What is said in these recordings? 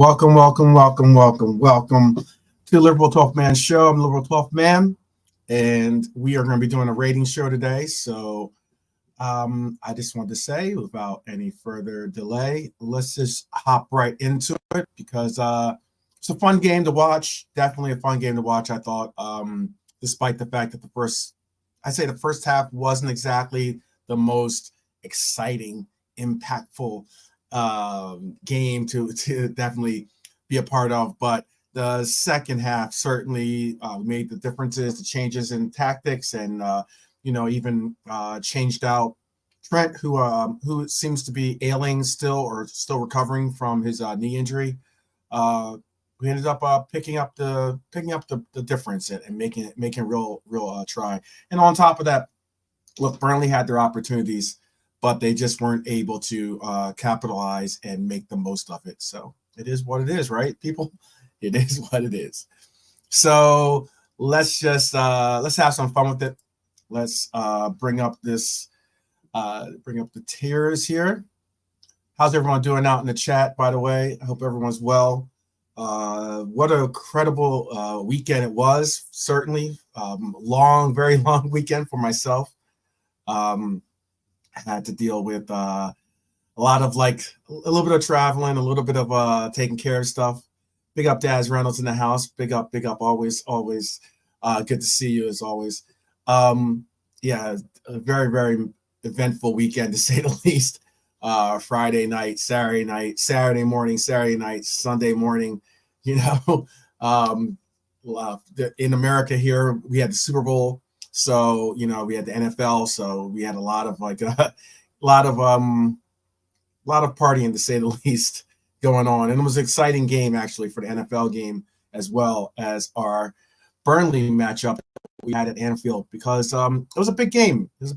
Welcome to Liverpool 12th Man Show. I'm Liverpool 12th Man, and we are going to be doing a rating show today. So I just want to say, without any further delay, let's just hop right into it because it's a fun game to watch. Definitely a fun game to watch, I thought, despite the fact that the first half wasn't exactly the most exciting, impactful game to definitely be a part of, but the second half certainly made the differences, the changes in tactics, and even changed out Trent, who seems to be ailing still or still recovering from his knee injury. We ended up picking up the difference and making real try. And on top of that, look, Burnley had their opportunities, but they just weren't able to capitalize and make the most of it. So it is what it is, right, people? It is what it is. So let's just let's have some fun with it. Let's bring up the tiers here. How's everyone doing out in the chat, by the way? I hope everyone's well. What a incredible weekend it was. Certainly very long weekend for myself. Had to deal with a lot of a little bit of traveling, a little bit of taking care of stuff. Big up Daz Reynolds in the house. Big up. Always good to see you as always. Yeah, a very eventful weekend to say the least. Friday night, Saturday morning, Saturday night, Sunday morning. In America here, we had the Super Bowl. So, we had the NFL, so we had a lot of partying to say the least going on. And it was an exciting game actually for the NFL game as well as our Burnley matchup we had at Anfield because it was a big game. I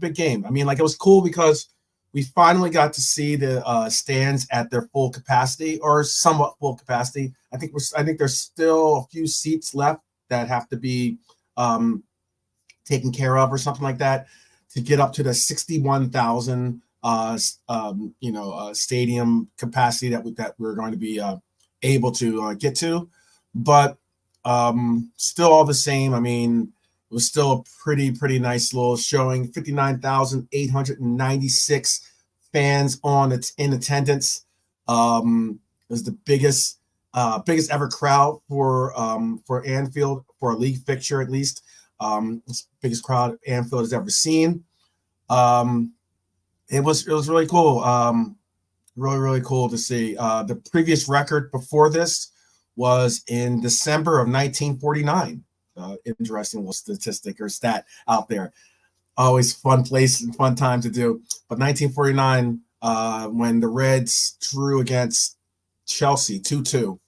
mean, it was cool because we finally got to see the stands at their full capacity or somewhat full capacity. I think there's still a few seats left that have to be taken care of or something like that to get up to the 61,000 stadium capacity that we're going to be able to get to. But still all the same. I mean, it was still a pretty nice little showing. 59,896 fans in attendance. It was the biggest ever crowd for Anfield for a league fixture, at least. It's the biggest crowd Anfield has ever seen. It was really cool. Really cool to see. The previous record before this was in December of 1949. Interesting little statistic or stat out there. Always fun place and fun time to do. But 1949, when the Reds drew against Chelsea 2-2.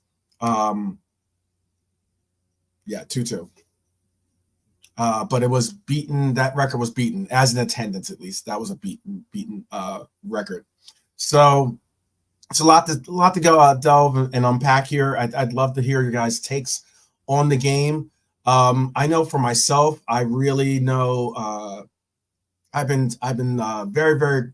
2-2. But it was beaten. That record was beaten as an attendance, at least. That was a beaten record. So it's a lot to go delve and unpack here. I'd love to hear your guys' takes on the game. I know for myself, I really know I've been very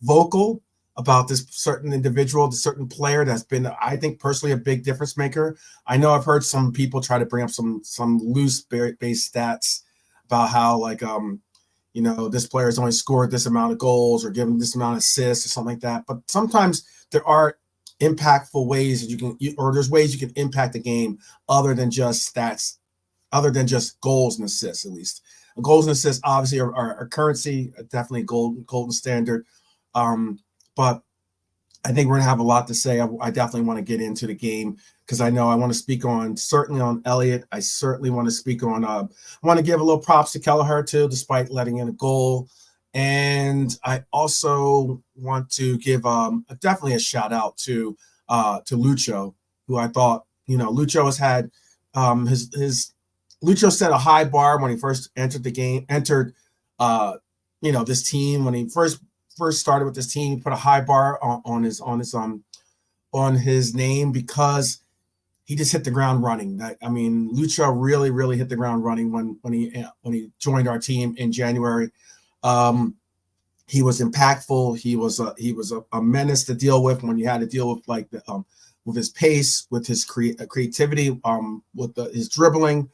vocal about this certain individual, the certain player that's been, I think, personally a big difference maker. I know I've heard some people try to bring up some loose based stats about how this player has only scored this amount of goals or given this amount of assists or something like that. But sometimes there are impactful ways that there's ways you can impact the game other than just stats, other than just goals and assists, at least. Goals and assists obviously are currency, definitely golden standard. But I think we're going to have a lot to say. I definitely want to get into the game because I know I want to speak certainly on Elliott. I certainly want to speak on, I want to give a little props to Kelleher too, despite letting in a goal. And I also want to give definitely a shout out to Lucho, who I thought, Lucho has had Lucho set a high bar when he first entered this team. When he first started with this team, he put a high bar on his name because he just hit the ground running. Lucho really hit the ground running when he joined our team in January. He was impactful. He was a menace to deal with when you had to deal with with his pace, with his creativity, with his dribbling.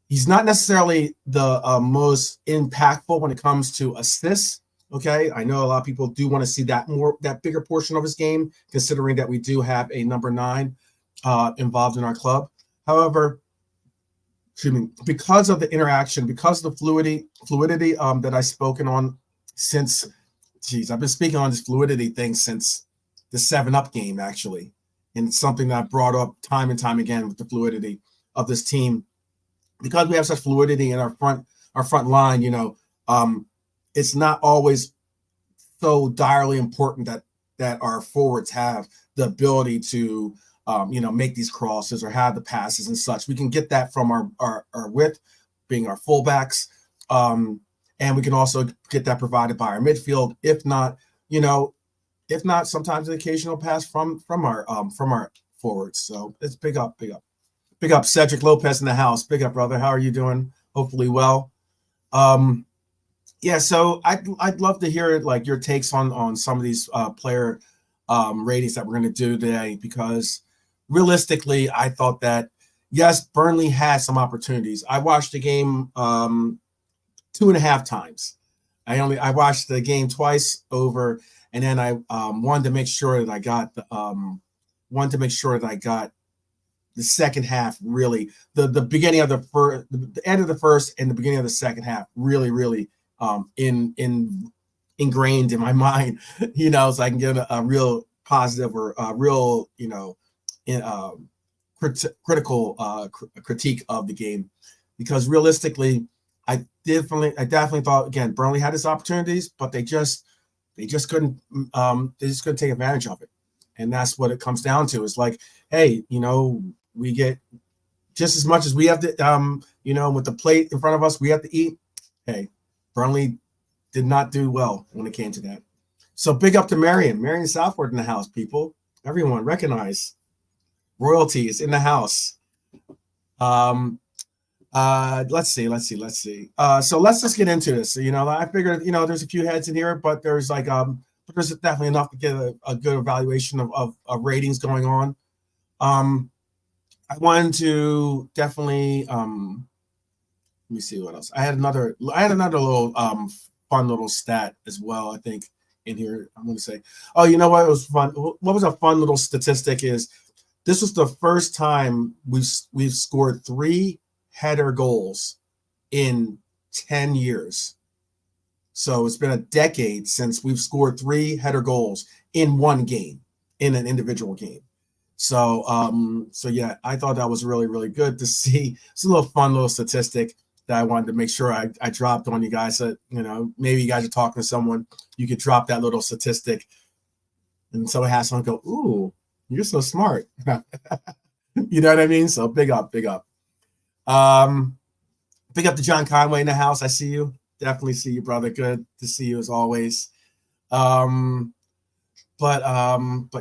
He's not necessarily the most impactful when it comes to assists. Okay, I know a lot of people do want to see that bigger portion of his game, considering that we do have a number 9 involved in our club. However, excuse me, because of the interaction, because of the fluidity that I've spoken on since, I've been speaking on this fluidity thing since the 7-Up game, actually. And it's something that I've brought up time and time again with the fluidity of this team. Because we have such fluidity in our front line, it's not always so direly important that our forwards have the ability to make these crosses or have the passes and such. We can get that from our width, being our fullbacks, and we can also get that provided by our midfield. If not, sometimes an occasional pass from our forwards. So it's big up. Big up, Cedric Lopez in the house. Big up, brother. How are you doing? Hopefully well. Yeah, so I'd love to hear like your takes on some of these player ratings that we're going to do today, because realistically, I thought that yes, Burnley had some opportunities. I watched the game 2.5 times. I watched the game twice over, and then I wanted to make sure that I got the second half, really the beginning of the end of the first and the beginning of the second half really ingrained in my mind, so I can get a real positive or a real critical critique of the game, because realistically, I definitely thought, again, Burnley had his opportunities, but they just couldn't take advantage of it. And that's what it comes down to. It's like, hey, we get just as much as we have to, with the plate in front of us, we have to eat. Hey, Burnley did not do well when it came to that. So big up to Marion Southward in the house, people. Everyone recognize royalty is in the house. Let's see. So let's just get into this. I figured, there's a few heads in here, but there's there's definitely enough to get a good evaluation of ratings going on. I wanted to definitely let me see what else. I had another little fun little stat as well, I think, in here. I'm going to say, oh, you know what? It was fun. What was a fun little statistic is this was the first time we've scored 3 header goals in 10 years. So it's been a decade since we've scored 3 header goals in one game, in an individual game. So yeah, I thought that was really, really good to see. It's a little fun little statistic that I wanted to make sure I dropped on you guys. So, maybe you guys are talking to someone, you could drop that little statistic, and someone has someone go, "Ooh, you're so smart." You know what I mean? So big up. Big up to John Conway in the house. I see you. Definitely see you, brother. Good to see you as always. But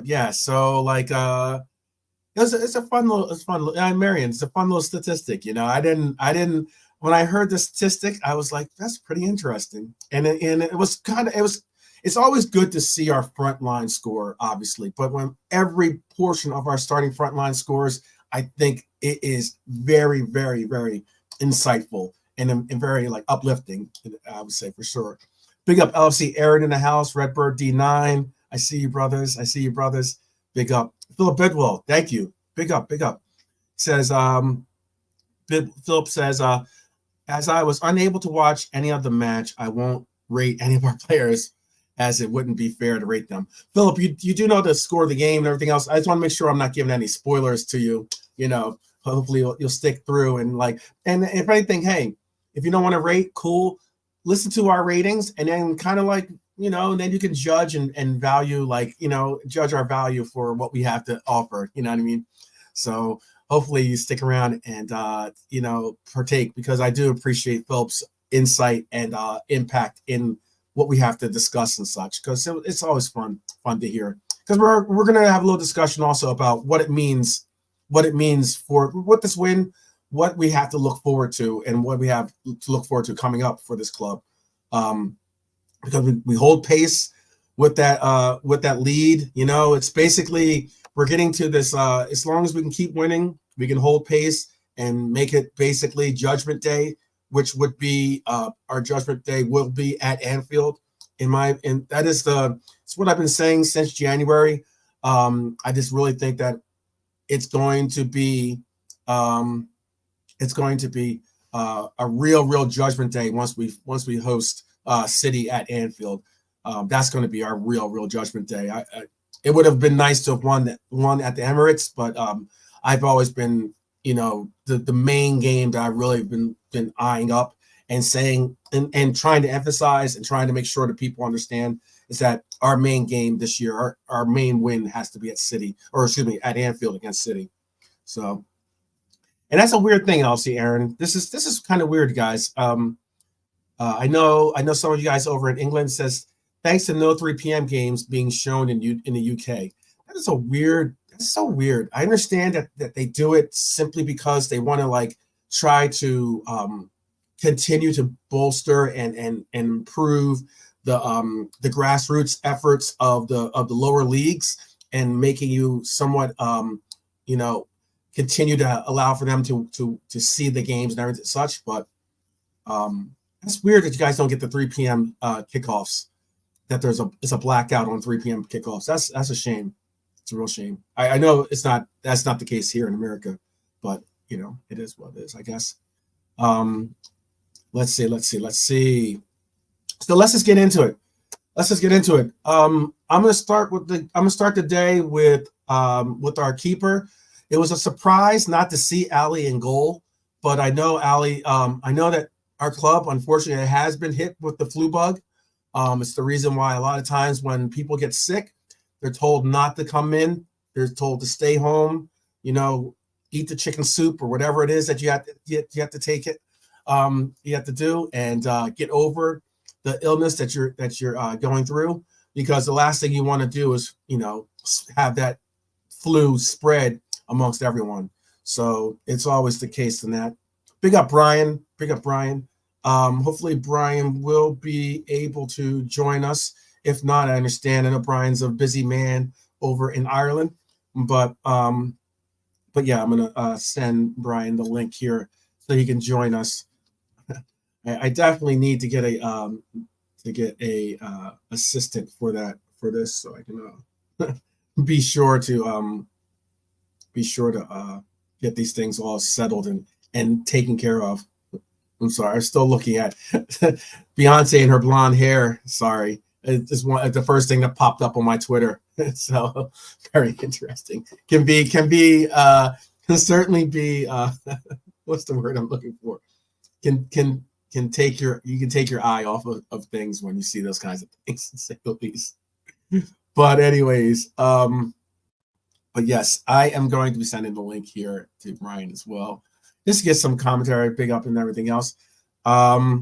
yeah, so it's a fun little, Marion, it's a fun little statistic. I didn't when I heard the statistic, I was like, that's pretty interesting. And it was it's always good to see our front line score, obviously, but when every portion of our starting front line scores, I think it is very, very, very insightful and very uplifting, I would say, for sure. Big up LFC Aaron in the house, Redbird D9. I see you, brothers. Big up. Philip Bidwell, thank you. Big up. Says Philip says, as I was unable to watch any of the match, I won't rate any of our players, as it wouldn't be fair to rate them. Philip, you do know the score of the game and everything else. I just want to make sure I'm not giving any spoilers to you. Hopefully you'll stick through and if anything, hey, if you don't want to rate, cool. Listen to our ratings and then then you can judge and value, judge our value for what we have to offer. You know what I mean? So hopefully you stick around and, partake, because I do appreciate Philip's insight and impact in what we have to discuss and such, because it's always fun to hear. Because we're going to have a little discussion also about what it means for what this win, what we have to look forward to, and what we have to look forward to coming up for this club. Because we hold pace with that lead. It's basically we're getting to this. As long as we can keep winning, we can hold pace and make it basically Judgment Day, which would be our Judgment Day will be at Anfield. And that is it's what I've been saying since January. I just really think that it's going to be a real Judgment Day once we host City at Anfield. That's going to be our real Judgment Day. It would have been nice to have won at the Emirates, but I've always been, the main game that I've really been eyeing up and saying and trying to emphasize and trying to make sure that people understand is that our main game this year, our main win has to be at Anfield against City. So, and that's a weird thing, LC Aaron. This is kind of weird, guys. I know some of you guys over in England says thanks to no 3 p.m. games being shown in the UK. That's so weird. I understand that they do it simply because they want to try to continue to bolster and improve the grassroots efforts of the lower leagues and making you somewhat continue to allow for them to see the games and everything such. But it's weird that you guys don't get the 3 p.m. Kickoffs. That it's a blackout on 3 p.m. kickoffs. That's a shame. It's a real shame. I know that's not the case here in America, but it is what it is, I guess. Let's see. So let's just get into it. I'm gonna start the day with our keeper. It was a surprise not to see Ali in goal, but I know Ali. I know that our club, unfortunately, has been hit with the flu bug. It's the reason why a lot of times when people get sick, they're told not to come in. They're told to stay home. Eat the chicken soup or whatever it is that you have to take it. You have to do and get over the illness that you're going through, because the last thing you want to do is have that flu spread amongst everyone. So it's always the case in that. Big up Brian. Hopefully Brian will be able to join us. If not, I understand. I know Brian's a busy man over in Ireland, but yeah, I'm gonna send Brian the link here so he can join us. I definitely need to get a assistant for this, so I can be sure to get these things all settled and taken care of. I'm sorry, I'm still looking at Beyonce and her blonde hair. Sorry, it's the first thing that popped up on my Twitter. So very interesting. Can certainly be what's the word I'm looking for? Can take your eye off of things when you see those kinds of things, to say the least. But anyways, but yes, I am going to be sending the link here to Brian as well, just to get some commentary, big up and everything else. I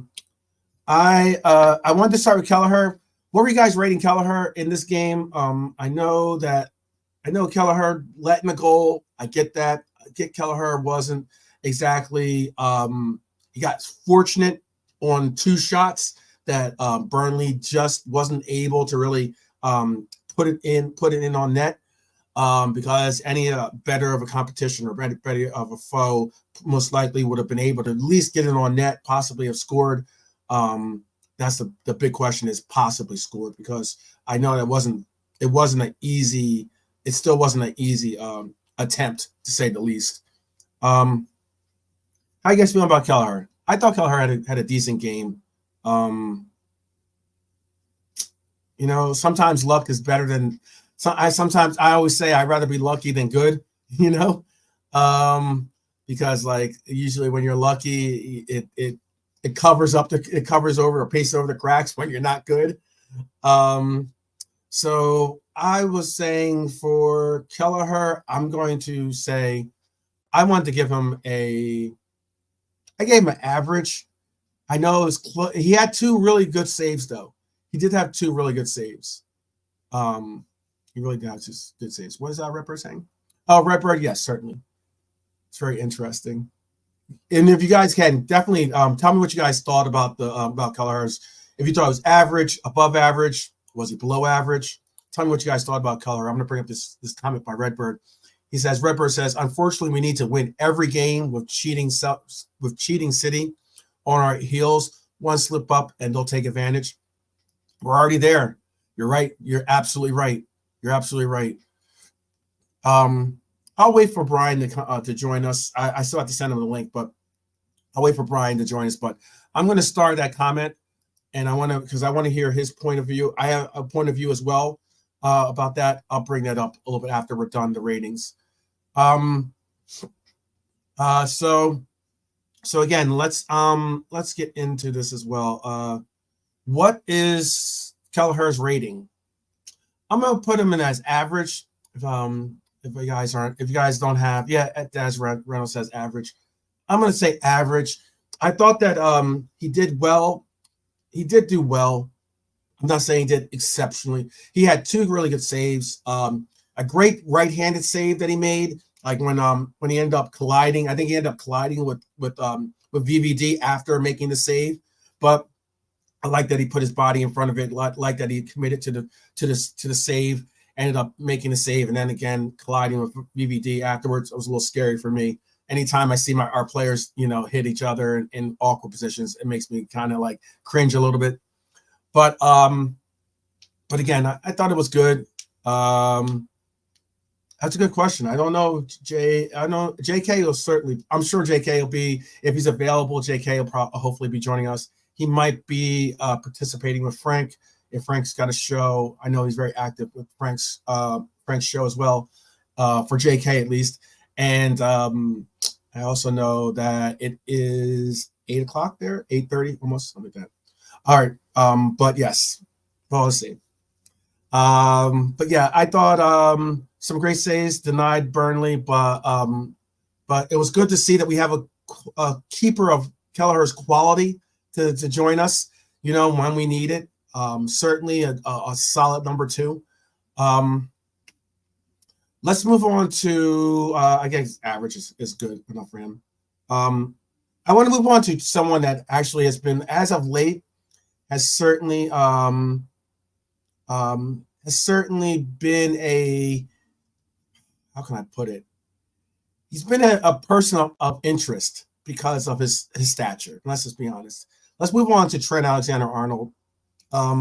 wanted to start with Kelleher. What were you guys rating Kelleher in this game? I know Kelleher letting the goal. I get that. I get Kelleher wasn't exactly he got fortunate on 2 shots that Burnley just wasn't able to really put it in on net. Because any better of a competition or better of a foe most likely would have been able to at least get it on net, possibly have scored. That's the big question, is possibly scored, because I know it still wasn't an easy attempt, to say the least. How you guys feeling about Kelleher? I thought Kelleher had a decent game. Sometimes luck is better than. Sometimes I always say I'd rather be lucky than good, because usually when you're lucky, it covers over or pastes over the cracks when you're not good. So I was saying for Kelleher, I'm going to say I wanted to give him I gave him an average. I know he had 2 really good saves though. He did have 2 really good saves. He really did have good saves. What is that Redbird saying? Oh, Redbird, yes, certainly. It's very interesting. And if you guys can, definitely tell me what you guys thought about Kelleher's. If you thought it was average, above average, was he below average? tell me what you guys thought about Color. I'm going to bring up this comment by Redbird. He says, Redbird says, unfortunately, we need to win every game with cheating City on our heels. One slip up and they'll take advantage. We're already there. You're right. You're absolutely right. You're absolutely right. I'll wait for Brian to join us. I still have to send him the link, but I'll wait for Brian to join us. But I'm going to start that comment, and I want to hear his point of view. I have a point of view as well about that. I'll bring that up a little bit after we're done the ratings. So again, let's get into this as well. What is Kelleher's rating? I'm gonna put him in as average. If you guys don't have, as Reynolds says average. I'm gonna say average. I thought that he did well. He did do well. I'm not saying he did exceptionally. He had 2 really good saves. A great right-handed save that he made, like when he ended up colliding. I think he ended up colliding with VVD after making the save. But I like that he put his body in front of it. Like that he committed to the save, ended up making the save, and then again colliding with VVD afterwards. It was a little scary for me. Anytime I see our players, hit each other in awkward positions, it makes me kind of like cringe a little bit. But again, I thought it was good. That's a good question. I don't know, Jay. I know JK will certainly. I'm sure JK will be, if he's available. JK will hopefully be joining us. He might be participating with Frank if Frank's got a show. I know he's very active with Frank's show as well, for JK at least. And I also know that it is 8 o'clock there, 8:30, almost something like that. All right, but yes, well, let's see. But yeah, I thought some great saves, denied Burnley, but it was good to see that we have a keeper of Kelleher's quality to join us, when we need it. Certainly a solid number 2. Let's move on to I guess average is good enough for him. I want to move on to someone that actually has been, as of late, has certainly been a, how can I put it? He's been a person of interest because of his stature. Let's just be honest. Let's move on to Trent Alexander-Arnold. I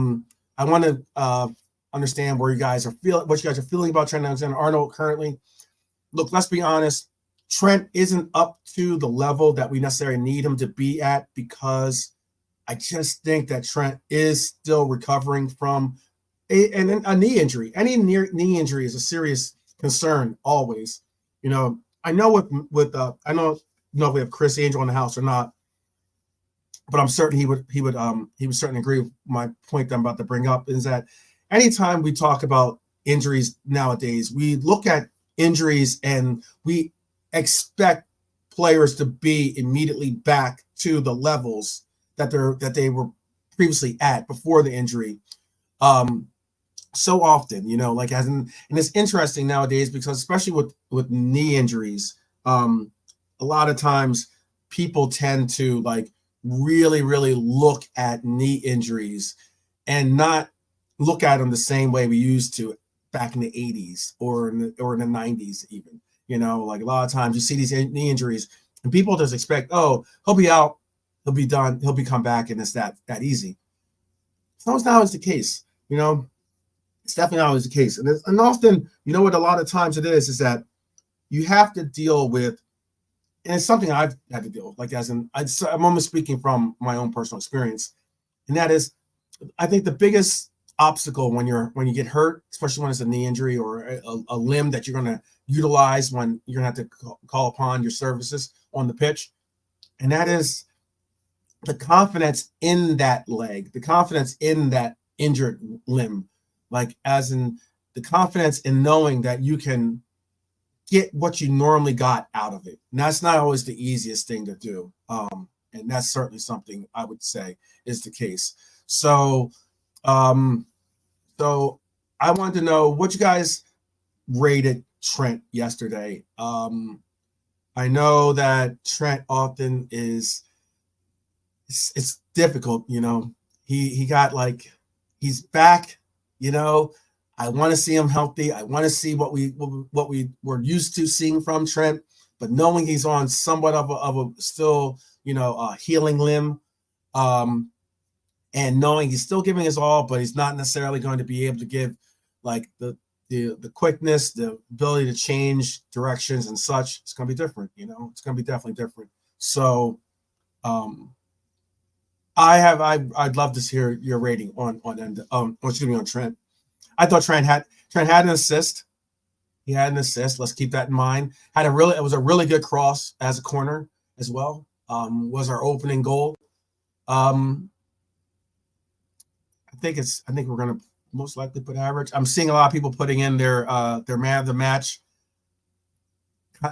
want to understand what you guys are feeling about Trent Alexander-Arnold currently. Look, let's be honest. Trent isn't up to the level that we necessarily need him to be at, because I just think that Trent is still recovering from a knee injury. Any knee injury is a serious concern always. I know I don't know if we have Chris Angel in the house or not, but I'm certain he would certainly agree with my point that I'm about to bring up, is that anytime we talk about injuries nowadays, we look at injuries and we expect players to be immediately back to the levels that they were previously at before the injury. So often, and it's interesting nowadays because especially with knee injuries, a lot of times people tend to really, really look at knee injuries and not look at them the same way we used to back in the 80s or in the 90s even. A lot of times you see these knee injuries and people just expect, oh, he'll be out, he'll be done, he'll come back, and it's that easy. So it's not always the case. It's definitely not always the case. And often, what a lot of times it is that you have to deal with, and it's something I've had to deal with, I'm only speaking from my own personal experience. And that is, I think the biggest obstacle when you get hurt, especially when it's a knee injury or a limb that you're going to utilize when you're going to have to call upon your services on the pitch. And that is the confidence in that leg, the confidence in that injured limb, as in the confidence in knowing that you can get what you normally got out of it. And that's not always the easiest thing to do. And that's certainly something I would say is the case. So I wanted to know what you guys rated Trent yesterday. I know that Trent often it's difficult, he got he's back, I want to see him healthy. I want to see what we were used to seeing from Trent, but knowing he's on somewhat of a still, healing limb, and knowing he's still giving his all, but he's not necessarily going to be able to give like the quickness, the ability to change directions and such. It's going to be different. It's going to be definitely different. So, I'd love to hear your rating on Trent. I thought Trent had an assist. He had an assist. Let's keep that in mind. It was a really good cross as a corner as well. Was our opening goal. I think we're gonna most likely put average. I'm seeing a lot of people putting in their man of the match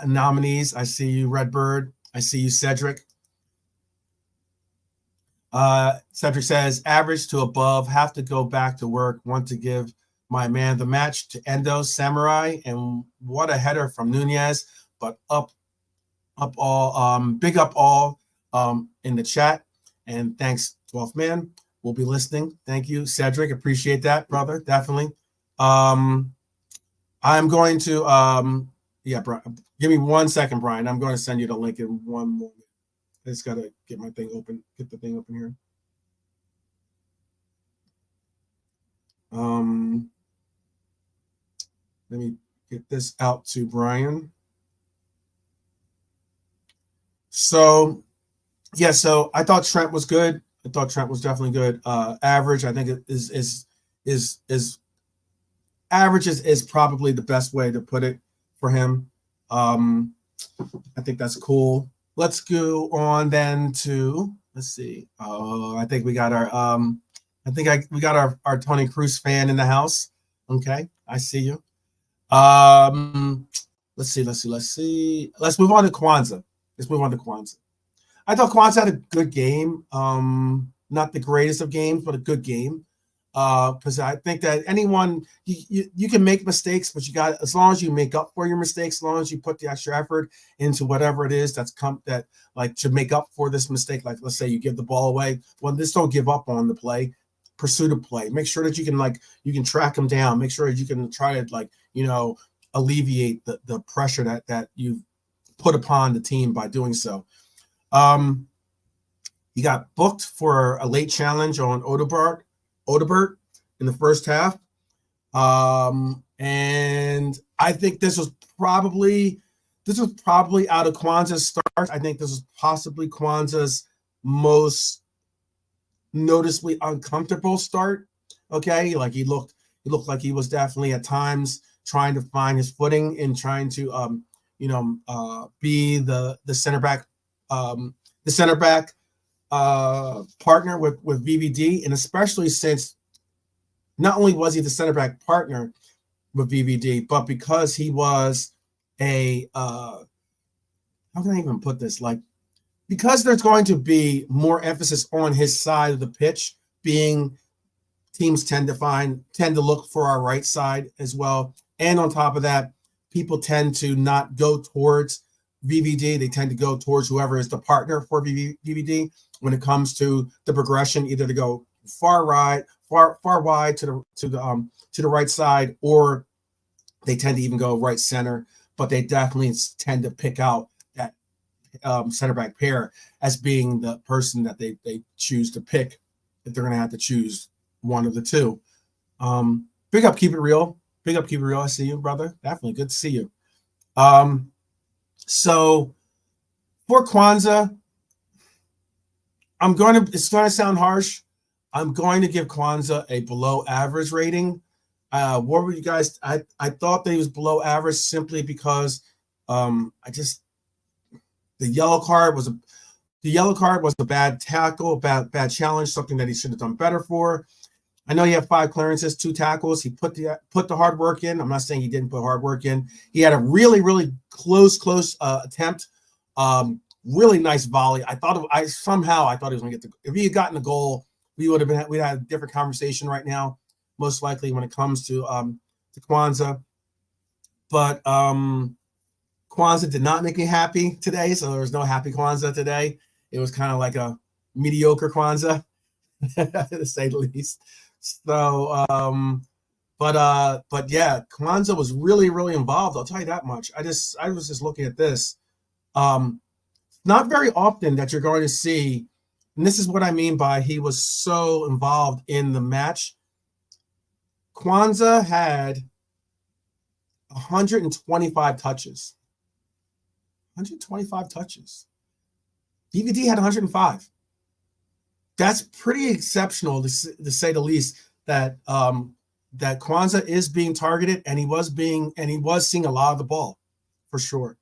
nominees. I see you, Redbird. I see you, Cedric. Cedric says average to above. Have to go back to work. Want to give my man of the match to Endo Samurai, and what a header from Nunez. But up all, big up all in the chat, and thanks 12th man. We'll be listening. Thank you, Cedric. Appreciate that, brother. Definitely. I'm going to give me 1 second, Brian. I'm going to send you the link in one moment. I just gotta get my thing open. Get the thing open here. Let me get this out to Brian. So, yeah. So I thought Trent was good. I thought Trent was definitely good. Average, I think it is average is probably the best way to put it for him. I think that's cool. Let's go on then to, let's see. I think we got our we got our Tony Cruz fan in the house. Okay, I see you. Let's see. Let's move on to Kwanzaa. I thought Kwanzaa had a good game. Not the greatest of games, but a good game. Because I think that anyone you can make mistakes, but you got, as long as you make up for your mistakes, as long as you put the extra effort into whatever it is to make up for this mistake. Like, let's say you give the ball away. Well, just don't give up on the play. Pursue the play. Make sure that you can track them down. Make sure that you can try to alleviate the pressure that you've put upon the team by doing so. He got booked for a late challenge on Odebert in the first half. And I think this was probably out of Kwanzaa's start. I think this was possibly Kwanzaa's most noticeably uncomfortable start. Okay, like he looked like he was definitely at times trying to find his footing and trying to be the center back partner with VVD, and especially since not only was he the center back partner with VVD, but because he was how can I even put this? Because there's going to be more emphasis on his side of the pitch, being teams tend to look for our right side as well. And on top of that, people tend to not go towards VVD. They tend to go towards whoever is the partner for VVD when it comes to the progression, either to go far wide to the right side, or they tend to even go right center. But they definitely tend to pick out that center back pair as being the person that they choose to pick if they're going to have to choose one of the two. Big up, keep it real. I see you, brother. Definitely good to see you. So for Kwanzaa, it's going to sound harsh. I'm going to give Kwanzaa a below average rating. What were you guys? I thought that he was below average simply because the yellow card was a bad tackle, bad challenge, something that he should have done better for. I know he had 5 clearances, 2 tackles. He put the hard work in. I'm not saying he didn't put hard work in. He had a really, really close attempt. Really nice volley. I thought he was going to get if he had gotten the goal, we'd had a different conversation right now, most likely when it comes to Kwanzaa. But Kwanzaa did not make me happy today, so there was no happy Kwanzaa today. It was kind of like a mediocre Kwanzaa, to say the least. So But yeah, Kwanzaa was really, really involved. I'll tell you that much. I was just looking at this. Not very often that you're going to see, and this is what I mean by he was so involved in the match. Kwanzaa had 125 touches. 125 touches. DVD had 105. That's pretty exceptional to say the least. That that Kwanzaa is being targeted, and he was seeing a lot of the ball, for sure.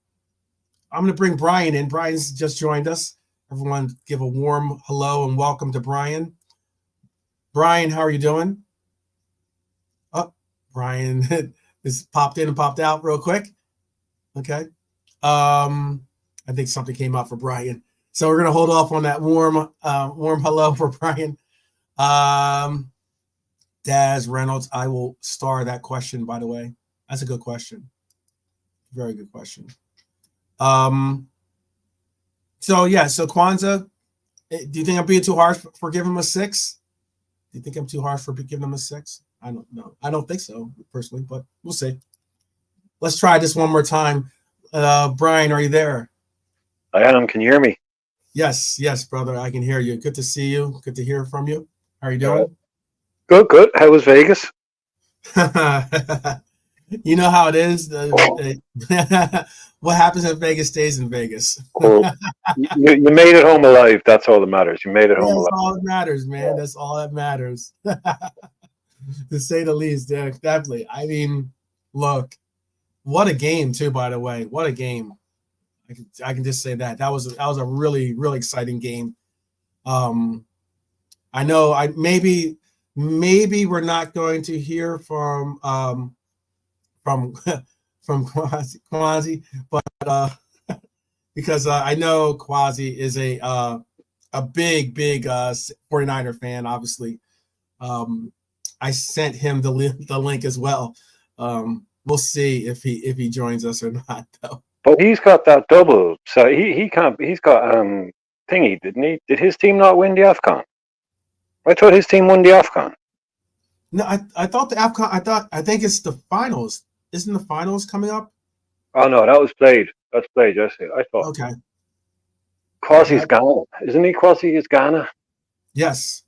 I'm going to bring Brian in. Brian's just joined us. Everyone, give a warm hello and welcome to Brian. Brian, how are you doing? Oh, Brian is popped in and popped out real quick. Okay. I think something came up for Brian, so we're going to hold off on that warm hello for Brian. Daz Reynolds, I will star that question, by the way. That's a good question. Very good question. So Kwanzaa, do you think I'm being too harsh for giving him a 6? Do you think I'm too harsh for giving him a 6? I don't know. I don't think so, personally, but we'll see. Let's try this one more time. Brian, are you there? I am. Can you hear me? Yes, brother. I can hear you. Good to see you. Good to hear from you. How are you doing? Good. How was Vegas? You know how it is. What happens in Vegas stays in Vegas. Cool. You made it home alive. That's all that matters. You made it home alive. That's all that matters, man. That's all that matters. To say the least, yeah, definitely. I mean, look, what a game too. By the way, what a game. I can just say that was a really, really exciting game. I know maybe we're not going to hear from Kwasi, but because I know Kwasi is a big 49er fan. Obviously, I sent him the link as well. We'll see if he joins us or not, though. But he's got that double, so he can't. He's got thingy, didn't he? Did his team not win the AFCON? I thought his team won the AFCON. No, I thought the AFCON. I think it's the finals. Isn't the finals coming up? Oh no, that was played. That's played yesterday. I thought. Okay. Kwasi's Ghana, isn't he? Kwasi is Ghana. Yes.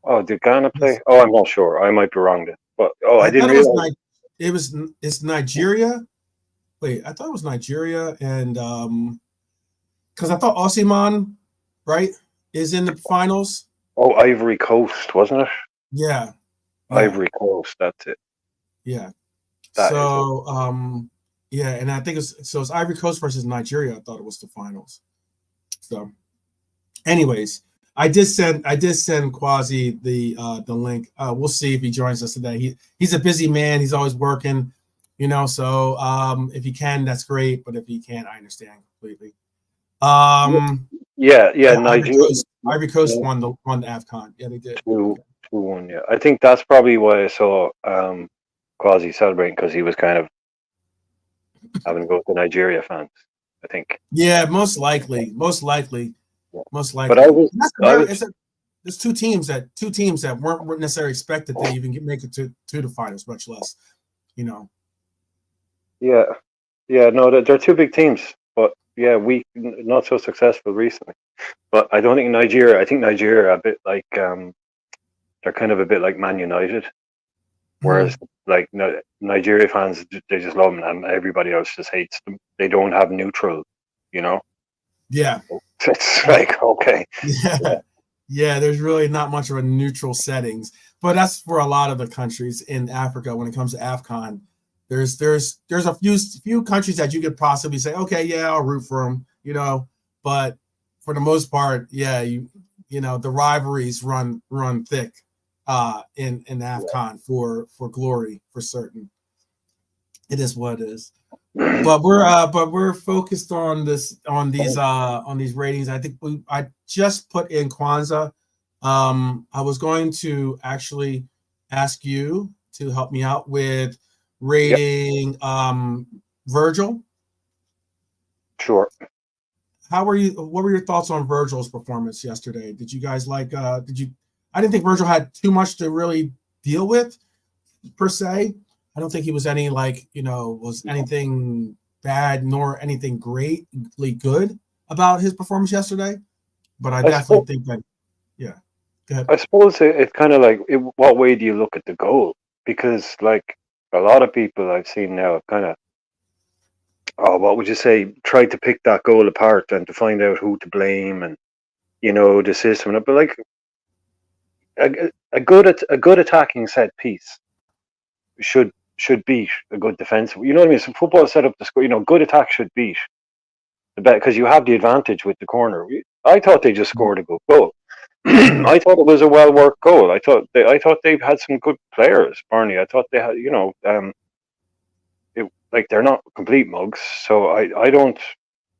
Oh, did Ghana play? Yes. Oh, I'm not sure. I might be wrong then. But I didn't realize. It's Nigeria. Wait, I thought it was Nigeria, and because I thought Osimhen, right, is in the finals. Oh, Ivory Coast, wasn't it? Yeah. Ivory Coast. That's it. Yeah. And I think it's Ivory Coast versus Nigeria. I thought it was the finals. So, anyways, I did send Kwasi the link. We'll see if he joins us today. He's a busy man. He's always working, So if he can, that's great. But if he can't, I understand completely. Nigeria. Ivory Coast won the AFCON. Yeah, they did. 2-1. Yeah, I think that's probably why I saw Kwasi celebrating, because he was kind of having to go to Nigeria fans, I think. Yeah, most likely. But there's two teams that weren't necessarily expected to even make it to the finals, much less, Yeah, no, they're two big teams, but yeah, we not so successful recently. But I don't think Nigeria. I think Nigeria are a bit like they're kind of a bit like Man United, whereas like Nigeria fans, they just love them, and everybody else just hates them. They don't have neutral, Yeah. It's like, okay. Yeah, there's really not much of a neutral settings, but that's for a lot of the countries in Africa when it comes to AFCON. There's a few countries that you could possibly say, okay, yeah, I'll root for them, but for the most part, yeah, the rivalries run thick in AFCON for glory, for certain. It is what it is. But we're focused on these ratings. I think I just put in Kwanzaa. I was going to actually ask you to help me out with rating Virgil. Sure. What were your thoughts on Virgil's performance yesterday? Did you guys I didn't think Virgil had too much to really deal with. per se. I don't think he was any was anything bad nor anything greatly good about his performance yesterday. But I definitely think that, yeah. Go ahead. I suppose it's kind of like, what way do you look at the goal? Because like a lot of people I've seen now have kind of, what would you say, tried to pick that goal apart and to find out who to blame and the system. But like a good attacking set piece should beat a good defensive. You know what I mean? So football set up to score. Good attack should beat the bet because you have the advantage with the corner. I thought they just scored a good goal. I thought it was a well worked goal. I thought they had some good players. Burnley. I thought they had like they're not complete mugs. So I don't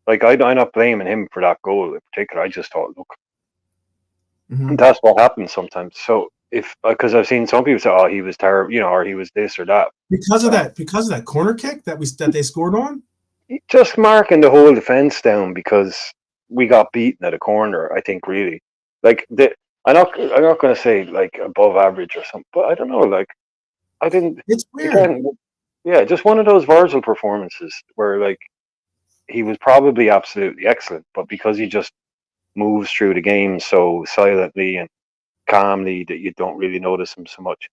like I'm not blaming him for that goal in particular. I just thought, look, that's what happens sometimes. So if because I've seen some people say, oh, he was terrible, or he was this or that because of that corner kick that they scored on. Just marking the whole defense down because we got beaten at a corner. I think really, like I'm not going to say like above average or something, but I don't know. Like I didn't. It's weird. Again, yeah, just one of those Virgil performances where like he was probably absolutely excellent, but because he just moves through the game so silently and calmly that you don't really notice him so much.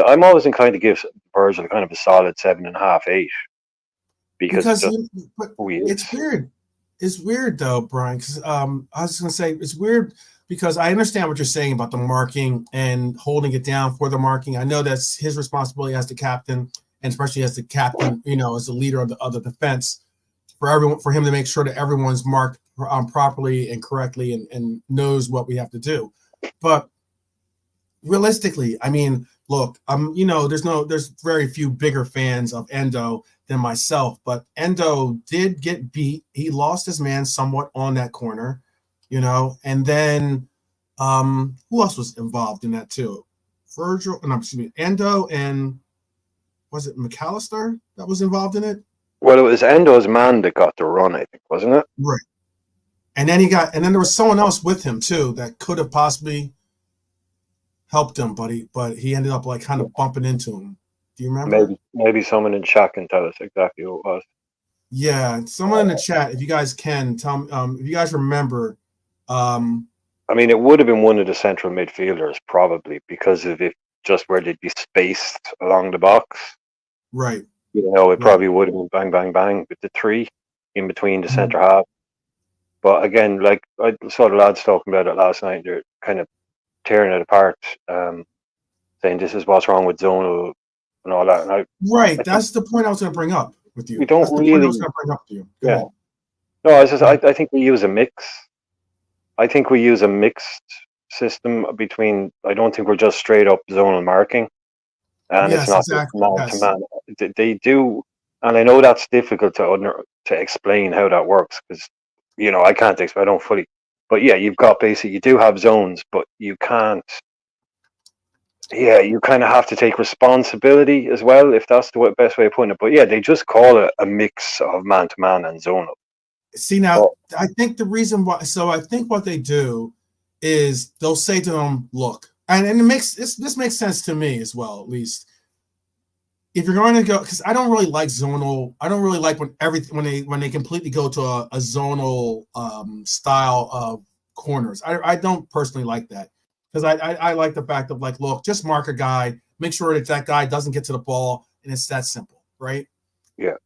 I'm always inclined to give Virgil kind of a solid 7.5, 8. Because it's weird. It's weird though, Brian. Because I was going to say it's weird because I understand what you're saying about the marking and holding it down for the marking. I know that's his responsibility as the captain, and especially as the captain, as the leader of the defense, for him to make sure that everyone's marked properly and correctly and knows what we have to do. But realistically, I mean, look, there's very few bigger fans of Endo than myself, but Endo did get beat. He lost his man somewhat on that corner, and then who else was involved in that too? Endo, and was it McAllister that was involved in it? Well, it was Endo's man that got the run, I think, wasn't it? Right. And then there was someone else with him too that could have possibly helped him, but he ended up like kind of bumping into him. Do you remember? Maybe someone in chat can tell us exactly who it was. Yeah, someone in the chat, if you guys can tell me, if you guys remember. I mean, it would have been one of the central midfielders probably because of it, just where they'd be spaced along the box. Right. It probably would have been bang, bang, bang with the three in between the centre half. But again, like I saw the lads talking about it last night, they're kind of tearing it apart, saying this is what's wrong with zonal and all that. And that's the point I was going to bring up with you. We don't that's the really. Point I was going to bring up to you. Go ahead. No, I think we use a mix. I think we use a mixed system between. I don't think we're just straight up zonal marking, and it's not exactly. man to man. They do, and I know that's difficult to explain how that works because I can't explain. I don't fully. But yeah, you've got basically you do have zones, but you can't. Yeah, you kind of have to take responsibility as well, if that's the best way of putting it. But yeah, they just call it a mix of man-to-man and zonal. See, now, I think the reason why, so I think what they do is they'll say to them, look, and this makes sense to me as well, at least. If you're going to go, because I don't really like zonal, I don't really like when they completely go to a zonal style of corners. I don't personally like that. Because I like the fact of like, look, just mark a guy, make sure that guy doesn't get to the ball, and it's that simple, right? Yeah.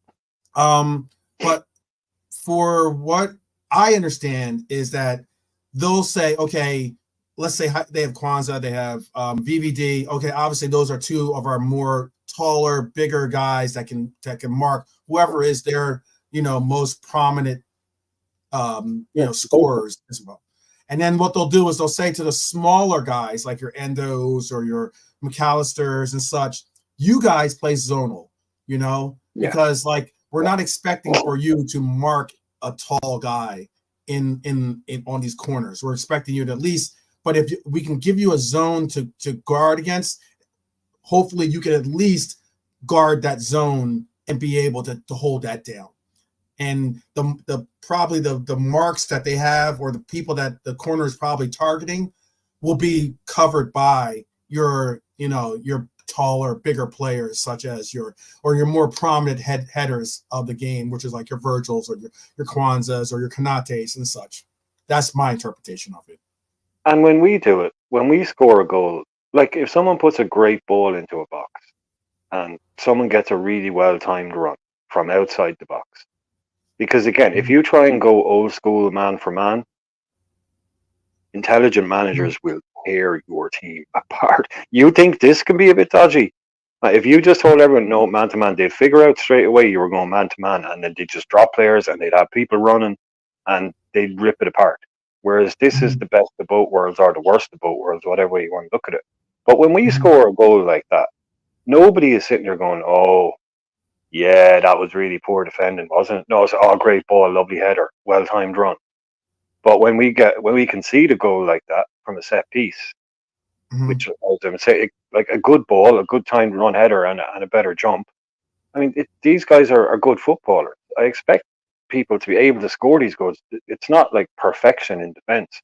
But for what I understand is that they'll say, okay, let's say they have Kwanzaa, they have VVD. Okay, obviously those are two of our more taller, bigger guys that can mark whoever is their most prominent scorers as well. And then what they'll do is they'll say to the smaller guys like your Endos or your McAllisters and such, you guys play zonal, because like we're not expecting for you to mark a tall guy in on these corners. We're expecting you to at least, but if we can give you a zone to guard against, hopefully you can at least guard that zone and be able to hold that down. And the probably the marks that they have or the people that the corner is probably targeting will be covered by your taller, bigger players, such as your more prominent headers of the game, which is like your Virgils or your Kwanzas or your Kanates and such. That's my interpretation of it. And when we do it, when we score a goal, like if someone puts a great ball into a box and someone gets a really well timed run from outside the box, because again, if you try and go old school man for man, intelligent managers will tear your team apart. You think this can be a bit dodgy? If you just told everyone no man to man, they'd figure out straight away you were going man to man, and then they'd just drop players and they'd have people running and they'd rip it apart. Whereas this is the best of both worlds or the worst of both worlds, whatever way you want to look at it. But when we score a goal like that, nobody is sitting there going, "Oh, yeah, that was really poor defending, wasn't it?" No, it's great ball, lovely header, well timed run. But when we concede a goal like that from a set piece, which I would say like a good ball, a good timed run header, and a better jump. I mean, these guys are good footballers. I expect people to be able to score these goals. It's not like perfection in defense,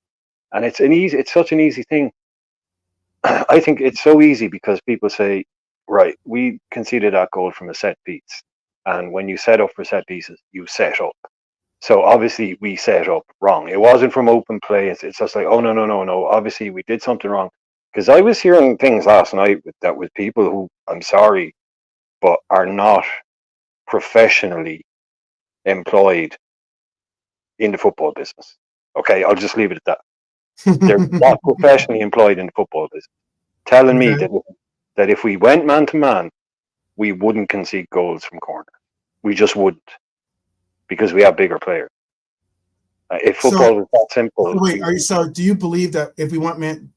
and it's such an easy thing. I think it's so easy because people say, right, we conceded that goal from a set piece, and when you set up for set pieces, you set up. So obviously we set up wrong. It wasn't from open play. It's just like, oh no. Obviously we did something wrong. Because I was hearing things last night that with people who, I'm sorry, but are not professionally employed in the football business. Okay, I'll just leave it at that. They're not professionally employed in the football business. Telling me that if we went man to man, we wouldn't concede goals from corner. We just wouldn't. Because we have bigger players. If football was that simple. Wait, do you believe that if we want man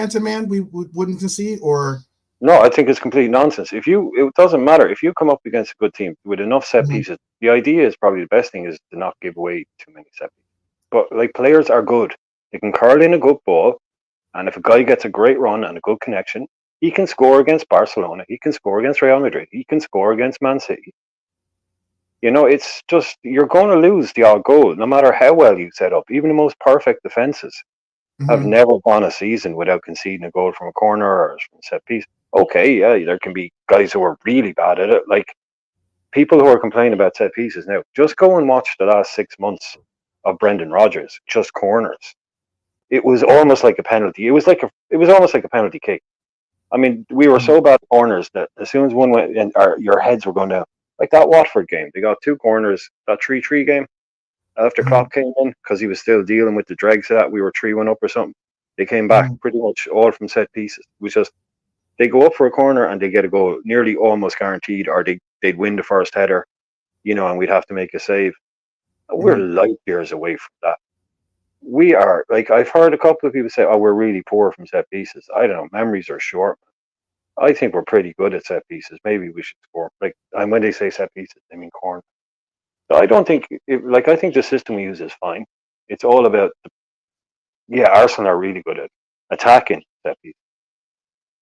to man, we wouldn't concede, or? No, I think it's complete nonsense. It doesn't matter if you come up against a good team with enough set pieces. The idea is probably the best thing is to not give away too many set pieces. But like players are good, they can curl in a good ball, and if a guy gets a great run and a good connection, he can score against Barcelona. He can score against Real Madrid. He can score against Man City. You know, it's just you're going to lose the odd goal, no matter how well you set up. Even the most perfect defenses have never gone a season without conceding a goal from a corner or from a set piece. Okay, yeah, there can be guys who are really bad at it. Like people who are complaining about set pieces now, just go and watch the last 6 months of Brendan Rodgers, just corners. It was almost like a penalty. It was almost like a penalty kick. I mean, we were so bad at corners that as soon as one went in, your heads were going down. Like that Watford game, they got 2 corners. That 3-3 game after Klopp came in because he was still dealing with the dregs of that. We were 3-1 up or something. They came back pretty much all from set pieces. It was just they go up for a corner and they get a goal, nearly almost guaranteed, or they'd win the first header, you know, and we'd have to make a save. We're light years away from that. We are like I've heard a couple of people say, "Oh, we're really poor from set pieces." I don't know. Memories are short. I think we're pretty good at set pieces. Maybe we should score. Like, and when they say set pieces, they mean corner. So I don't think, I think the system we use is fine. It's all about, Arsenal are really good at attacking set pieces.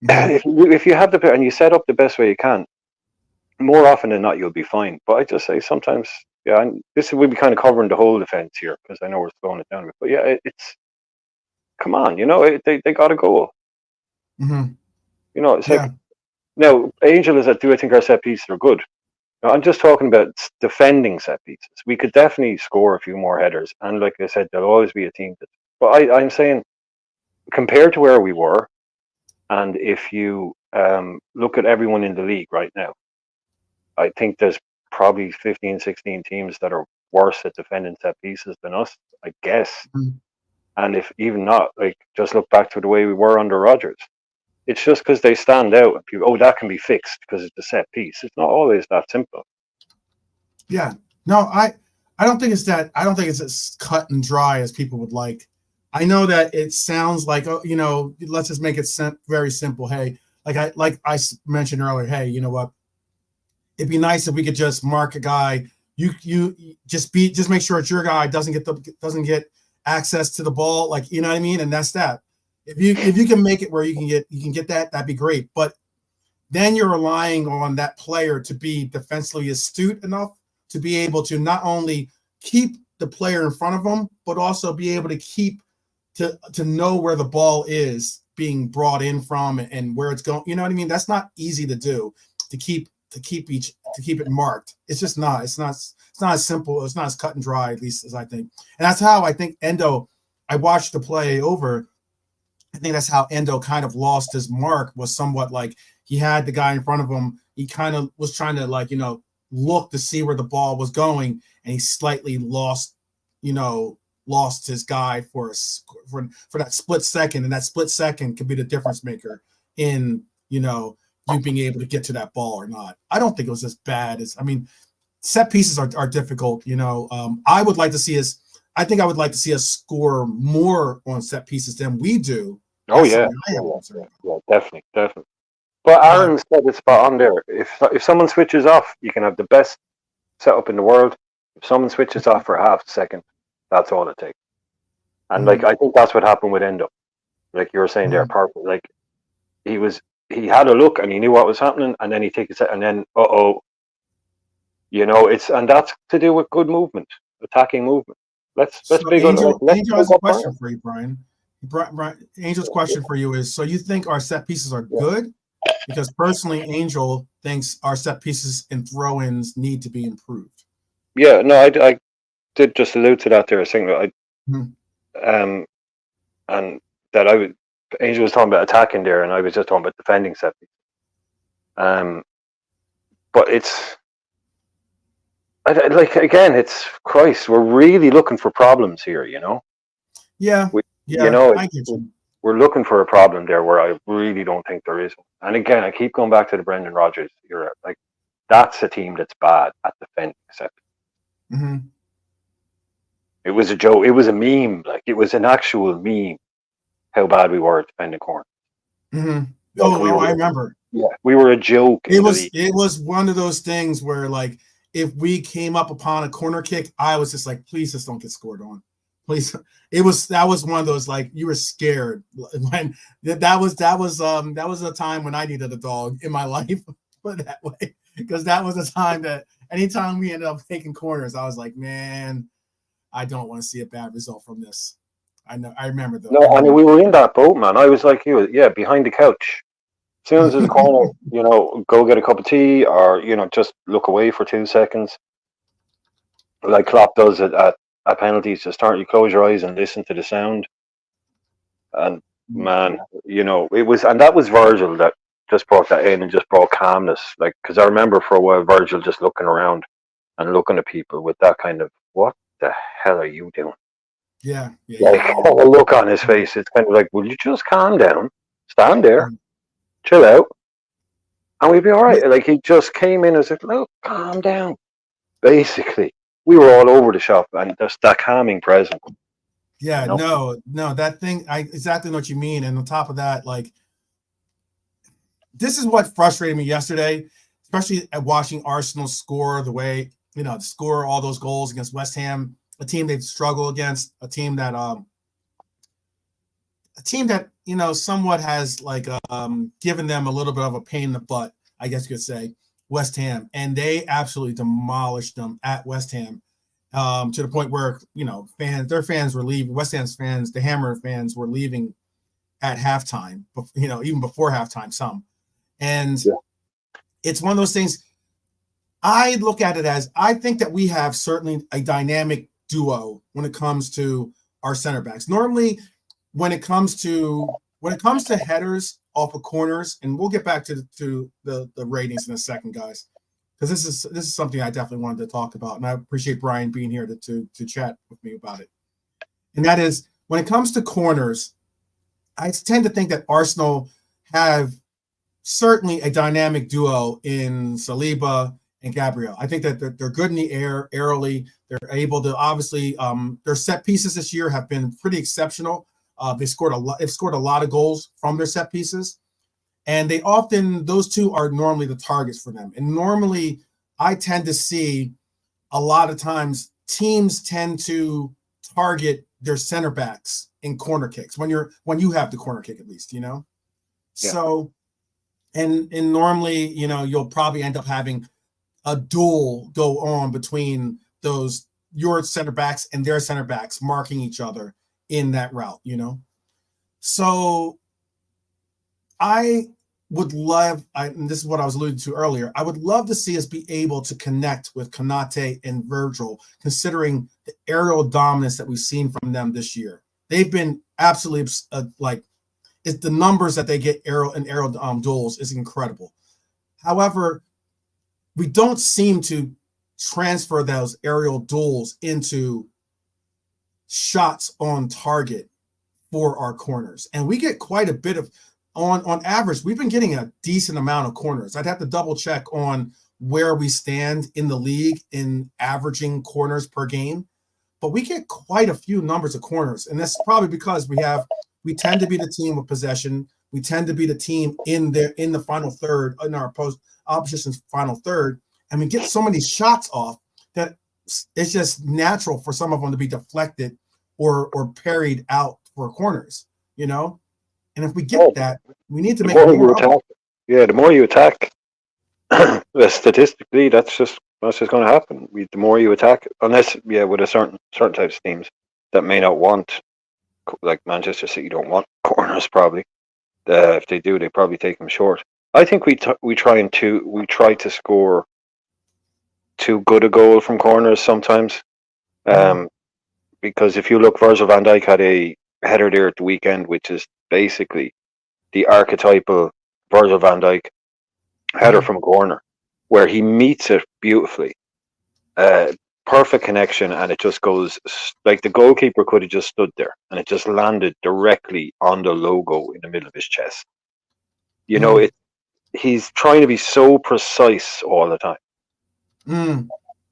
If you have and you set up the best way you can, more often than not, you'll be fine. But I just say sometimes, and this will be kind of covering the whole defense here because I know we're slowing it down a bit. But yeah, it's come on, you know, they got a goal. You know, it's like now Angel is do I think our set pieces are good? Now, I'm just talking about defending set pieces. We could definitely score a few more headers, and like I said, there'll always be a team. But I'm saying compared to where we were, and if you look at everyone in the league right now, I think there's probably 15, 16 teams that are worse at defending set pieces than us, I guess. And if even not, like just look back to the way we were under Rodgers. It's just because they stand out and people, that can be fixed because it's a set piece. It's not always that simple. Yeah. No, I don't think it's that. I don't think it's as cut and dry as people would like. I know that it sounds like, you know, let's just make it very simple. Hey, like I mentioned earlier, hey, you know what? It'd be nice if we could just mark a guy. You just make sure it's your guy doesn't get access to the ball, like, you know what I mean? And that's that. If you can make it where you can get that, that'd be great. But then you're relying on that player to be defensively astute enough to be able to not only keep the player in front of them, but also be able to to know where the ball is being brought in from and where it's going. You know what I mean? That's not easy to do, to keep it marked. It's just not. It's not as simple. It's not as cut and dry, at least as I think. And that's how I think Endo. I watched the play over. I think that's how Endo kind of lost his mark, was somewhat like he had the guy in front of him. He kind of was trying to, like, look to see where the ball was going, and he slightly lost his guy for that split second, and that split second could be the difference maker in, you being able to get to that ball or not. I don't think it was as bad as, set pieces are difficult. I would like to see us. I think I would like to see us score more on set pieces than we do. Oh yeah, definitely. But Aaron said it spot on there. If someone switches off, you can have the best setup in the world. If someone switches off for half a second, that's all it takes. And like, I think that's what happened with Endo. Like you were saying there, perfect. Like he had a look and he knew what was happening, and then he takes a set, and then and that's to do with good movement, attacking movement. Let's big Angel, on. Angel has a question for you, Brian. Angel's question for you is: so you think our set pieces are good? Because personally, Angel thinks our set pieces and throw-ins need to be improved. Yeah, no, I did just allude to that there. I think that and that Angel was talking about attacking there, and I was just talking about defending set pieces. But it's it's Christ. We're really looking for problems here, Yeah, I get you. We're looking for a problem there where I really don't think there is. And again, I keep going back to the Brendan Rodgers era. Like, that's a team that's bad at defending set pieces. It was a joke. It was a meme. Like, it was an actual meme how bad we were at defending corners. I remember. Yeah, we were a joke. It was one of those things where, like, if we came up upon a corner kick, I was just like, please just don't get scored on. Please. That was one of those, like, you were scared when that was a time when I needed a dog in my life, put it that way, because that was a time that anytime we ended up taking corners, I was like, man, I don't want to see a bad result from this. I remember though. No, I mean, we were in that boat, man. I was like you, behind the couch. As soon as there's a corner, go get a cup of tea, or just look away for 2 seconds, like Klopp does it at penalties. Just you close your eyes and listen to the sound. And man, it was, and that was Virgil that just brought that in and just brought calmness. Like, because I remember for a while Virgil just looking around and looking at people with that kind of, what the hell are you doing? Yeah. A look on his face. It's kind of like, will you just calm down, stand there, chill out, and we'd be all right. Like, he just came in as if, look, calm down. Basically, we were all over the shop, and just that calming presence. Yeah, no, that thing, I exactly know what you mean. And on top of that, like, this is what frustrated me yesterday, especially at watching Arsenal score the way, score all those goals against West Ham, a team they've struggled against, a team that somewhat has, like, given them a little bit of a pain in the butt, I guess you could say, West Ham, and they absolutely demolished them at West Ham, to the point where their fans were leaving. West Ham's fans, the Hammer fans, were leaving at halftime. Even before halftime, some, and it's one of those things. I look at it as, I think that we have certainly a dynamic duo when it comes to our center backs. Normally, when it comes to headers off of corners, and we'll get back to the ratings in a second, guys, because this is something I definitely wanted to talk about, and I appreciate Brian being here to chat with me about it. And that is, when it comes to corners, I tend to think that Arsenal have certainly a dynamic duo in Saliba and Gabriel. I think that they're good in the air, aerially. They're able to, obviously, their set pieces this year have been pretty exceptional. They've scored a lot of goals from their set pieces, and those two are normally the targets for them. And normally, I tend to see a lot of times teams tend to target their center backs in corner kicks when you have the corner kick, at least, Yeah. So, and normally, you'll probably end up having a duel go on between your center backs and their center backs, marking each other in that route, So I would love, and this is what I was alluding to earlier, I would love to see us be able to connect with Konate and Virgil, considering the aerial dominance that we've seen from them this year. They've been absolutely it's the numbers that they get aerial duels is incredible. However, we don't seem to transfer those aerial duels into shots on target for our corners. And we get quite a bit of, on average, we've been getting a decent amount of corners. I'd have to double check on where we stand in the league in averaging corners per game, but we get quite a few numbers of corners. And that's probably because we tend to be the team with possession. We tend to be the team in the final third, in our opposition's final third, and we get so many shots off that it's just natural for some of them to be deflected or parried out for corners, you know? And if we get that, we need to make it more attack. Yeah, the more you attack, statistically, that's just going to happen. The more you attack, unless with a certain types of teams that may not want, like Manchester City, don't want corners probably. If they do, they probably take them short. I think we try to score too good a goal from corners sometimes. Because if you look, Virgil van Dijk had a header there at the weekend, which is basically the archetypal Virgil van Dijk header from a corner, where he meets it beautifully. Perfect connection, and it just goes like the goalkeeper could have just stood there, and it just landed directly on the logo in the middle of his chest. You know, he's trying to be so precise all the time.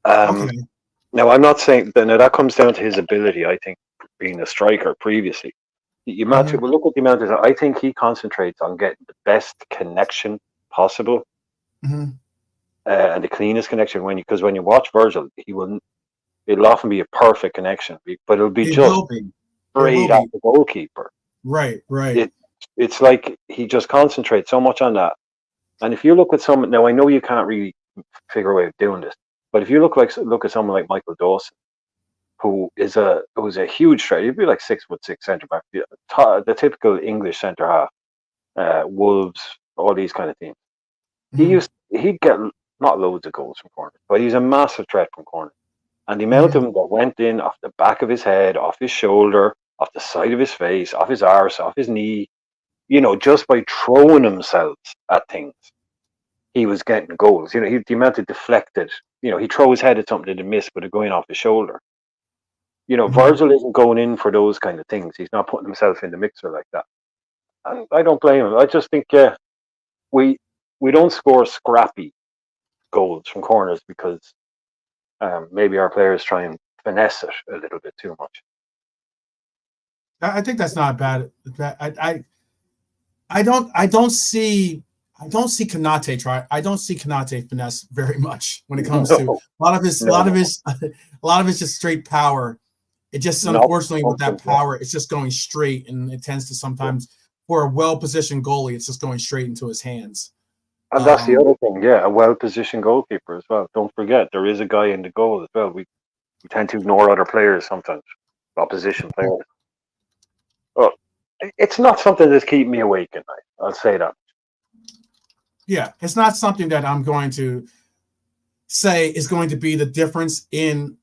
Okay. Now, I'm not saying that comes down to his ability. I think being a striker previously, look at the amount of. I think he concentrates on getting the best connection possible. And the cleanest connection because when you watch Virgil, it'll often be a perfect connection, but it'll be straight at the goalkeeper. Right. It's like he just concentrates so much on that. And if you look at someone now, I know you can't really figure a way of doing this, but if you look at someone like Michael Dawson, who's a huge striker, he'd be like 6'6" centre back, the typical English centre half, Wolves, all these kind of teams. He'd get not loads of goals from corners, but he's a massive threat from corners. And the amount of them that went in off the back of his head, off his shoulder, off the side of his face, off his arse, off his knee, just by throwing themselves at things, he was getting goals. The amount of deflected, he'd throw his head at something that miss, but it going off his shoulder. Virgil isn't going in for those kind of things. He's not putting himself in the mixer like that. And I don't blame him. I just think, we don't score scrappy goals from corners because maybe our players try and finesse it a little bit too much. I think that's not bad. I don't see Konate try. I don't see Konate finesse very much when it comes to a lot of his just straight power. It just unfortunately with that power, it's just going straight, and it tends to sometimes for a well-positioned goalie, it's just going straight into his hands. And that's the other thing, a well-positioned goalkeeper as well. Don't forget, there is a guy in the goal as well. We tend to ignore other players sometimes, opposition players. Well, it's not something that's keeping me awake at night. I'll say that. Yeah, it's not something that I'm going to say is going to be the difference in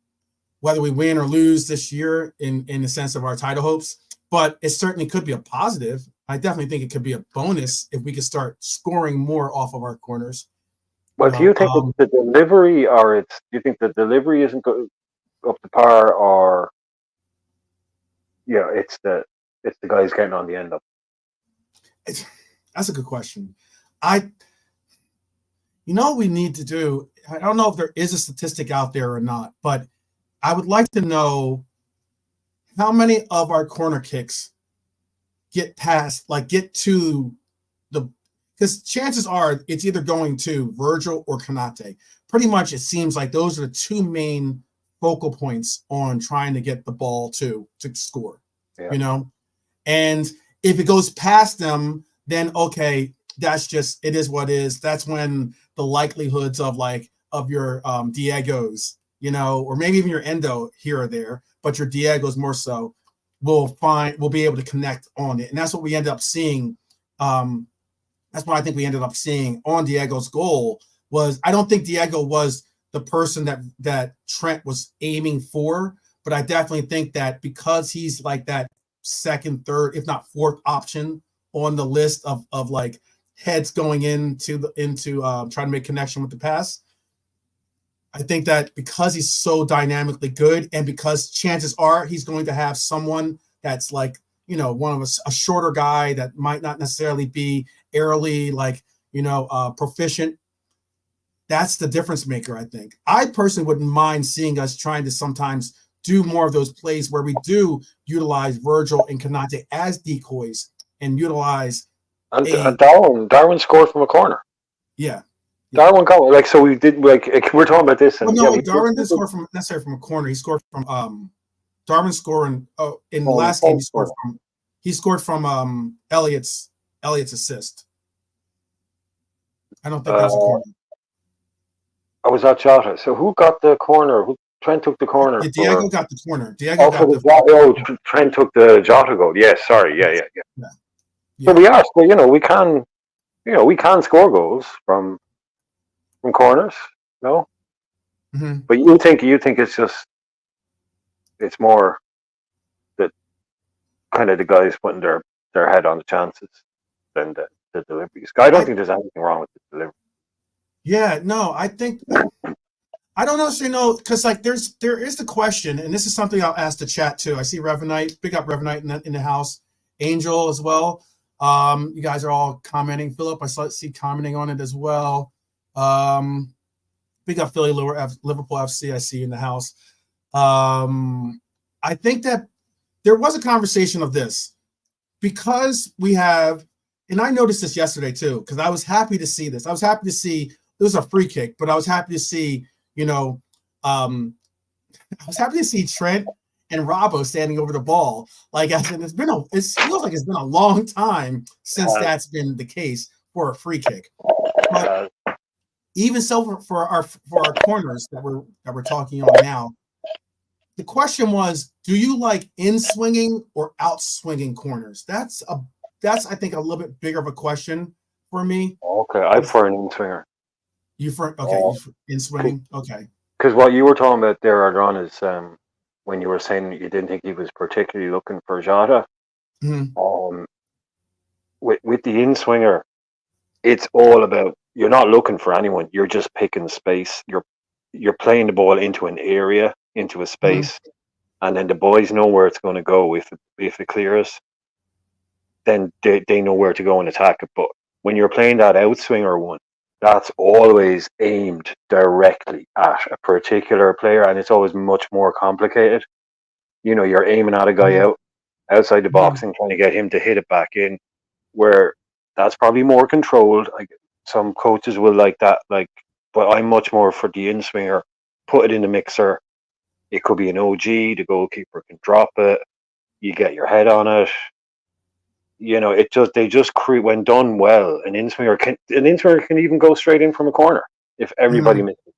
whether we win or lose this year in the sense of our title hopes, but it certainly could be a positive. I definitely think it could be a bonus if we could start scoring more off of our corners. Well, do you think it's the delivery, do you think the delivery isn't up to par, or it's the guys getting on the end of it? That's a good question. What we need to do, I don't know if there is a statistic out there or not, but I would like to know how many of our corner kicks get to because chances are it's either going to Virgil or Konate. Pretty much it seems like those are the two main focal points on trying to get the ball to score, and if it goes past them, then okay, that's just, it is what it is. That's when the likelihoods of your Diegos, or maybe even your Endo here or there, but your Diegos more so, we'll be able to connect on it. And that's what we end up seeing that's what I think we ended up seeing on Diego's goal. Was I don't think Diego was the person that Trent was aiming for, but I definitely think that because he's like that second, third, if not fourth option on the list of like heads going into trying to make connection with the pass. I think that because he's so dynamically good, and because chances are he's going to have someone that's like, one of a shorter guy that might not necessarily be airily like, proficient. That's the difference maker, I think. I personally wouldn't mind seeing us trying to sometimes do more of those plays where we do utilize Virgil and Konate as decoys and utilize and Darwin scored from a corner. Yeah. Darwin got like, so we did like we're talking about this. And no, Darwin didn't score from necessarily from a corner. He scored from Darwin scoring in the last game. He scored from Elliott's assist. I don't think that was a corner. I was at Jota. So who got the corner? Trent took the corner. Yeah, Diego got the corner. Trent took the Jota goal. Yes, sorry. Yeah. So we are. So, we can score goals from corners. No. Mm-hmm. But you think it's more that kind of the guys putting their head on the chances than the deliveries. I don't think there's anything wrong with the delivery. Yeah, no, I think I don't know, because like there is the question, and this is something I'll ask the chat too. I see Revenite, big up Revenite in the house, Angel as well. You guys are all commenting. Philip, I see commenting on it as well. Big up Philly, Liverpool FC. I see in the house. I think that there was a conversation of this because we have, and I noticed this yesterday too, because I was happy to see this. I was happy to see it was a free kick, but I was happy to see, I was happy to see Trent and Robbo standing over the ball. Like, it feels like it's been a long time since that's been the case for a free kick. But even so, for our corners that we're talking on now, the question was, do you like in swinging or out swinging corners? That's I think a little bit bigger of a question for me. Okay, I'm for an in swinger. You in swinging? Okay. Because what you were talking about there earlier on is when you were saying you didn't think he was particularly looking for Jota. Mm-hmm. With the in swinger, it's all about, you're not looking for anyone. You're just picking space. You're playing the ball into an area, into a space, and then the boys know where it's going to go. If it clears, then they know where to go and attack it. But when you're playing that outswinger one, that's always aimed directly at a particular player, and it's always much more complicated. You're aiming at a guy outside the box and trying to get him to hit it back in, where that's probably more controlled. Like, some coaches will like that, but I'm much more for the in swinger. Put it in the mixer. It could be an OG. The goalkeeper can drop it. You get your head on it. They just create, when done well. An in swinger can even go straight in from a corner if everybody misses.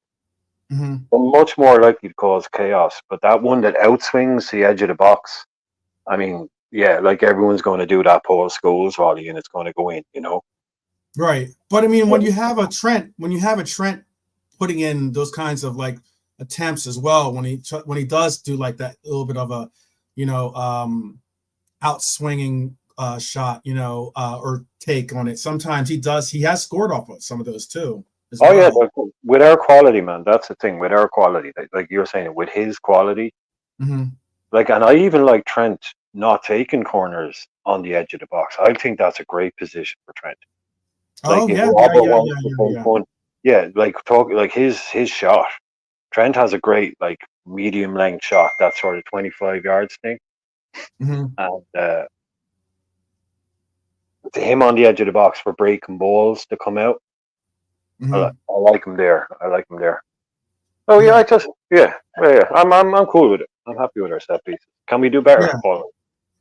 Mm-hmm. They're much more likely to cause chaos. But that one that outswings the edge of the box, I mean, yeah, like everyone's going to do that Paul Scholes volley, and it's going to go in. Right, but I mean, when you have a Trent putting in those kinds of like attempts as well, when he does do like that little bit of a, out swinging shot, or take on it. Sometimes he has scored off of some of those too. Yeah, with our quality, man, that's the thing. With our quality, like you're saying, with his quality, and I even like Trent not taking corners on the edge of the box. I think that's a great position for Trent. His shot. Trent has a great medium length shot. That sort of 25 yards thing, and to him on the edge of the box for breaking balls to come out. I like him there. Oh yeah, I'm cool with it. I'm happy with our set pieces. Can we do better, Paul?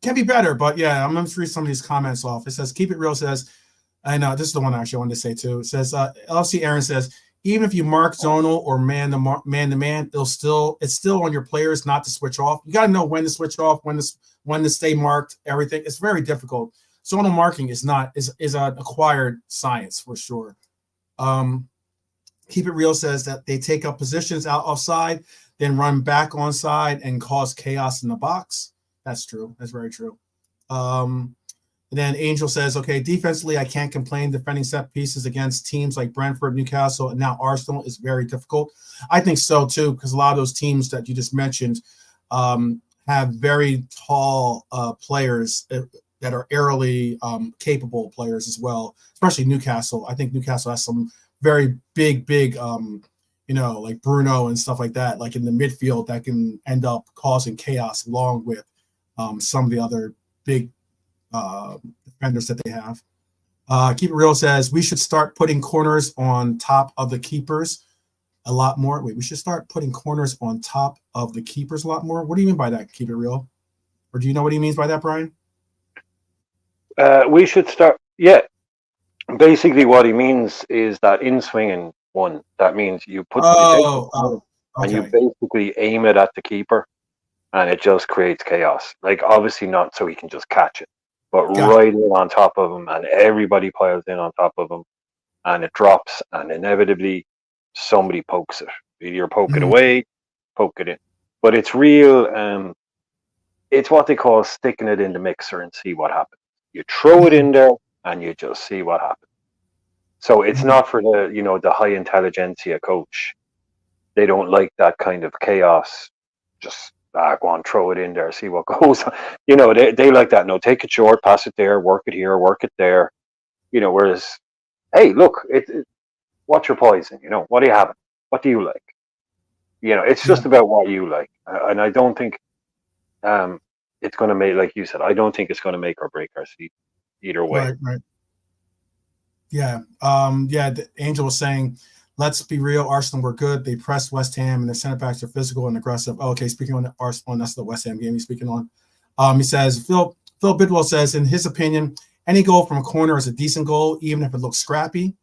Can be better, but yeah, I'm going to read some of these comments off. It says, "Keep it real." Says, I know this is the one I actually wanted to say too. It says, LFC Aaron says, even if you mark zonal or man to man, it's still on your players not to switch off. You got to know when to switch off, when to stay marked. Everything. It's very difficult. zonal marking is an acquired science for sure. Keep It Real says that they take up positions out offside, then run back onside and cause chaos in the box. That's true. That's very true. And then Angel says, okay, defensively, I can't complain. Defending set pieces against teams like Brentford, Newcastle, and now Arsenal is very difficult. I think so, too, because a lot of those teams that you just mentioned have very tall players that are aerially capable players as well, especially Newcastle. I think Newcastle has some very big, like Bruno and stuff like that, like in the midfield that can end up causing chaos along with some of the other big defenders that they have. Keep It Real says we should start putting corners on top of the keepers a lot more. Wait, we should start putting corners on top of the keepers a lot more. What do you mean by that, Keep It Real? Or do you know what he means by that, Brian? We should start, yeah. Basically, what he means is that in swinging one, that means you take the and you basically aim it at the keeper, and it just creates chaos. Like, obviously not so he can just catch it, but right in on top of him, and everybody piles in on top of him, and it drops, and inevitably somebody pokes it. Either poke it away, poke it in. But it's real. It's what they call sticking it in the mixer and see what happens. You throw it in there, and you just see what happens. So it's not for the high intelligentsia coach. They don't like that kind of chaos. Just go on, throw it in there, see what goes. They like that. No, take it short, pass it there, work it here, work it there. Whereas, hey, look, what's your poison? What do you have? What do you like? It's just about what you like. And I don't think it's going to make, like you said, I don't think it's going to make or break our season either way. Right. Yeah. The Angel was saying, let's be real. Arsenal were good. They pressed West Ham, and their center backs are physical and aggressive. Oh, okay, speaking on Arsenal, that's the West Ham game he's speaking on. He says, Phil Bidwell says, in his opinion, any goal from a corner is a decent goal, even if it looks scrappy.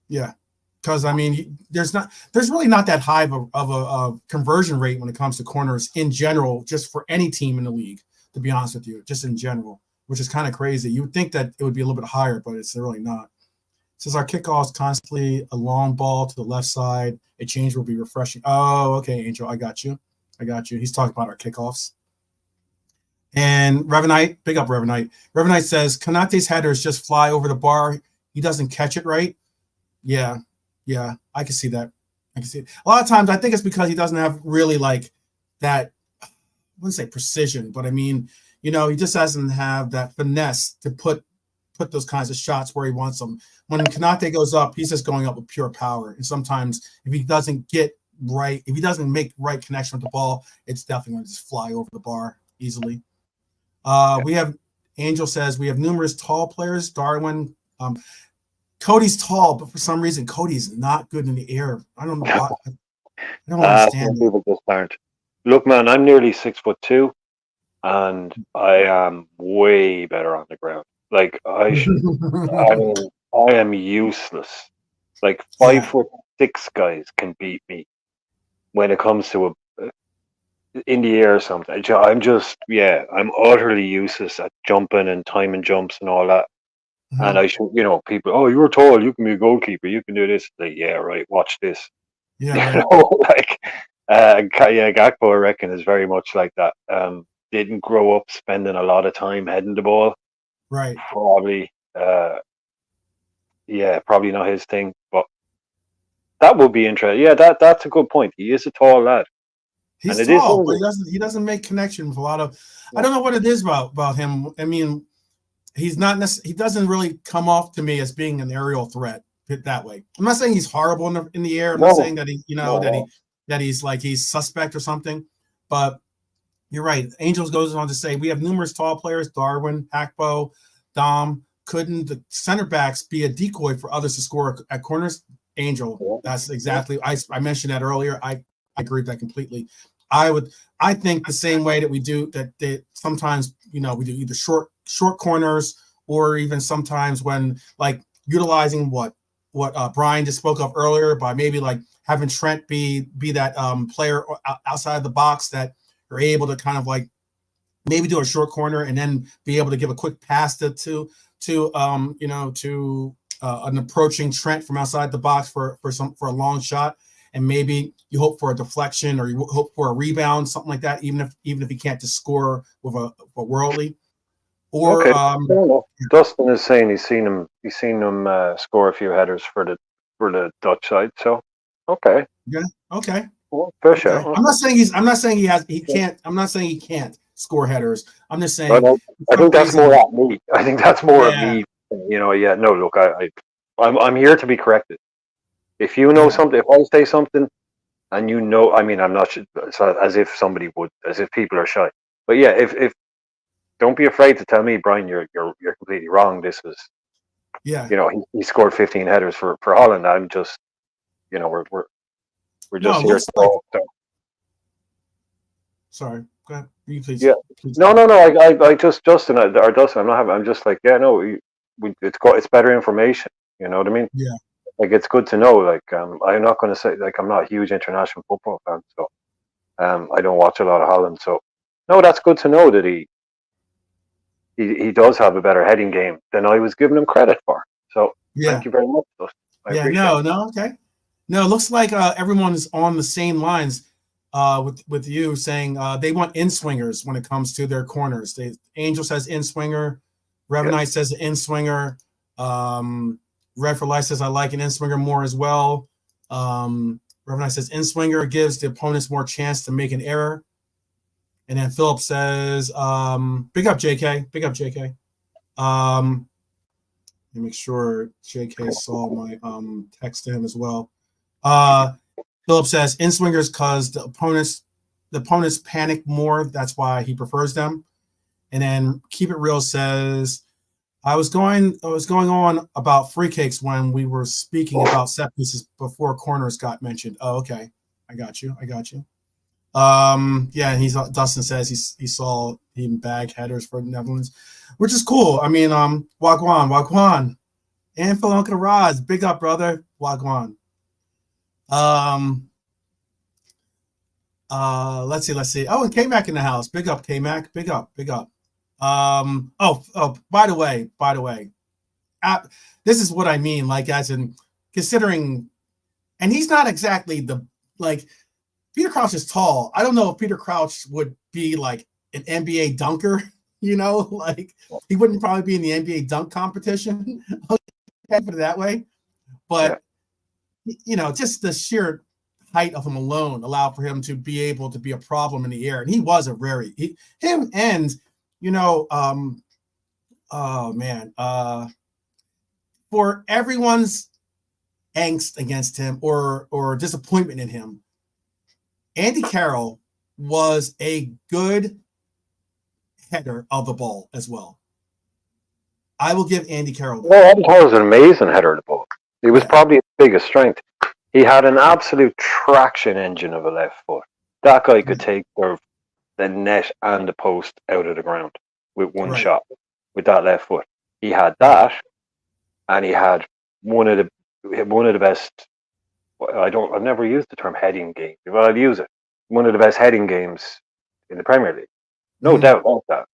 Yeah, because I mean, there's really not that high of a conversion rate when it comes to corners in general, just for any team in the league. To be honest with you, just in general, which is kind of crazy. You would think that it would be a little bit higher, but it's really not. It says our kickoffs constantly a long ball to the left side. A change will be refreshing. Oh, okay, Angel, I got you. He's talking about our kickoffs. And Revenite, big up Revenite. Revenite says Konate's headers just fly over the bar. He doesn't catch it right. Yeah, I can see that. A lot of times I think it's because he doesn't have really like that, I wouldn't say precision, but I mean, he just doesn't have that finesse to put those kinds of shots where he wants them. When Konate goes up, he's just going up with pure power. And sometimes if he doesn't get right, if he doesn't make right connection with the ball, it's definitely going to just fly over the bar easily. We have, Angel says, we have numerous tall players. Darwin, Cody's tall, but for some reason, Cody's not good in the air. I don't know why. I don't understand. People just aren't. Look, man, I'm nearly 6'2", and I am way better on the ground. Like I am useless. Like 5'6" guys can beat me when it comes to in the air or something. I'm utterly useless at jumping and timing jumps and all that. And I should, people, oh, you're tall, you can be a goalkeeper, you can do this. Like, yeah, right, watch this. Yeah, Gakpo, I reckon, is very much like that. Didn't grow up spending a lot of time heading the ball. Right. Probably, probably not his thing, but that would be interesting. Yeah, that's a good point. He is a tall lad. He's tall, but he doesn't make connection with a lot of. I don't know what it is about him. I mean, he's not. He doesn't really come off to me as being an aerial threat that way. I'm not saying he's horrible in the air. I'm not saying that he's suspect or something. But you're right. Angels goes on to say we have numerous tall players: Darwin, Akpo, Dom. Couldn't the center backs be a decoy for others to score at corners? Angel, that's exactly. I mentioned that earlier. I agree with that completely. I think the same way that we do that. They sometimes we do either short corners or even sometimes when like utilizing what Brian just spoke of earlier by maybe like having Trent be that player outside of the box that are able to kind of like maybe do a short corner and then be able to give a quick pass to an approaching Trent from outside the box for a long shot, and maybe you hope for a deflection or you hope for a rebound, something like that. Even if he can't just score with a worldly. Or Dustin is saying he's seen him score a few headers for the Dutch side. So okay, yeah, okay. Well, fair share. Okay. I'm not saying he can't. I'm not saying he can't score headers. I'm just saying. I think that's more at me. I think that's more at me. Yeah. No, look, I'm here to be corrected. If you know something, if I say something, and I mean, I'm not as if somebody would, as if people are shy. But yeah, if don't be afraid to tell me, Brian, you're completely wrong. This was, he scored 15 headers for Holland. I'm just, we're just here to talk. Sorry, go ahead. You please. Yeah. Please. No. I just Dustin. I'm just like, yeah, no. It's better information. You know what I mean? Yeah. Like it's good to know. Like I'm not going to say like I'm not a huge international football fan, so I don't watch a lot of Holland. So no, that's good to know that he does have a better heading game than I was giving him credit for. So thank you very much, Dustin. Okay. No, it looks like everyone is on the same lines with you saying they want in-swingers when it comes to their corners. Angel says in-swinger. Revenite says in-swinger. Red for Life says I like an in-swinger more as well. Revenite says in-swinger gives the opponents more chance to make an error. And then Philip says, big up JK. Big up JK. Let me make sure JK saw my text to him as well. Philip says in swingers because the opponents panic more. That's why he prefers them. And then Keep It Real says, I was going on about free kicks when we were speaking about set pieces before corners got mentioned. Oh, okay. I got you. Yeah, and Dustin says he saw him bag headers for the Netherlands, which is cool. I mean, Wagwan. And Phil Uncle Roz, big up, brother. Wagwan. Let's see. Oh, and K-Mac in the house. Big up, K-Mac. Big up. By the way, this is what I mean, like as in considering, and he's not exactly Peter Crouch is tall. I don't know if Peter Crouch would be like an NBA dunker, like he wouldn't probably be in the NBA dunk competition. Put it that way. But just the sheer height of him alone allowed for him to be able to be a problem in the air. And he was a for everyone's angst against him or disappointment in him, Andy Carroll was a good header of the ball as well. I will give Andy Carroll that. Well, Andy Carroll was an amazing header of the ball. It was probably his biggest strength. He had an absolute traction engine of a left foot. That guy could take the net and the post out of the ground with one shot with that left foot. He had that, and he had one of the best. I've never used the term heading game, but I'll use it. One of the best heading games in the Premier League, no doubt about that.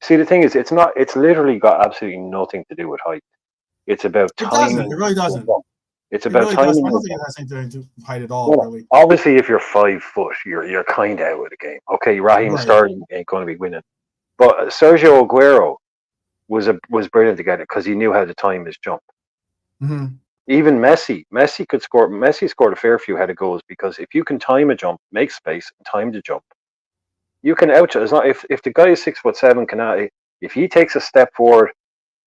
See, the thing is, it's literally got absolutely nothing to do with height. It's about timing. It really doesn't. It's about timing. I don't think it has anything to do with height at all. Really. Obviously, if you're 5 foot, you're kind of out of the game. Okay, Raheem Sterling ain't going to be winning, but Sergio Aguero was brilliant to get it because he knew how to time his jump. Mm-hmm. Even Messi could score. Messi scored a fair few headed goals because if you can time a jump, make space, and time the jump, you can out. It's not if the guy is 6'7", if he takes a step forward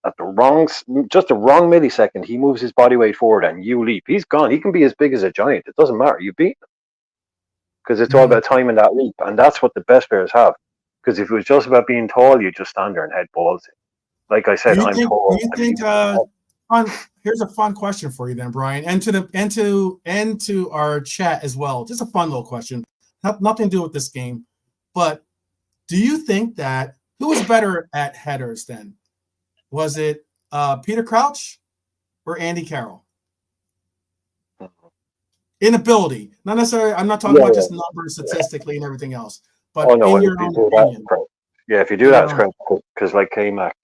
at the wrong millisecond, he moves his body weight forward and you leap. He's gone. He can be as big as a giant. It doesn't matter. You beat him because it's all about timing that leap, and that's what the best players have. Because if it was just about being tall, you just stand there and head balls in. Like I said, I'm tall. Do you think? Here's a fun question for you then, Brian, and to our chat as well. Just a fun little question, nothing to do with this game, but do you think that who was better at headers then? Was it Peter Crouch or Andy Carroll? In ability, not necessarily. I'm not talking about just numbers statistically and everything else, but in your own opinion. Yeah, if you do that, it's Crouch, because like K-Mac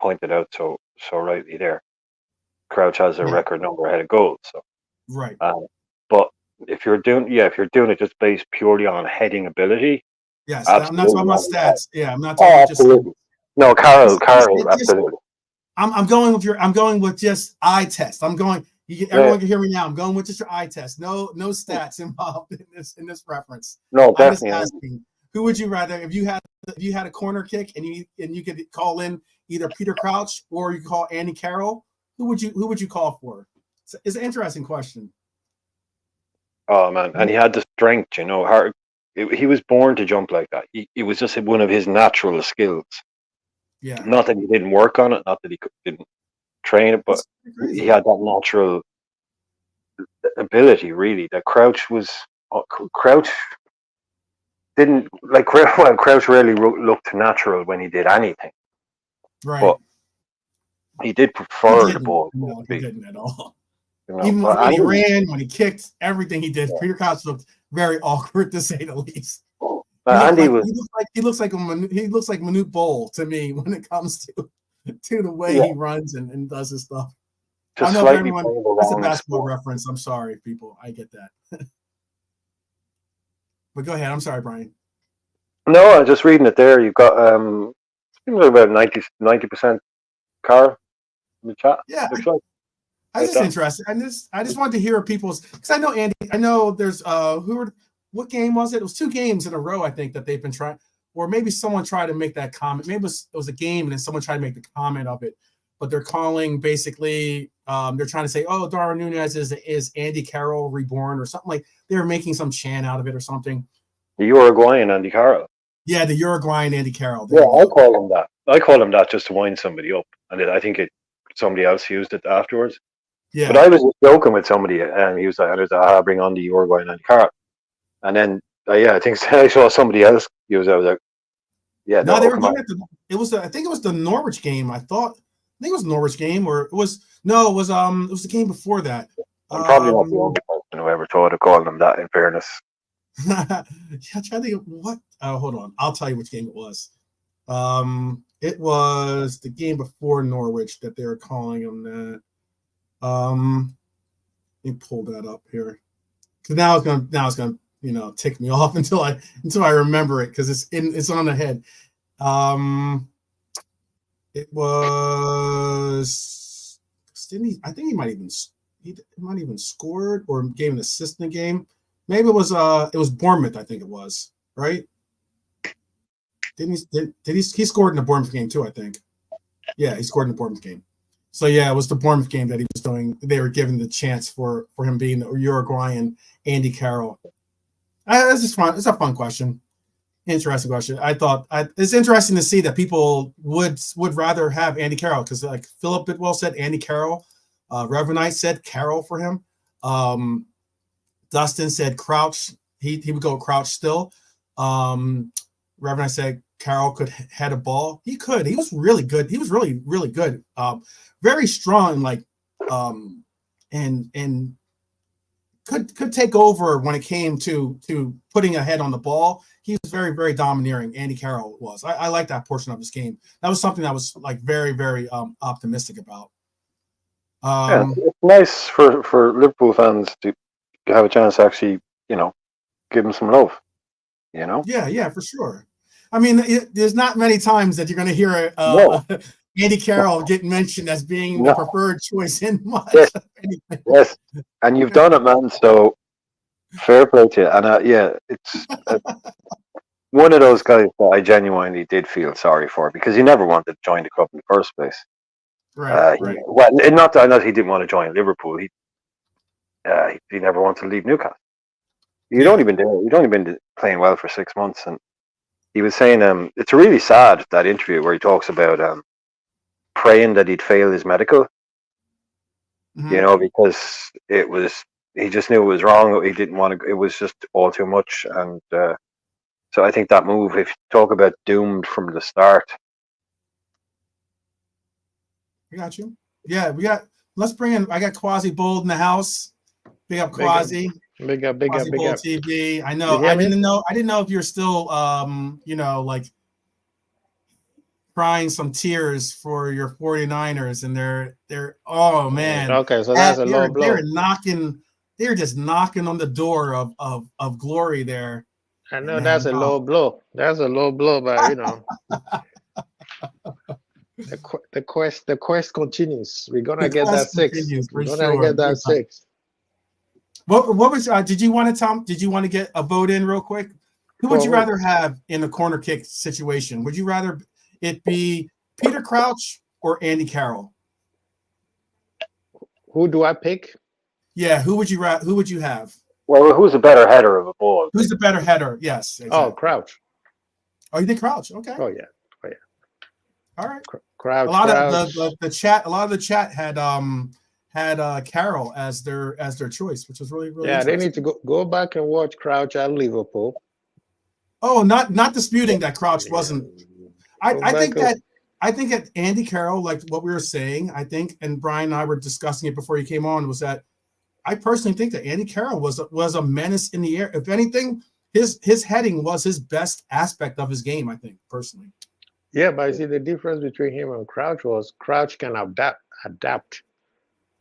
pointed out so rightly there, Crouch has a Yeah. record number ahead of goals. So, Right. but if you're doing it just based purely on heading ability, Yes. I'm not talking absolutely. about stats. Yeah, I'm not talking Oh, about just. absolutely. No, Carroll, absolutely. I'm going with just eye test. Everyone can hear me now. I'm going with just your eye test. No stats involved in this reference. No, I'm just definitely. asking, who would you rather, if you had a corner kick and you could call in either Peter Crouch or you call Andy Carroll, who would you call for? It's an interesting question. Oh man, and he had the strength, he was born to jump like that. It was just one of his natural skills. Yeah. Not that he didn't work on it, not that he didn't train it, but he had that natural ability. Really, that Crouch didn't like. Well, Crouch rarely looked natural when he did anything. Right. But he did prefer the ball. No, he didn't at all. Even when he ran, when he kicked, everything he did, Peter Crouch looked very awkward to say the least. He looks like Manute Bol to me when it comes to the way he runs and does his stuff. I know everyone. That's a basketball reference. I'm sorry, people. I get that. But go ahead. I'm sorry, Brian. No, I'm just reading it there. You've got about 90% car in the chat. Yeah, I was just interested. I just wanted to hear people's, because I know Andy. I know there's what game was it? It was 2 games in a row, I think, that they've been trying, or maybe someone tried to make that comment. Maybe it was a game, and then someone tried to make the comment of it. But they're calling basically, they're trying to say, "Oh, Darwin Nunez is Andy Carroll reborn," or something like. They were making some chant out of it or something. The Uruguayan Andy Carroll. Yeah, the Uruguayan Andy Carroll. Yeah, I call him that. I call him that just to wind somebody up, and I think somebody else used it afterwards. Yeah. But I was joking with somebody, and he was like, "I'll bring on the Uruguayan Andy Carroll," and then I think I saw somebody else use it. I was like, "Yeah, no, they were giving it. I think it was the Norwich game. I think it was the Norwich game, or it was the game before that. I'm probably not the only person who ever thought of calling him that. In fairness, yeah, I'm trying to think of what. Oh, hold on, I'll tell you which game it was. It was the game before Norwich that they were calling him that. Let me pull that up here, because now it's gonna tick me off until I remember it, because it's on the head. It was. I think he might even scored or gave an assist in the game. Maybe it was Bournemouth. I think it was, right. He scored in the Bournemouth game too, I think. Yeah, he scored in the Bournemouth game. So yeah, it was the Bournemouth game that he was doing. They were giving the chance for him being the Uruguayan Andy Carroll. It's just fun. It's a fun question. Interesting question. I thought it's interesting to see that people would rather have Andy Carroll, because like Philip Bidwell said, Andy Carroll. Reverend said Carroll for him. Dustin said Crouch. He would go Crouch still. Reverend said Carroll could head a ball. He could. He was really good. He was really, really good. Very strong, and could take over when it came to putting a head on the ball. He was very, very domineering. Andy Carroll was. I like that portion of his game. That was something that was like very, very optimistic about. It's nice for Liverpool fans to have a chance to actually, give him some love. Yeah, for sure. I mean, there's not many times that you're going to hear Andy Carroll get mentioned as being the preferred choice in much. Yes, and you've done it, man. So fair play to you. And it's one of those guys that I genuinely did feel sorry for, because he never wanted to join the club in the first place. Right. Well, not that he didn't want to join Liverpool. He never wanted to leave Newcastle. He'd only been playing well for 6 months, and he was saying it's really sad, that interview where he talks about praying that he'd fail his medical. Because he just knew it was wrong. He didn't want to. It was just all too much, and so I think that move, if you talk about doomed from the start. We got you. Yeah, let's bring in. I got Quasi Bold in the house. Big up Quasi. Big up. TV. I know. I didn't know if you're still crying some tears for your 49ers, and they're oh man, Okay, so that's a low blow. They're just knocking on the door of glory there. I know that's a low blow. That's a low blow, but you know, the quest continues. We're gonna get that 6. We're gonna get that 6. What was did you want to get a vote in real quick? Who would you rather have in a corner kick situation? Would you rather it be Peter Crouch or Andy Carroll? Who do I pick? Yeah, who would you have? Well, who's a better header of a ball? Who's the better header? Yes. Exactly. Oh, Crouch. Oh, you think Crouch? Okay. Oh yeah. All right. Crouch. A lot of the chat. A lot of the chat had Carroll as their choice, which was really yeah. They need to go back and watch Crouch at Liverpool. Oh, not disputing that Crouch wasn't. I think that Andy Carroll, like what we were saying, I think, and Brian and I were discussing it before you came on, was that I personally think that Andy Carroll was a menace in the air. If anything, his heading was his best aspect of his game, I think, personally. Yeah, but I see the difference between him and Crouch was Crouch can adapt.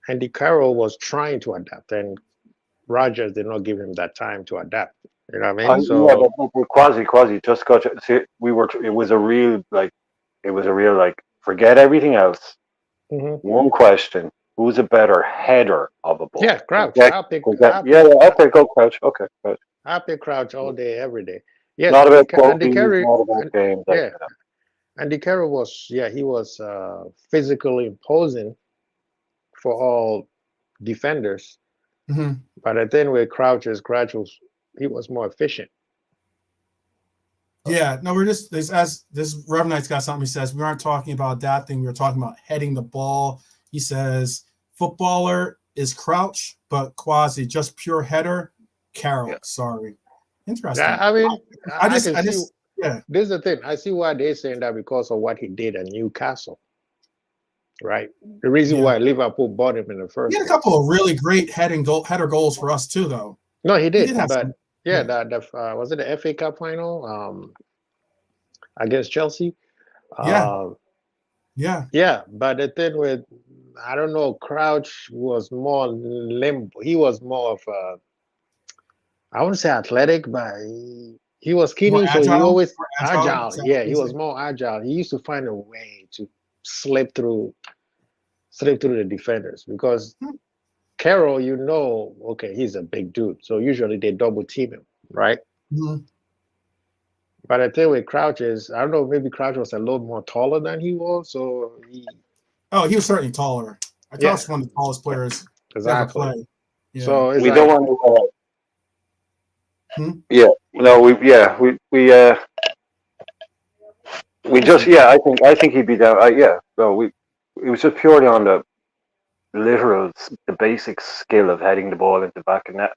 Andy Carroll was trying to adapt, and Rodgers did not give him that time to adapt. You know what I mean? So Quasi just got to see. It was a real forget everything else. Mm-hmm. One question: who's a better header of a ball? Yeah, Crouch. I'll go Crouch. Okay, Crouch. I'll pick Crouch all day, every day. Yes, not about Andy Carroll. Games. Yeah, Andy Carroll was physically imposing for all defenders. Mm-hmm. But I think with Crouch was more efficient. Yeah, no, we're just as this Rev Knight's got something he says. We aren't talking about adapting, we were talking about heading the ball. He says footballer is Crouch, but Quasi just pure header. Carroll, sorry. Interesting. Yeah, I mean, I just yeah. This is the thing. I see why they're saying that because of what he did at Newcastle. Right. The reason why Liverpool bought him in the first. He had a couple of really great header goals for us too, though. No, he did. But was it the FA Cup final against Chelsea? Yeah. But the thing with, I don't know, Crouch was more limbo. He was more of a, I wouldn't say athletic, but he was skinny, so he always agile. Yeah, he was more agile. He used to find a way to slip through the defenders because Carroll, okay, he's a big dude, so usually they double team him, right? Mm-hmm. But I think with Crouch is, I don't know, maybe Crouch was a little more taller than he was, so he was certainly taller. Crouch was one of the tallest players ever played. Yeah. So we don't want to. I think he'd be down. It was just purely on the basic skill of heading the ball into the back of net,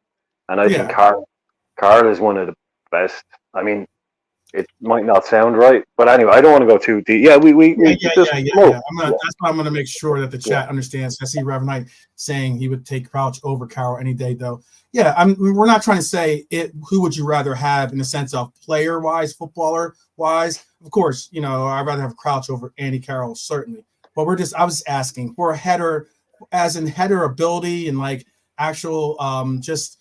and I think Carl is one of the best. I mean, it might not sound right, but anyway, I don't want to go too deep. Yeah, That's why I'm going to make sure that the chat understands. I see Rev Knight saying he would take Crouch over Carroll any day, though. Yeah, we're not trying to say who would you rather have in the sense of player-wise, footballer-wise. Of course, I'd rather have Crouch over Andy Carroll, certainly. But I was asking for a header, as in header ability and like actual, just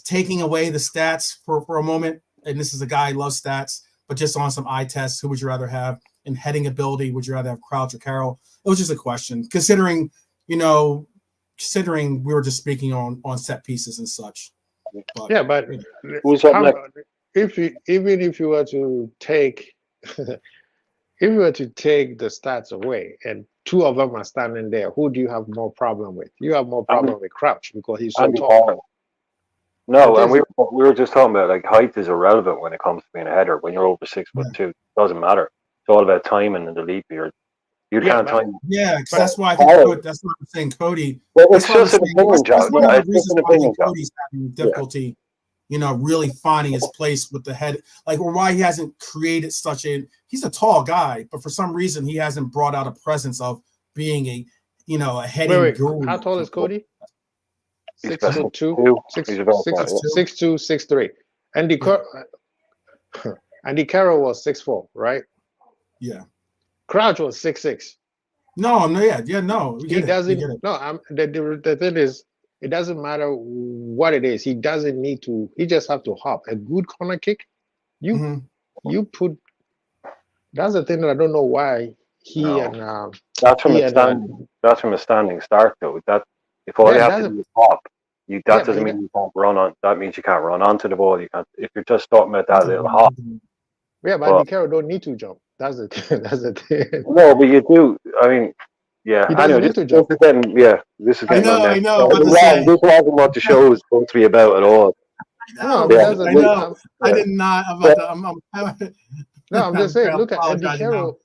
taking away the stats for a moment. And this is a guy who loves stats, but just on some eye tests, who would you rather have in heading ability? Would you rather have Crouch or Carroll? It was just a question, considering we were just speaking on set pieces and such. But who's up next? Even if you were to take if you were to take the stats away and two of them are standing there, who do you have more problem with? You have more problem with Crouch because he's so tall. No, and we were just talking about like height is irrelevant when it comes to being a header. When you're over 6'2", it doesn't matter. It's all about timing and the leap year. You can't time. Yeah, because that's why I think that's what I'm saying, Cody. Well, it's just an opinion, John. It's just an opinion, Cody's having difficulty, really finding his place with the head, or why he hasn't created such a. He's a tall guy, but for some reason he hasn't brought out a presence of being a heading guru. How tall is Cody? 6'2", 6'2", 6'3". Andy Carroll was 6'4", right? Yeah. Crouch was 6'6". No, no. He doesn't. No, the thing is, it doesn't matter what it is. He doesn't need to. He just have to hop. A good corner kick. You put. That's the thing that I don't know why he and that's from a standing start though. That if all you have to do is hop, that doesn't mean you can't run on. That means you can't run onto the ball. You can't if you're just talking about that little hop. Yeah, but Andy Carroll don't need to jump. That's the thing. That's the thing. No, but you do. I mean, yeah. Anyway, this is getting. This is getting. I know. This wasn't what the show was supposed to be about at all. No, but I know. I did not. No, I'm just saying. Look at Andy Carroll.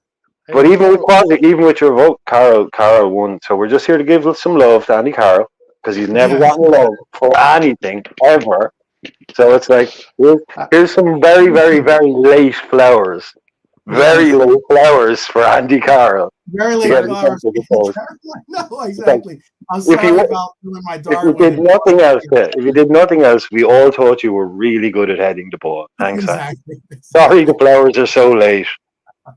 But even with Quasi, even with your vote, Carroll won. So we're just here to give some love to Andy Carroll because he's never gotten love for anything ever. So it's like here's some very, very, very late flowers. Very late flowers for Andy Carroll. Very late flowers. No, exactly. I'm sorry about doing my Darwin. If you did nothing else, we all thought you were really good at heading the ball. Thanks, exactly. Sorry, the flowers are so late.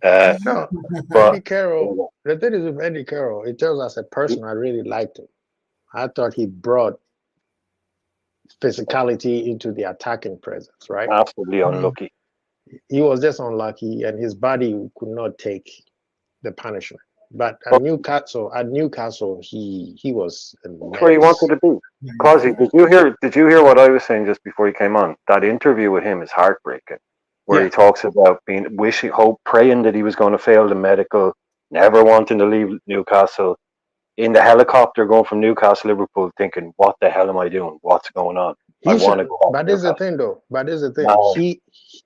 No, but Andy Carroll. The thing is with Andy Carroll, it tells us a person I really liked him. I thought he brought physicality into the attacking presence. Right? Absolutely unlucky. He was just unlucky, and his body could not take the punishment. But at Newcastle, he was. That's where he wanted to be. Causey, did you hear what I was saying just before he came on? That interview with him is heartbreaking, where he talks about praying that he was going to fail the medical, never wanting to leave Newcastle, in the helicopter going from Newcastle Liverpool, thinking, "What the hell am I doing? What's going on?" I want to go. But this is the thing, though.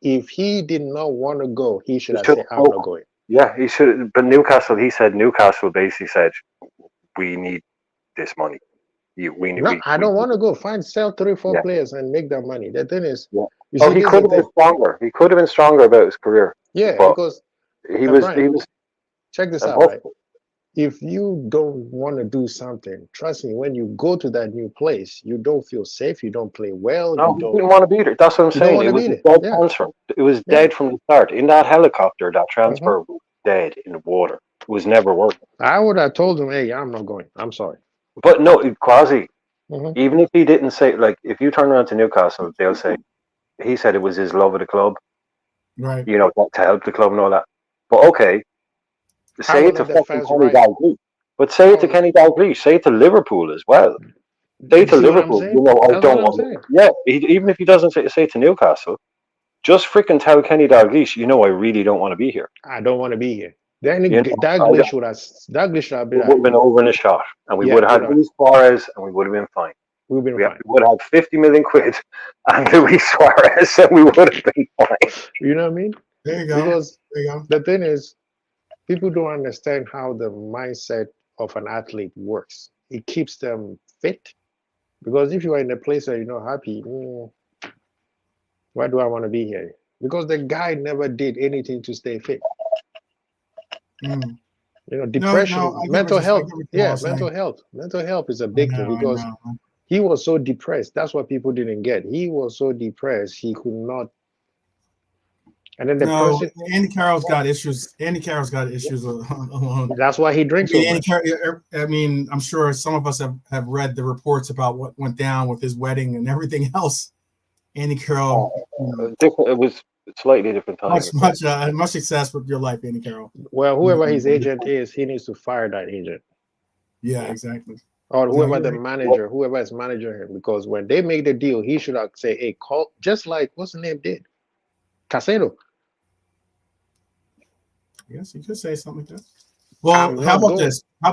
If he did not want to go, he should have said, "I'm not going." Yeah, he should. But Newcastle basically said, "We need this money. I don't want to go. Sell 3-4 players and make that money." The thing is, he could have been stronger. He could have been stronger about his career. Yeah, because he was. Check this out, right? If you don't want to do something, trust me, when you go to that new place, you don't feel safe, you don't play well. No, you didn't want to be there. That's what I'm saying. It was a dead transfer. It was dead from the start. In that helicopter, that transfer was dead in the water. It was never working. I would have told him, "Hey, I'm not going. I'm sorry." But no, Quasi, even if he didn't say, like, if you turn around to Newcastle, they'll say, he said it was his love of the club. Right. You know, to help the club and all that. But okay. Say it to fucking Kenny Dalglish. But say it to Kenny Dalglish. Say it to Liverpool as well. Say it to Liverpool. I don't want to. Yeah, even if he doesn't say it to Newcastle, just freaking tell Kenny Dalglish, I really don't want to be here. I don't want to be here. Then Dalglish would have been over in a shot, and we would have had Luis Suarez, and we would have been fine. We would have 50 million quid and Luis Suarez, and we would have been fine. You know what I mean? There you go. Because the thing is, people don't understand how the mindset of an athlete works. It keeps them fit. Because if you are in a place where you're not happy, why do I want to be here? Because the guy never did anything to stay fit. Depression, mental health. Yeah, mental health. Mental health is a big thing because he was so depressed. That's what people didn't get. He was so depressed, he could not. And then Andy Carroll's got issues. Andy Carroll's got issues alone. That's why he drinks so much. I mean, I'm sure some of us have read the reports about what went down with his wedding and everything else. Andy Carroll, it was slightly different time. Much success with your life, Andy Carroll. Well, whoever his agent is, he needs to fire that agent. Yeah, exactly. Or whoever is managing him, because when they make the deal, he should have said, "Hey, call," just like what's the name did, Casado. Yes, you could say something like that. Well, how about this? How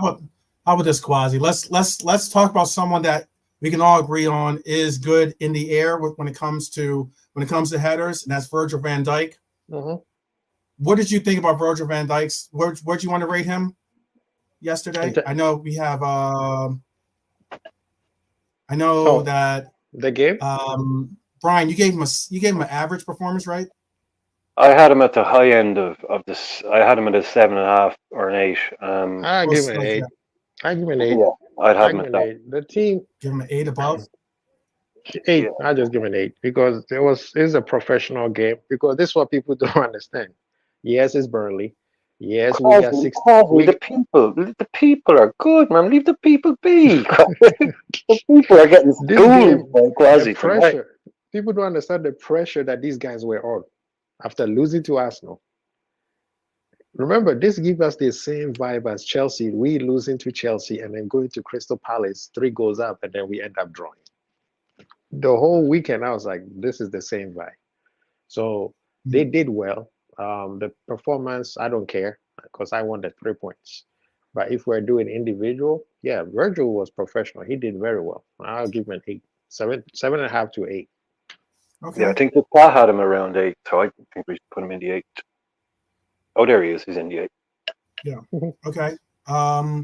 about this, Quasi? Let's talk about someone that we can all agree on is good in the air when it comes to headers, and that's Virgil van Dijk. What did you think about Virgil van Dijk's? Where'd you want to rate him yesterday? I know we have. I know that the game. Brian, you gave him an average performance, right? I had him at the high end of this. I had him at a 7.5 or an 8. I give him an 8. I give him an 8. Yeah, I'd have him at that. The team give him an 8 above. 8. Yeah. I just give him an 8 because it's a professional game. Because this is what people don't understand. Yes, it's Burnley. Yes, we got 6. The people are good, man. Leave the people be. The people are getting This game, schooled by the Quasi tonight. pressure. People don't understand the pressure that these guys were on after losing to Arsenal. Remember, this gives us the same vibe as Chelsea. We losing to Chelsea and then going to Crystal Palace, 3 goals up, and then we end up drawing. The whole weekend, I was like, this is the same vibe. So they did well. The performance, I don't care because I won the 3 points. But if we're doing individual, yeah, Virgil was professional. He did very well. I'll give him an 8, 7.5 to 8. Okay. Yeah, I think the plot had him around 8, so I think we should put him in the 8. Oh, there he is. He's in the 8. Yeah. Okay. How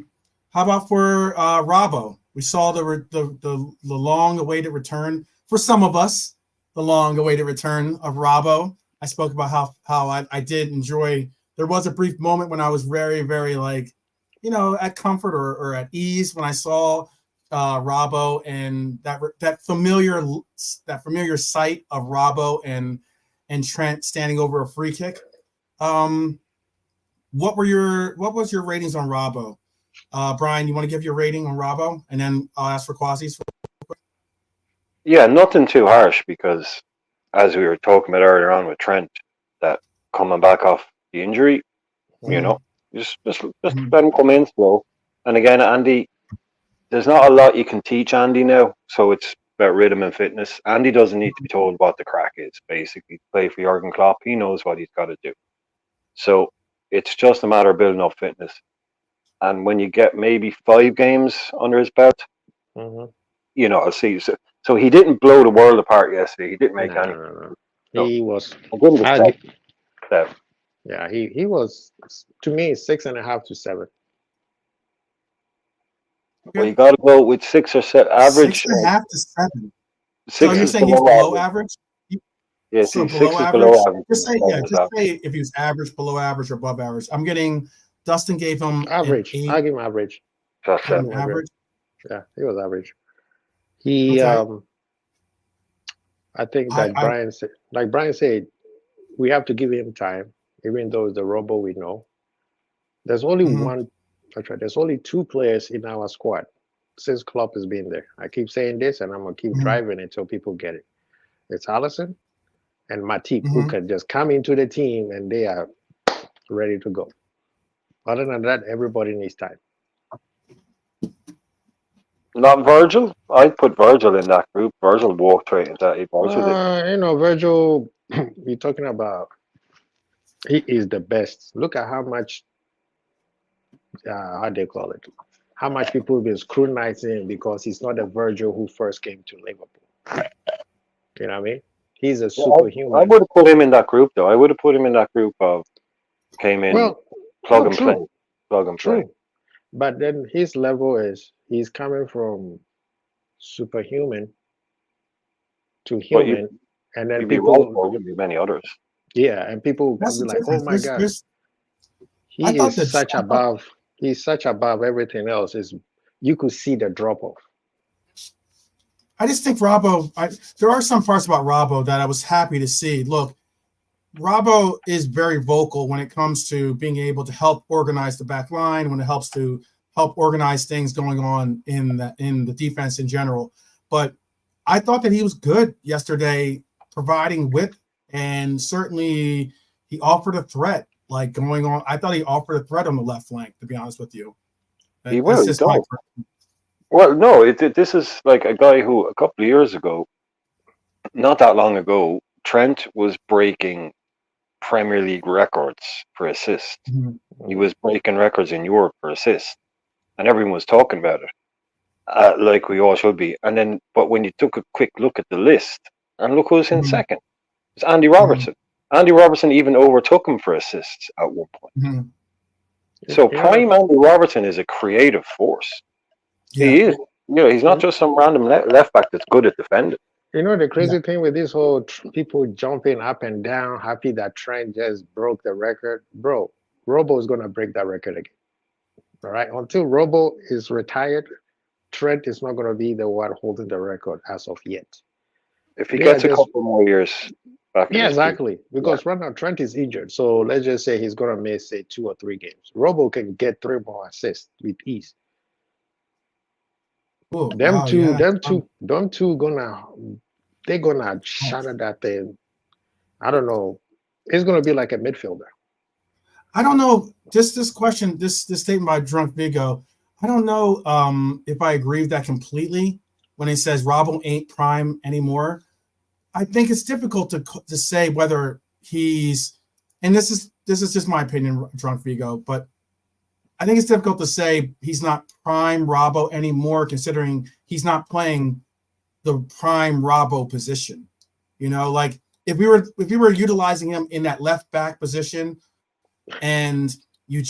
about for Robbo? We saw the long-awaited return for some of us. The long-awaited return of Robbo. I spoke about how I did enjoy. There was a brief moment when I was very, very at comfort or at ease when I saw Robbo and that familiar sight of Robbo and Trent standing over a free kick. What was your ratings on Robbo? Brian, you want to give your rating on Robbo, and then I'll ask for Quasi's. Yeah, nothing too harsh because, as we were talking about earlier on with Trent, that coming back off the injury, just let him come in slow. And again, Andy, there's not a lot you can teach Andy now, so it's about rhythm and fitness. Andy doesn't need to be told what the crack is. Basically, play for Jurgen Klopp, he knows what he's got to do. So it's just a matter of building up fitness. And when you get maybe 5 games under his belt, I'll see. So he didn't blow the world apart yesterday. He didn't make any. No. He was. Yeah, he was, to me, 6.5 to 7. Okay. Well, you got to go with 6 or 7 average. 6.5 to 7. 6 so you're saying he's below average? Yeah, so 6 is below average. Just say if he was average, below average, or above average. I'm getting. Dustin gave him average. I'll give him average. Average. Yeah, he was average. He I think that Brian said, we have to give him time, even though it's the Robo we know. There's only there's only 2 players in our squad since Klopp has been there. I keep saying this, and I'm gonna keep driving it until people get it. It's Alisson and Matip, who can just come into the team and they are ready to go. Other than that, everybody needs time. Not Virgil. I'd put Virgil in that group. Virgil walked right into that. Virgil, you're talking about, he is the best. Look at how much, how do you call it? How much people have been scrutinizing because he's not the Virgil who first came to Liverpool. You know what I mean? He's a superhuman. I would have put him in that group, though. I would have put him in that group of came in, plug and play. But then his level is, he's coming from superhuman to human, and then people would be many others. Yeah, and people will be like, "Oh my God, he's such above everything else." You could see the drop off. I just think Robbo. There are some parts about Robbo that I was happy to see. Look, Robbo is very vocal when it comes to being able to help organize the back line, when it helps to help organize things going on in the defense in general. But I thought that he was good yesterday, providing width, and certainly he offered a threat going on. I thought he offered a threat on the left flank, to be honest with you. He will. Well, no, this is like a guy who a couple of years ago, not that long ago, Trent was breaking Premier League records for assists. He was breaking records in Europe for assists, and everyone was talking about it, like we all should be. And then, but when you took a quick look at the list, and look who's in second, it's Andy Robertson. Andy Robertson even overtook him for assists at one point. So prime Andy Robertson is a creative force. Yeah. He is. He's not just some random left back that's good at defending. The crazy thing with this whole people jumping up and down, happy that Trent just broke the record. Bro, Robo is going to break that record again. All right? Until Robo is retired, Trent is not going to be the one holding the record as of yet. If he gets a couple more years. back at Yeah, his peak. exactly. Because right now Trent is injured. So let's just say he's gonna miss say 2 or 3 games. Robo can get 3 more assists with ease. Oh, Them wow, two, yeah. them two they're gonna shatter that thing. I don't know. It's gonna be like a midfielder. I don't know. Just this question, this statement by Drunk Vigo. I don't know if I agree with that completely when he says Robbo ain't prime anymore. I think it's difficult to say whether he's, and this is just my opinion, Drunk Vigo, but I think it's difficult to say he's not prime Robbo anymore, considering he's not playing the prime Robbo position. You know, like if we were utilizing him in that left back position, and you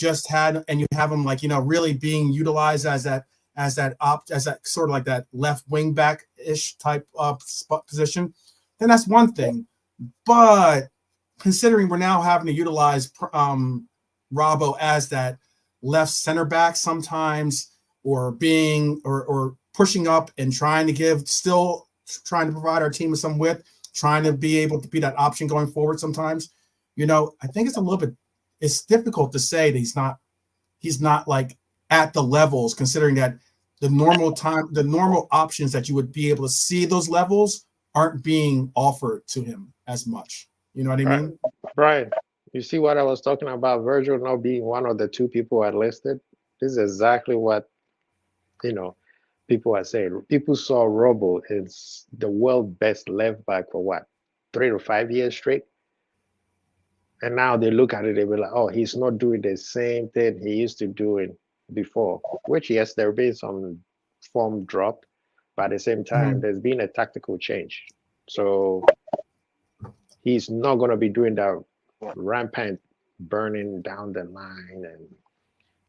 have him like, you know, really being utilized as that sort of like that left wing back ish type of spot position, then that's one thing. But considering we're now having to utilize Robbo as that left center back sometimes, or being or pushing up and trying to provide our team with some width, trying to be able to be that option going forward sometimes, you know, I think it's difficult to say that he's not like at the levels, considering that the normal options that you would be able to see those levels aren't being offered to him as much. You know what I mean? Brian, you see what I was talking about, Virgil not being one of the 2 people I listed? This is exactly what, you know, people are saying. People saw Robo as the world best left back for what, 3 to 5 years straight? And now they look at it, they be like, oh, he's not doing the same thing he used to do it before. Which, yes, there been some form drop, but at the same time, there's been a tactical change. So he's not going to be doing that rampant burning down the line and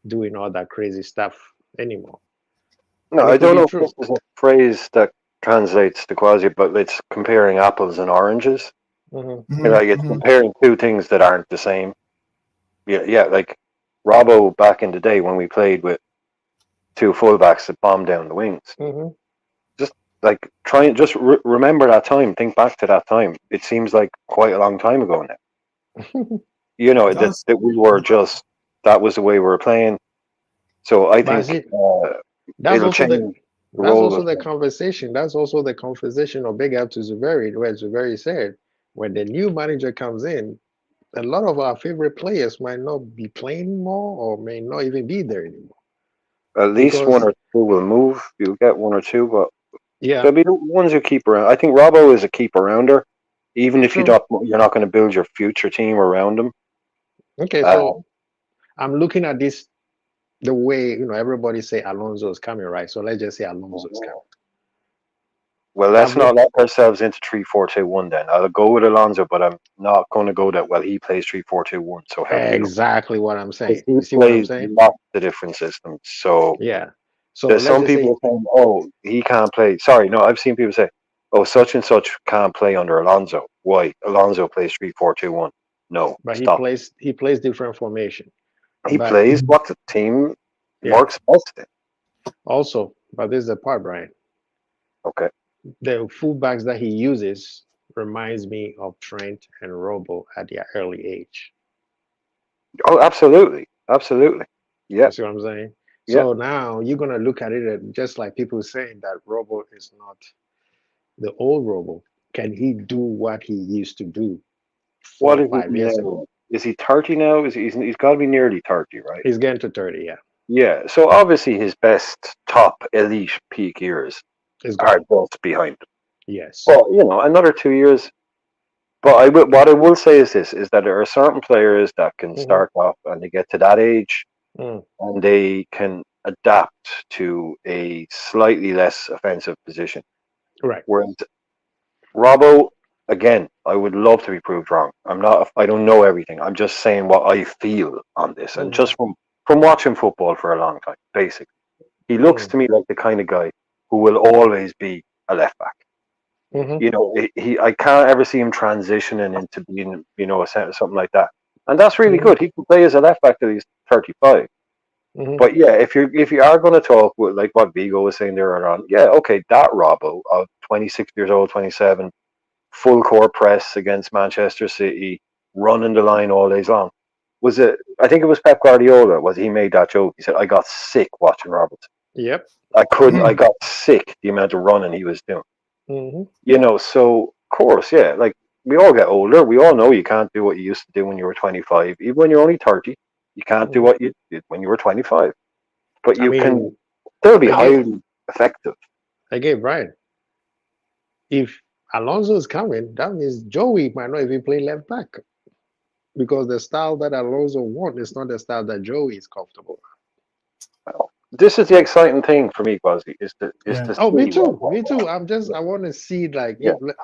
doing all that crazy stuff anymore. No, I don't know if this is a phrase that translates to Quasi, but it's comparing apples and oranges. Like it's comparing 2 things that aren't the same. Yeah, like Robbo back in the day when we played with 2 fullbacks that bombed down the wings. Just like try and just remember that time. Think back to that time. It seems like quite a long time ago now. You know that we were just, that was the way we were playing. So I think it'll change. That's also the conversation. That's also the conversation of big up to Zuberi, where Zuberi said, when the new manager comes in, a lot of our favorite players might not be playing more or may not even be there anymore. At least 1 or 2 will move. You'll get 1 or 2, but there'll be the ones you keep around. I think Robbo is a keep arounder, even if you're not going to build your future team around him. Okay, so I'm looking at this the way, you know, everybody say Alonso is coming, right? So let's just say Alonso is coming. Well, let's not lock ourselves into 3-4-2-1 then. I'll go with Alonso, but I'm not going to go that, well, he plays 3-4-2-1. So exactly what I'm saying. You see what I'm saying? Lots of different systems. So yeah. So there's some people are saying, oh, he can't play. Sorry, no, I've seen people say, oh, such and such can't play under Alonso. Why? Alonso plays 3-4-2-1. No, but stop. he plays different formation. He plays what the team works best in. Also, but this is the part, Brian. Okay. The fullbacks that he uses reminds me of Trent and Robo at their early age. Oh, absolutely. Absolutely. Yeah. You see what I'm saying? So now you're going to look at it just like people saying that Robo is not the old Robo. Can he do what he used to do 4 or 5 years ago? Is he 30 now? He's got to be nearly 30, right? He's getting to 30, yeah. Yeah. So obviously his best top elite peak years are built behind him. Yes. Well, you know, another 2 years. But what I will say is this, is that there are certain players that can start off and they get to that age and they can adapt to a slightly less offensive position. Right. Whereas Robbo, again, I would love to be proved wrong. I don't know everything. I'm just saying what I feel on this. And just from watching football for a long time, basically. He looks to me like the kind of guy who will always be a left back. You know, I can't ever see him transitioning into being, you know, something like that. And that's really good. He can play as a left back till he's 35. But yeah, if you are going to talk with, like what Vigo was saying there on, yeah, okay, that Robbo of 26 years old, 27, full court press against Manchester City, running the line all days long. I think it was Pep Guardiola, he made that joke. He said, I got sick watching Robertson. Yep. I got sick the amount of running he was doing. Mm-hmm. So of course, yeah, like we all get older. We all know you can't do what you used to do when you were 25. Even when you're only 30, you can't do what you did when you were 25. But you can still be highly effective. Again, Brian, if Alonso is coming, that means Joey might not even play left back. Because the style that Alonso wants is not the style that Joey is comfortable. Well, this is the exciting thing for me, Quasi, is to Oh, me see too. Me too. I want to see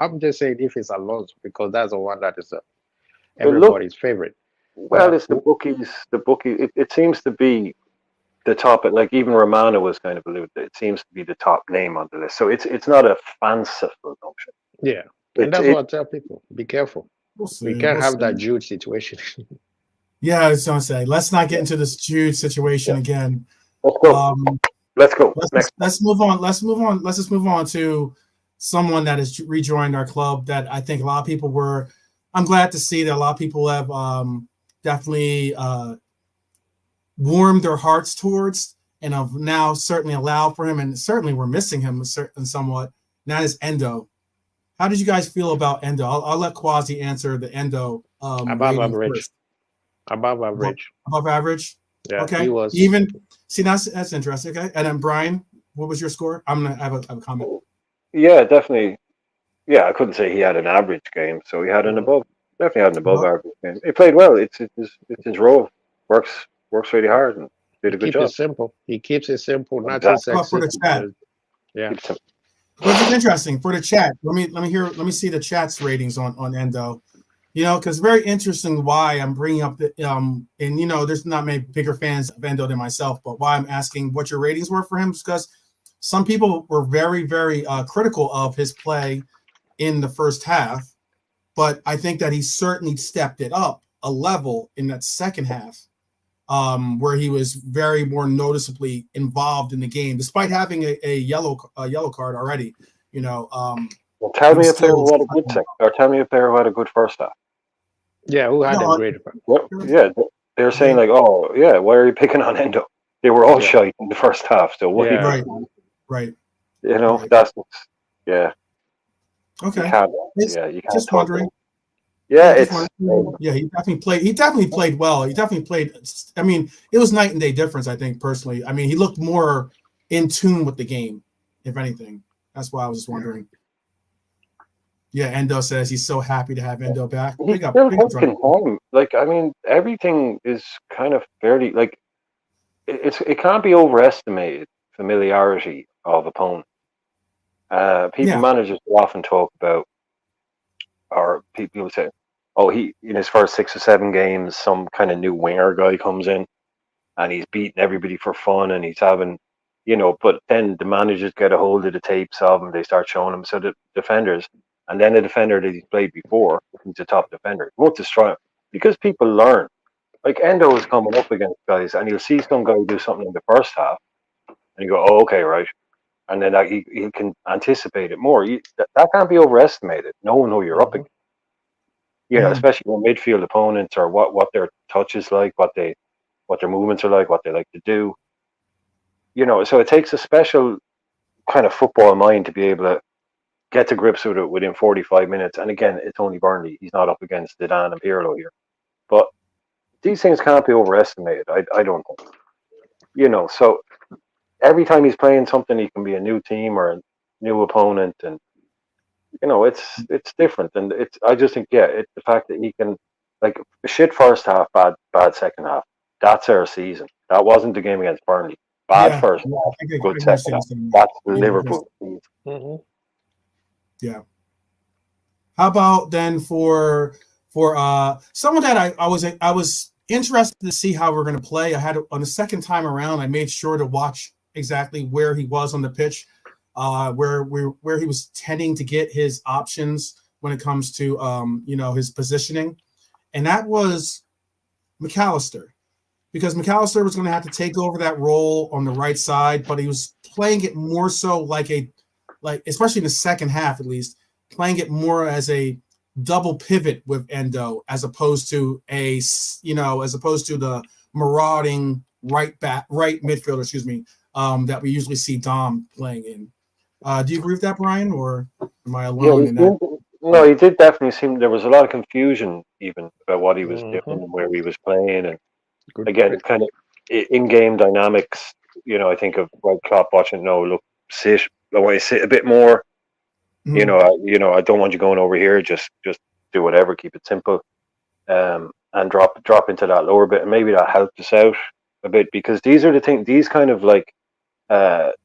I'm just saying if it's Alonso because that's the one that is everybody's favorite. Well, it's the bookies. It seems to be the top. Like even Romano was kind of alluded. It seems to be the top name on the list. So it's not a fanciful notion. Yeah, and that's what I tell people: be careful. We can't have that Jude situation. Yeah, I was gonna say, let's not get into this Jude situation again. Let's go. Let's go. Let's move on. Let's just move on to someone that has rejoined our club that I think a lot of people were. I'm glad to see that a lot of people have definitely warmed their hearts towards and have now certainly allowed for him, and certainly we're missing him somewhat. And that is Endo. How did you guys feel about Endo? I'll let Quasi answer the Endo. Above average. First. Above average. Above average. Yeah, okay. He was. Even see that's interesting. Okay, and then Brian, what was your score? I have a comment. Yeah, definitely. Yeah, I couldn't say he had an average game, so he had an above. Definitely had an above average game. He played well. It's his role. Works really hard and did a good job. It simple. He keeps it simple, not too sexy. For the chat. Yeah. Which is interesting for the chat. Let me see the chat's ratings on Endo. Because very interesting why I'm bringing up the and there's not many bigger fans of Endo than myself, but why I'm asking what your ratings were for him is because some people were very, very critical of his play in the first half, but I think that he certainly stepped it up a level in that second half, where he was very more noticeably involved in the game, despite having a yellow card already. Well, tell me a player who had a good second, or tell me a player who had a good first half. Yeah, who had a great? Yeah, they're saying like, oh yeah, why are you picking on Endo? They were all shite in the first half. So what? Right. That's okay. You can't just wondering. Yeah, he definitely played well. He definitely played. I mean, it was night and day difference. I think personally. I mean, he looked more in tune with the game, if anything. That's why I was just wondering. Yeah, Endo says he's so happy to have Endo back. He's still taking home. Like, I mean, everything is kind of fairly like it can't be overestimated. Familiarity of opponent. Managers often talk about, or people say, "Oh, he in his first 6 or 7 games, some kind of new winger guy comes in, and he's beating everybody for fun, and he's having." But then the managers get a hold of the tapes of him. They start showing him. So the defenders, and then the defender that he's played before, he's a top defender. He won't destroy him because people learn. Like Endo is coming up against guys, and you'll see some guy do something in the first half, and you go, "Oh, okay, right," and then he can anticipate it more. That can't be overestimated. Knowing who you're up against, especially when midfield opponents or what their touch is like, what their movements are like, what they like to do. So it takes a special kind of football mind to be able to get to grips with it within 45 minutes. And again, it's only Burnley. He's not up against Zidane and Pirlo here. But these things can't be overestimated. I don't think. So every time he's playing something, he can be a new team or a new opponent. And, it's different. And I just think, it's the fact that he can, like, shit first half, bad second half. That's our season. That wasn't the game against Burnley. Bad first half, good second half. That's the Liverpool season. Mm-hmm. Yeah. How about then for someone that I was interested to see how we're going to play. I had on the second time around, I made sure to watch exactly where he was on the pitch, where he was tending to get his options when it comes to his positioning, and that was McAllister. Because McAllister was going to have to take over that role on the right side, but he was playing it more so like especially in the second half at least, playing it more as a double pivot with Endo as opposed to the marauding right midfielder, that we usually see Dom playing in. Do you agree with that, Brian, or am I alone in that? No, he did definitely seem. There was a lot of confusion even about what he was doing and where he was playing, and again, kind of in-game dynamics. I think of Klopp watching. No, look, sit a bit more. Mm-hmm. I don't want you going over here. Just do whatever. Keep it simple, and drop into that lower bit, and maybe that helped us out a bit because these are the things. These kind of like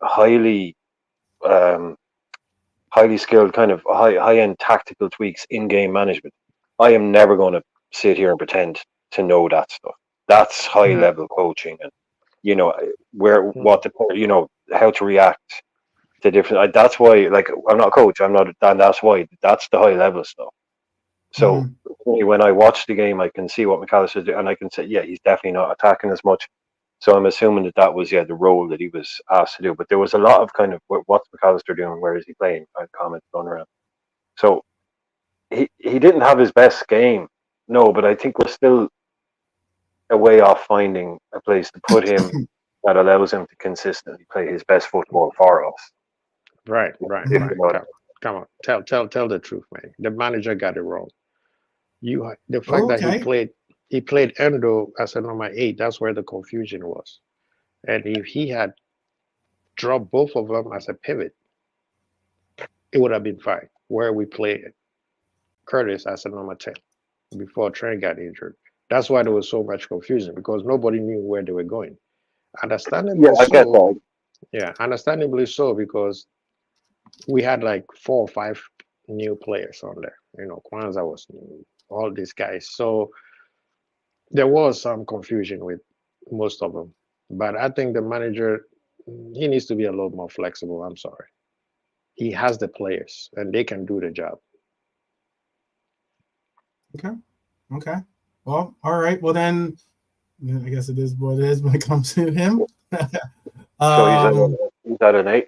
highly skilled, kind of high end tactical tweaks in game management. I am never going to sit here and pretend to know that stuff. That's high level coaching, and how to react to different. That's why, like, I'm not a coach. I'm not, and that's why that's the high level stuff. So when I watch the game, I can see what McAllister's doing, and I can say, yeah, he's definitely not attacking as much. So I'm assuming that was the role that he was asked to do. But there was a lot of kind of what's McAllister doing? Where is he playing? Kind of comments going around. So he didn't have his best game, no, but I think we're still a way off finding a place to put him that allows him to consistently play his best football for us. Right. Come on, tell the truth, man. The manager got it wrong. The fact that he played Endo as a number 8, that's where the confusion was. And if he had dropped both of them as a pivot, it would have been fine. Where we played Curtis as a number 10 before Trent got injured. That's why there was so much confusion because nobody knew where they were going. Understandably I get that. Yeah, understandably so because we had like 4 or 5 new players on there. Kwanzaa was new, all these guys. So there was some confusion with most of them. But I think the manager, he needs to be a little more flexible. I'm sorry. He has the players and they can do the job. Okay. Well, all right. Well, then I guess it is what it is when it comes to him. So he's at an 8.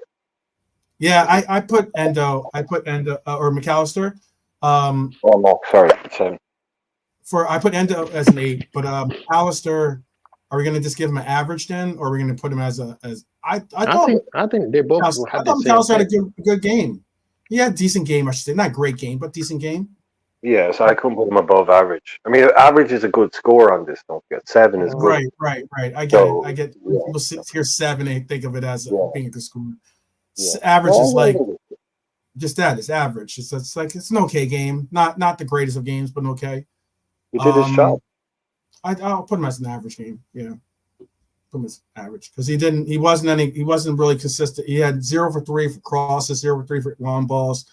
Yeah, I put Endo or McAllister. No, sorry. I put Endo as an 8, but McAllister, are we going to just give him an average then, or are we going to put him as I think they both had the same McAllister had a good game. He had a decent game, I should say. Not great game, but decent game. Yeah, so I couldn't put him above average. I mean, average is a good score on this. Don't forget, 7 is good. Right. I get it. I get people hear 7, they think of it as being a good score. Average is like just that. It's average. It's like it's an okay game. Not the greatest of games, but okay. He did his job. I'll put him as an average game. Yeah, put him as average because he wasn't really consistent. He had 0 for 3 for crosses, 0 for 3 for long balls.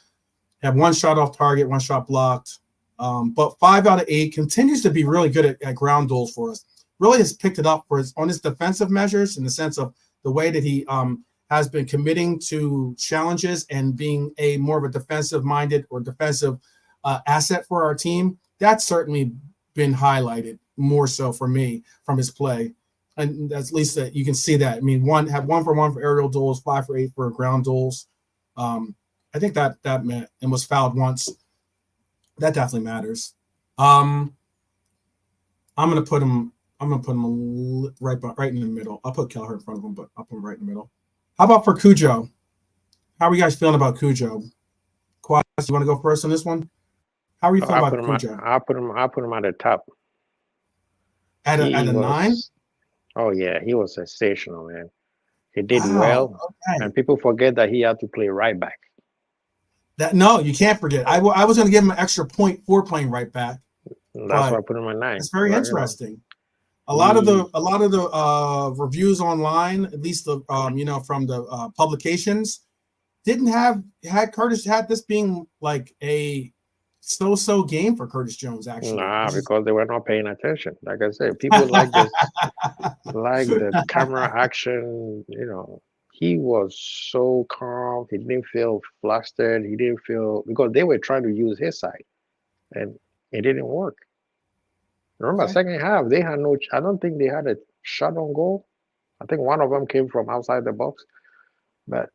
Had 1 shot off target, 1 shot blocked. But 5 out of 8 continues to be really good at ground duels for us. Really has picked it up on his defensive measures in the sense of the way that he has been committing to challenges and being a more of a defensive-minded or defensive asset for our team. That's certainly been highlighted more so for me from his play, and at least that you can see that. I mean, 1 for 1 for aerial duels, 5 for 8 for ground duels. I think that meant and was fouled once. That definitely matters. I'm gonna put him right in the middle. I'll put Kelleher in front of him, but I'll put him right in the middle. How about for Cujo? How are you guys feeling about Cujo? Quas, you want to go first on this one? How are you feeling about Cujo? I'll put him at the top. At a 9? Oh yeah, he was sensational, man. He did well, and people forget that he had to play right back. No, you can't forget. I was going to give him an extra point for playing right back. That's why I put him at 9. It's very interesting. A lot of the reviews online, at least the from the publications, had Curtis had this being like a so game for Curtis Jones. Actually, because they were not paying attention. Like I said, people like this, like the camera action. He was so calm. He didn't feel flustered. He didn't feel because they were trying to use his side, and it didn't work. Remember, second half, they had no. I don't think they had a shot on goal. I think one of them came from outside the box, but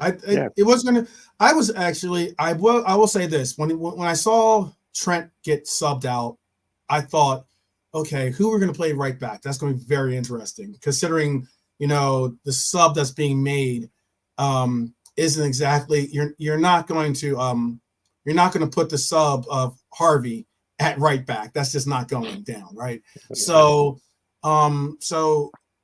It wasn't gonna. I was actually. I will say this: when I saw Trent get subbed out, I thought, okay, who we're going to play right back? That's going to be very interesting, considering the sub that's being made isn't exactly. You're not going to put the sub of Harvey at right back. That's just not going down, right? So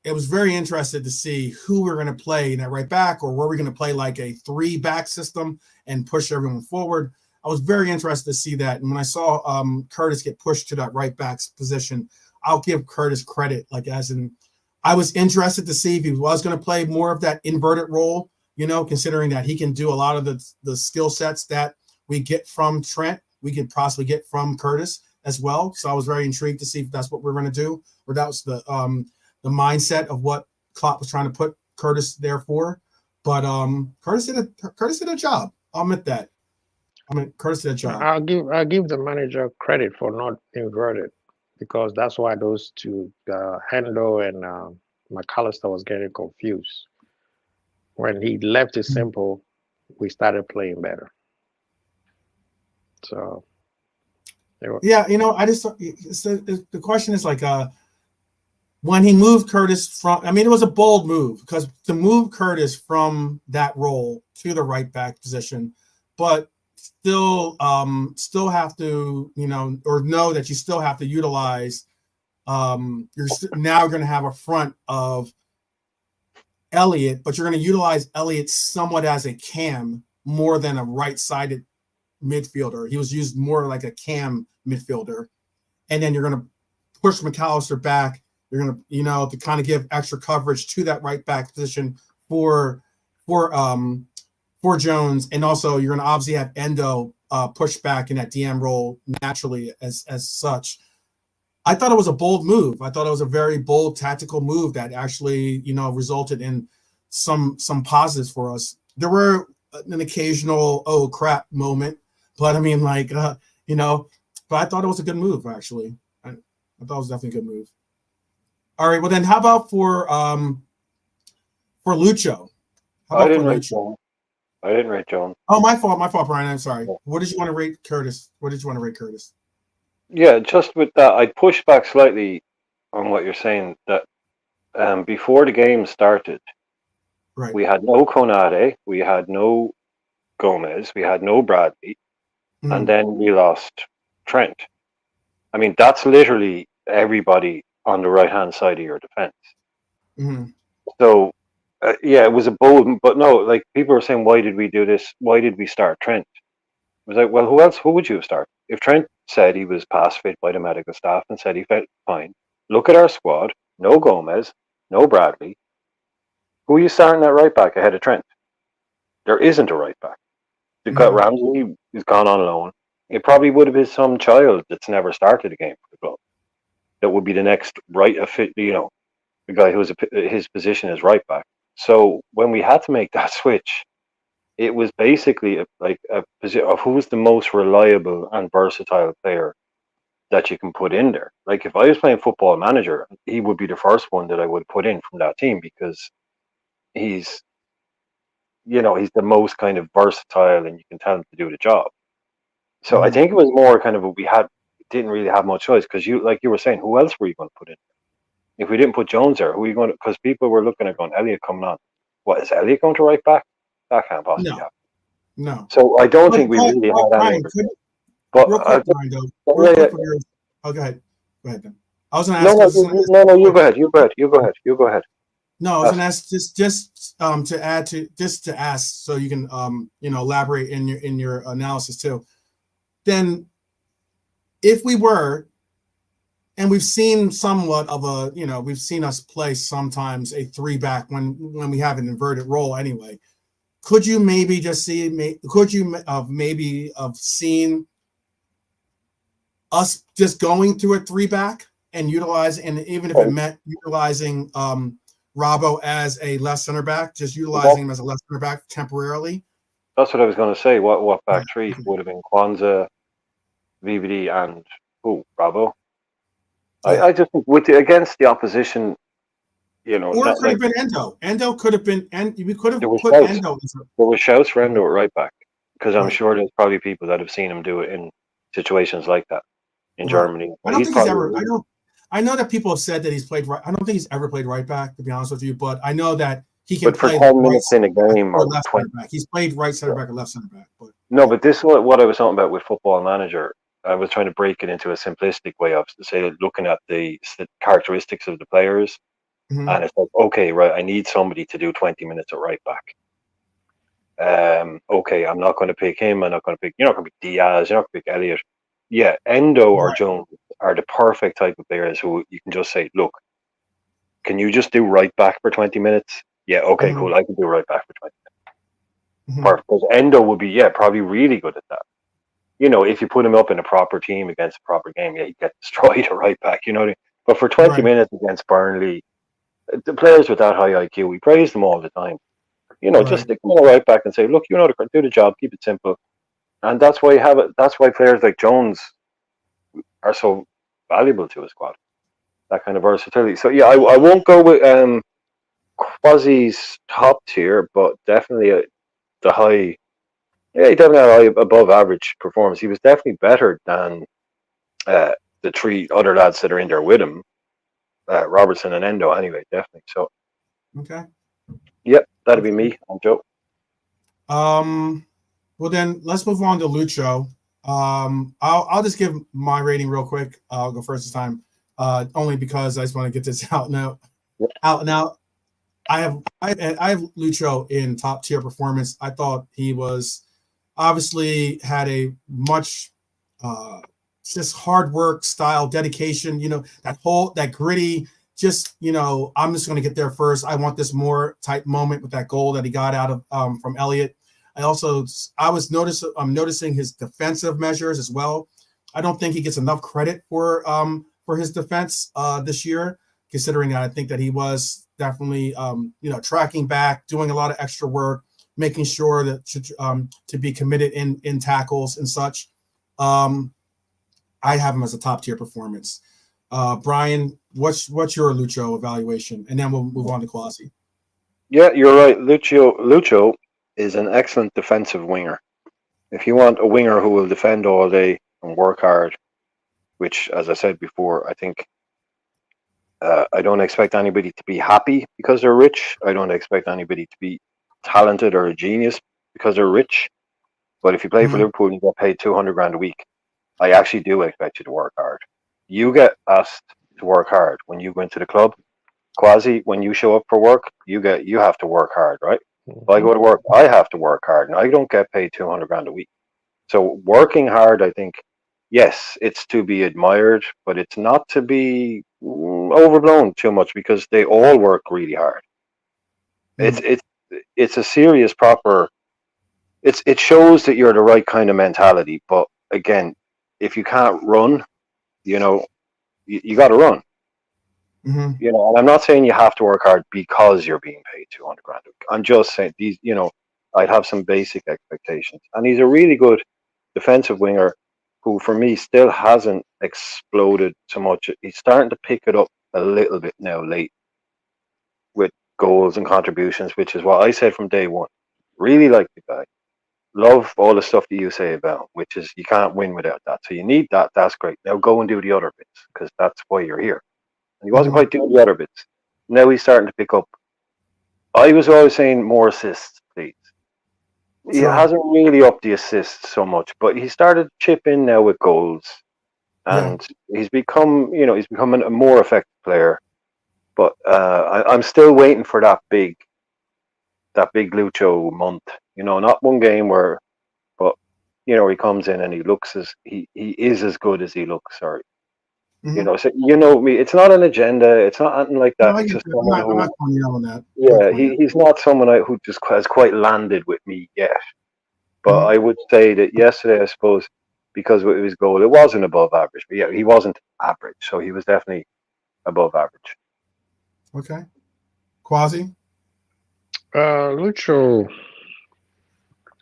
it was very interested to see who we're going to play in that right back, or were we going to play like a 3-back system and push everyone forward. I was very interested to see that. And when I saw Curtis get pushed to that right back position, I'll give Curtis credit. I was interested to see if he was going to play more of that inverted role, considering that he can do a lot of the skill sets that we get from Trent, we could possibly get from Curtis as well. So I was very intrigued to see if that's what we're going to do, or that was the mindset of what Klopp was trying to put Curtis there for. But Curtis did a job. I'll admit that. Curtis did a job. I'll give the manager credit for not inverted, because that's why those two, Hendo and McAllister, was getting confused. When he left it simple, we started playing better. So yeah, I just the question is when he moved Curtis from, it was a bold move, because to move Curtis from that role to the right back position, but still have to, or know that you still have to utilize, you're now going to have a front of Elliott, but you're going to utilize Elliott somewhat as a cam more than a right-sided midfielder. He was used more like a cam midfielder. And then you're going to push McAllister back. You're going to, to kind of give extra coverage to that right back position for Jones. And also you're going to obviously have Endo push back in that DM role naturally as such. I thought it was a bold move. I thought it was a very bold tactical move that actually, resulted in some positives for us. There were an occasional, oh crap moment, but but I thought it was a good move, actually. I thought it was definitely a good move. All right, well then, how about for Lucho? I didn't rate Jones. Oh, my fault, Brian. I'm sorry. What did you want to rate Curtis? Yeah, just with that, I'd push back slightly on what you're saying, that before the game started, right, we had no Konate, we had no Gomez, we had no Bradley, and then we lost Trent. That's literally everybody on the right-hand side of your defense. Mm-hmm. So, it was a bold, but no, people were saying, why did we do this? Why did we start Trent? It was like, well, who would you have started? If Trent said he was pass fit by the medical staff and said he felt fine, look at our squad, no Gomez, no Bradley. Who are you starting at right back ahead of Trent? There isn't a right back. You've got Ramsey, who's gone on loan. It probably would have been some child that's never started a game for the club that would be the next the guy who's his position is right back. So when we had to make that switch, it was basically a position of who was the most reliable and versatile player that you can put in there. If I was playing Football Manager, he would be the first one that I would put in from that team, because he's the most kind of versatile, and you can tell him to do the job. So I think it was more kind of didn't really have much choice, because you were saying, who else were you going to put in? If we didn't put Jones there, who are you going to? Because people were looking at going, Elliott coming on. What, is Elliott going to right back? That can't possibly happen. No. So I don't think we really had any. But real quick, Brian, go ahead. Go ahead, then. I was going to ask. No, you go ahead. You go ahead. No, I was going to ask just to ask, so you can elaborate in your analysis too. Then, if we were, and we've seen somewhat of we've seen us play sometimes a 3-back when we have an inverted role anyway. Could you maybe just see? Could you maybe have seen us just going to a 3-back and utilizing, and even if it meant utilizing Robbo as a left center back, just utilizing him as a left center back temporarily? That's what I was going to say. What back three would have been Kwanzaa, VVD, and Robbo? Yeah. I just think against the opposition, You know, Or it not could like have been Endo. Endo could have been, and we could have there was put shouts. Endo. There was shouts for Endo at right back because I'm Right, sure there's probably people that have seen him do it in situations like that in right. Germany. I But don't he's think he's probably ever. I know that people have said that he's played right. I don't think he's ever played right back, to be honest with you. But I know that he can but for play 10 minutes in a back game or or left 20. center back. He's played right center back or left center back. But No, but this is what I was talking about with Football Manager. I was trying to break it into a simplistic way of say looking at the characteristics of the players, mhm, and it's like, okay, right, I need somebody to do 20 minutes at right back. Okay, I'm not going to pick him. I'm not going to pick. You're not going to pick Diaz. You're not going to pick Elliot. Yeah, Endo or right. Jones are the perfect type of players who you can just say, look, can you just do right back for 20 minutes? Yeah, okay, Mhm, cool. I can do right back for 20 minutes. mhm, Perfect. Because Endo would be, yeah, probably really good at that. You know, if you put him up in a proper team against a proper game, yeah, he'd get destroyed at right back, you know what I mean? But for 20 right, minutes against Burnley, the players with that high IQ, we praise them all the time. You know, just right. stick them on the right back and say, look, you know, do the job, keep it simple. And that's why you have it. That's why players like Jones are so valuable to a squad. That kind of versatility. So yeah, I won't go with Quasi's top tier, but definitely the high. Yeah, he definitely had a high above average performance. He was definitely better than uh, the three other lads that are in there with him, Robertson and Endo. Anyway, definitely. So Okay. yep, that'd be me. I'm Joe. Um. Well, then let's move on to Lucho. I'll just give my rating real quick. I'll go first this time, only because I just want to get this out now. Yep. Out now. I have Lucho in top tier performance. I thought he was obviously had a much uh, just hard work style, dedication. You know, that gritty. Just I'm just going to get there first. I want this more type moment with that goal that he got out of from Elliott. I'm noticing his defensive measures as well. I don't think he gets enough credit for his defense this year, considering that I think that he was definitely tracking back, doing a lot of extra work, making sure that to be committed in tackles and such. Um, I have him as a top tier performance. Brian, what's your Lucho evaluation, and then we'll move on to Kwasi. Yeah, you're right. Lucho is an excellent defensive winger. If you want a winger who will defend all day and work hard, which, as I said before, I think I don't expect anybody to be happy because they're rich. I don't expect anybody to be talented or a genius because they're rich. But if you play for Mm-hmm. Liverpool and you get paid 200 grand a week, I actually do expect you to work hard. You get asked to work hard when you go into the club. Quasi, when you show up for work, you have to work hard, right? If I Mhm. go to work, I have to work hard, and I don't get paid 200 grand a week. So working hard, I think, yes, it's to be admired, but it's not to be overblown too much because they all work really hard. It's Mm-hmm. it's it's a serious proper. It shows that you're the right kind of mentality. But again, if you can't run, you know, you got to run. Mm-hmm. You know, and I'm not saying you have to work hard because you're being paid 200 grand a week. I'm just saying these. You know, I'd have some basic expectations, and he's a really good defensive winger who, for me, still hasn't exploded so much. He's starting to pick it up a little bit now, late with goals and contributions, which is what I said from day one. Really like the guy. Love all the stuff that you say about him, which is you can't win without that. So you need that. That's great. Now go and do the other bits because that's why you're here. And he wasn't Mm-hmm. quite doing the other bits. Now he's starting to pick up. I was always saying more assists, please. He Sure. hasn't really upped the assists so much, but he started to chip in now with goals, Yeah. and he's becoming a more effective player. But I'm still waiting for that big Lucho month. You know, not one game where, but he comes in and he is as good as he looks. Or Mm-hmm. so me. It's not an agenda. It's not anything like No, that. I It's get just that. someone I'm who, not calling you out on that. I'm not yeah, calling you he's not someone who just has quite landed with me yet. out. But I would say that yesterday, I suppose, because of his goal, it wasn't above average. But yeah, he wasn't average, so he was definitely above average. Okay. Quasi. Lucho,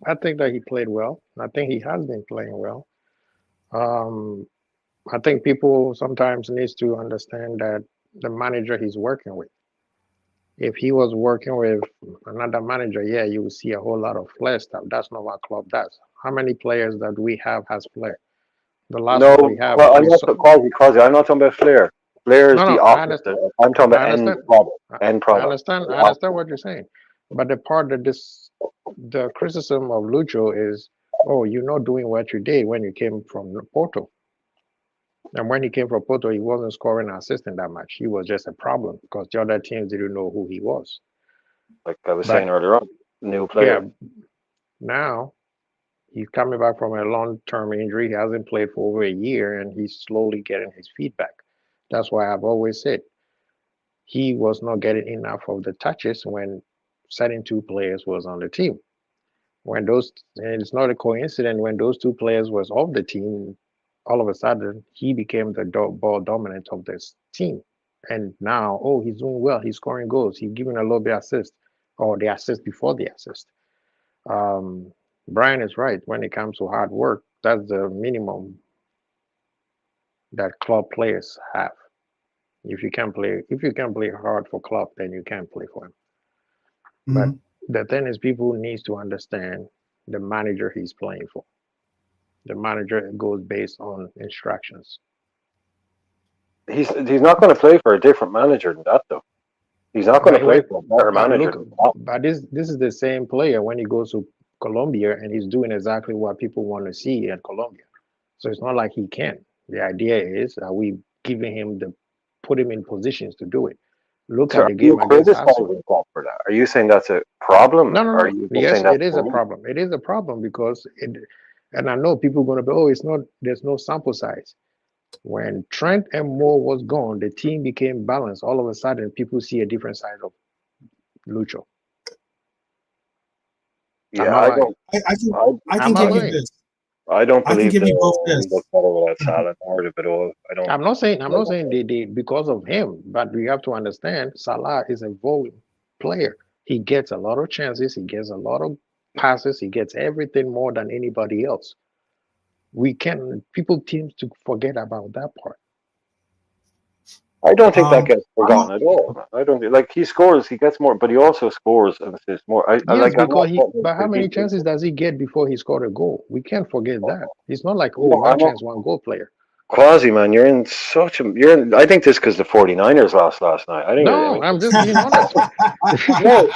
I think that he played well. I think he has been playing well. Um, I think people sometimes needs to understand that the manager he's working with. If he was working with another manager, yeah, you will see a whole lot of flair stuff. That's not what club does. How many players that we have has flair? The last No, one we have, well, I'm we not saw. Quasi. I'm not talking about Flair. Flair is No, the no, opposite. I'm talking about I understand. end I product. understand. The I understand opposite. what you're saying. But the part that the criticism of Lucho is, oh, you're not doing what you did when you came from Porto. And when he came from Porto, he wasn't scoring and assisting that much. He was just a problem because the other teams didn't know who he was. Like I was saying But earlier on, new yeah, player. now he's coming back from a long-term injury. He hasn't played for over a year, and he's slowly getting his feet back. That's why I've always said he was not getting enough of the touches when setting two players was on the team. When those, and it's not a coincidence, when those two players was off the team, all of a sudden he became the ball dominant of this team. And now, oh, he's doing well. He's scoring goals. He's giving a little bit assist, or the assist before the assist. Um, Brian is right. When it comes to hard work, that's the minimum that club players have. If you can play hard for club, then you can play for him. But the thing is, people needs to understand the manager he's playing for. The manager goes based on instructions. He's not going to play for a different manager than that, though. He's not going to play for a better manager Look, than that. but this is the same player when he goes to Colombia and he's doing exactly what people want to see at Colombia. So it's not like he can. The idea is, are we giving him put him in positions to do it? Look So at are the you game against Arsenal. criticizing Klopp for that? Are you saying that's a problem? No, Or are you just yes, saying that's it is a problem. It is a problem because and I know people are going to be, oh, it's not, there's no sample size. When Trent and Moore was gone, the team became balanced. All of a sudden, people see a different side of Lucho. Yeah, I don't. I I'm can not give you lying. this. I don't I can believe give you both he this. looks better without Salah. Part of it all. I don't. I'm not saying they because of him, but we have to understand Salah is a volume player. He gets a lot of chances, he gets a lot of passes, he gets everything more than anybody else. People teams to forget about that part. I don't think that gets I'm forgotten at all. I don't think, like he scores, he gets more, but he also scores and assists more. I Yes, like. I'm because not. but how many chances does he get before he scored a goal? We can't forget that. It's not like, oh, No, one I'm not. chance, one goal player. Quasi, man, you're in such a. You're. In, I think this because the 49ers lost last night. I think. I No, mean, I'm just being honest. no,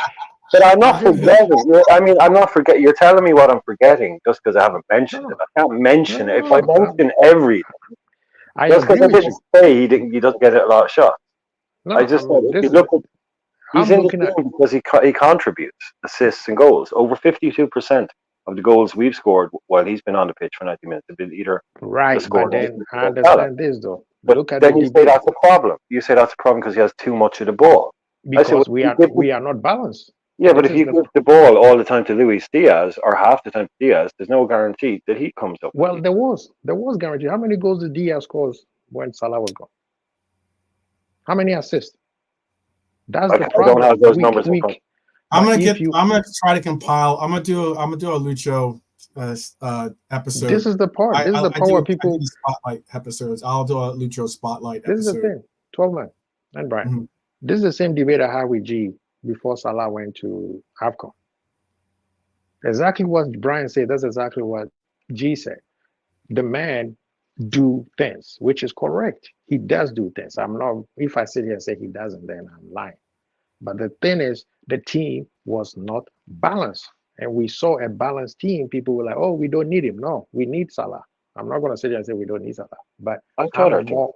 but I'm I'm not just forgetting. I mean, I'm not forgetting. You're telling me what I'm forgetting just because I haven't mentioned it. no, I can't mention it. If I no. mention everything, I just because agree I with didn't you. say he didn't, he doesn't get a lot of shots. No, I just said if you this is look at, he's I'm in the looking at team because he contributes assists and goals. Over 52% of the goals we've scored while he's been on the pitch for 90 minutes have been either the right, but score then I or talent. understand this though. But Look at the then you say debate that's a problem. You say that's a problem because he has too much of the ball. I say, well, because we are not balanced. yeah, but This if is you the give the ball all the time to Luis Diaz or half the time to Diaz, there's no guarantee that he comes up with well, these. there was guarantee. How many goals did Diaz scores when Salah was gone? How many assists? That's the I don't problem. have those numbers in front. But if you, I'm gonna try to compile. I'm gonna do a Lucho episode. this is the part. This is the part where I do people. these spotlight episodes. I'll do a Lucho spotlight This is the episode. thing. 12 man and Brian. Mhm. This is the same debate I had with G before Salah went to AFCON. Exactly what Brian said. That's exactly what G said. The man do things, which is correct. He does do things. I'm not. If I sit here and say he doesn't, then I'm lying. But the thing is, the team was not balanced, and we saw a balanced team. People were like, "Oh, we don't need him." No, we need Salah. I'm not going to sit here and say we don't need Salah, but I thought I'm a I did. more,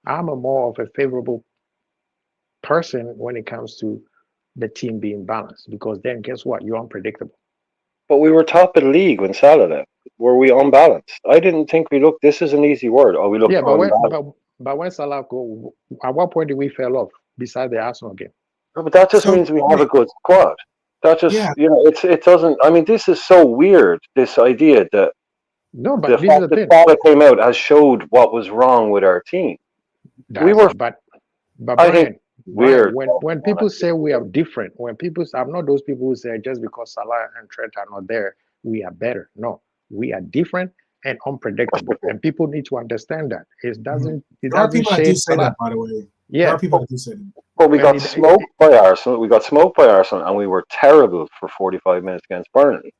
I'm a more of a favorable person when it comes to the team being balanced because then guess what? You're unpredictable. But we were top of the league when Salah left. Were we unbalanced? I didn't think we looked. This is an easy word. Oh, we looked Yeah, unbalanced. but when Salah go, at what point did we fell off? Besides the Arsenal game. No, but that just So means we have a wait, good squad. That just yeah. it doesn't. I mean, this is so weird. This idea that No, the but this is fact the that thing. Salah came out has showed what was wrong with our team. We That's were, but I think, Brian, weird. when people say we are different, when people, I'm not those people who say just because Salah and Trent are not there, we are better. No, we are different and unpredictable, and people need to understand that. Mhm. It There are doesn't people that do shade say that, Salah. by the way. There Yeah, are people that do say that. But we got smoked by Arsenal. We got smoked by Arsenal, and we were terrible for 45 minutes against Burnley.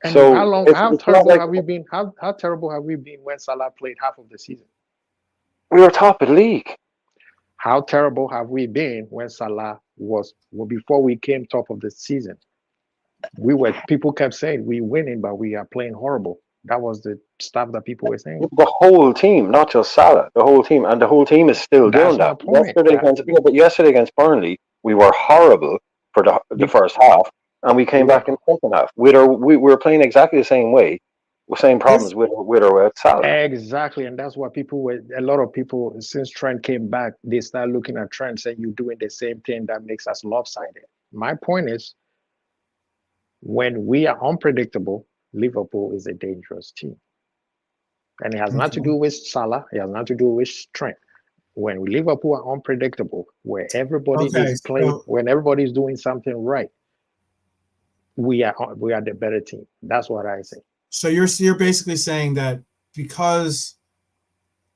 And so how terrible have we been? How terrible have we been when Salah played half of the season? We were top of the league. How terrible have we been when Salah was before we came top of the season? People kept saying we're winning, but we are playing horrible. That was the stuff that people were saying. The whole team, not just Salah, the whole team, and the whole team is still doing that. Yesterday against Burnley, we were horrible for the first half, and we came back in the second half. We were playing exactly the same way, with same problems with Salah. Exactly, and that's what a lot of people, since Trent came back, they start looking at Trent saying you're doing the same thing that makes us lopsided. My point is, when we are unpredictable, Liverpool is a dangerous team. And it has nothing to do with Salah. It has nothing to do with Trent. When Liverpool are unpredictable, where everybody is playing, when everybody is doing something right, we are the better team. That's what I say. So you're basically saying that because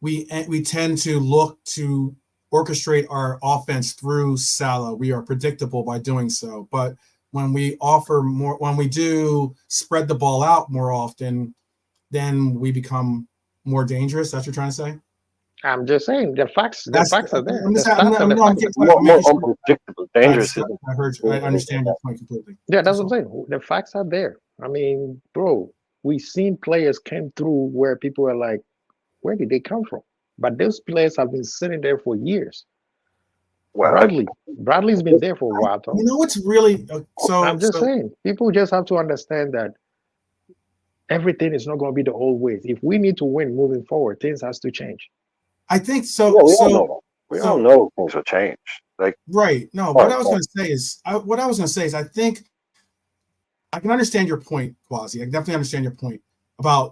we tend to look to orchestrate our offense through Salah, we are predictable by doing so. But when we do spread the ball out more often, then we become more dangerous. That's what you're trying to say? I'm just saying the facts are there. More unpredictable, dangerous. I understand your point completely. Yeah, that's what I'm saying. The facts are there. I mean, bro, we've seen players came through where people are like, where did they come from? But those players have been sitting there for years. Well, Bradley's been there for a while. You know what's really I'm just saying, people just have to understand that everything is not going to be the old ways. If we need to win moving forward, things has to change. I think so. Yeah, we all know things will change. Right. No, what I was going to say is, I think I can understand your point, Quasi. I can definitely understand your point about,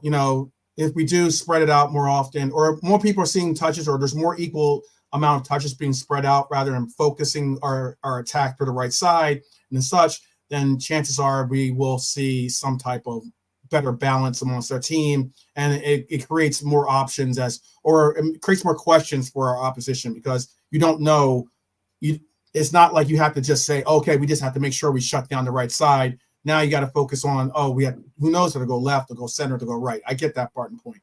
if we do spread it out more often, or more people are seeing touches, or there's more equal amount of touches being spread out rather than focusing our attack to the right side and such, then chances are we will see some type of better balance amongst our team, and it creates more options or it creates more questions for our opposition, because you don't know. It's not like you have to just say, okay, we just have to make sure we shut down the right side. Now you got to focus on, who knows how to go left, to go center, to go right. I get that part and point.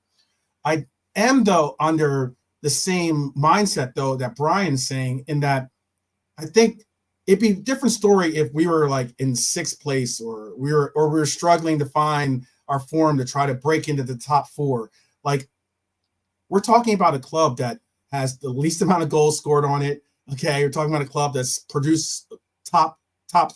I am, though, under the same mindset, though, that Brian's saying, in that I think it'd be a different story if we were like in sixth place, or we were struggling to find our form to try to break into the top four. Like, we're talking about a club that has the least amount of goals scored on it. Okay, we're talking about a club that's produced top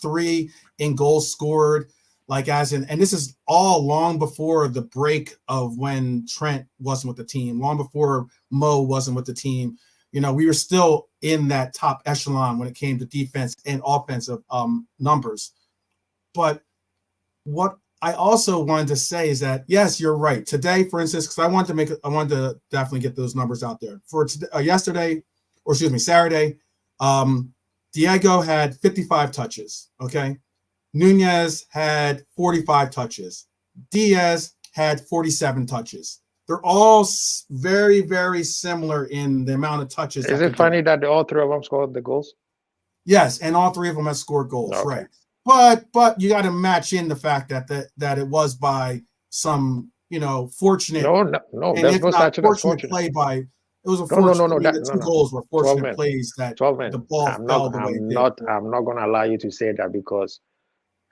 three in goals scored, and this is all long before the break of when Trent wasn't with the team, long before Mo wasn't with the team. We were still in that top echelon when it came to defense and offensive numbers. But what I also wanted to say is that, yes, you're right. Today, for instance, because I wanted to definitely get those numbers out there. For Saturday, Diego had 55 touches. Okay, Nunez had 45 touches. Diaz had 47 touches. They're all very, very similar in the amount of touches. Is it funny that all three of them scored the goals? Yes, and all three of them have scored goals, right? But you got to match in the fact that it was by some fortunate. No. There's no such as fortunate play by. It was a fortunate. The two goals were fortunate plays that the ball fell the way it did. I'm not going to allow you to say that, because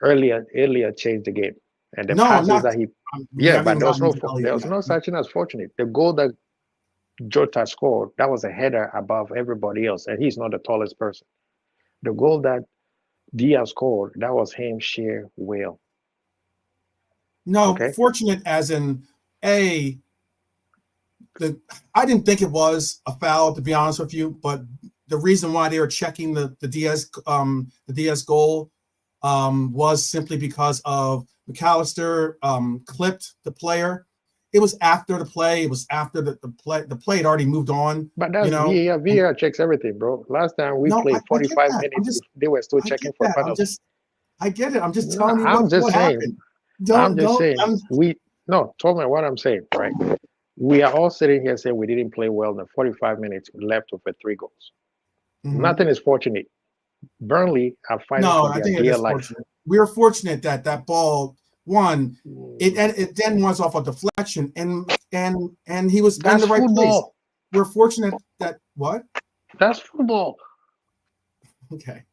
earlier changed the game, and the passes that he. But there was no such thing as fortunate. The goal that Jota scored, that was a header above everybody else, and he's not the tallest person. The goal that Diaz scored, that was him sheer will. No, fortunate as in I didn't think it was a foul, to be honest with you, but the reason why they were checking the Diaz goal was simply because of McAllister clipped the player. It was after the play. It was after the play had already moved on. But that's VAR checks everything, bro. Last time we played 45 minutes, they were still checking for penalties. I get it. I'm just telling you what happened. I'm just saying. Tell me what I'm saying, right? We are all sitting here saying we didn't play well in the 45 minutes left with 3 goals. Nothing is fortunate. Burnley are fighting for their dear life. Fortunate. We were fortunate that ball won. It then was off a deflection, and he was in the right place. We're fortunate that what? That's football. Okay.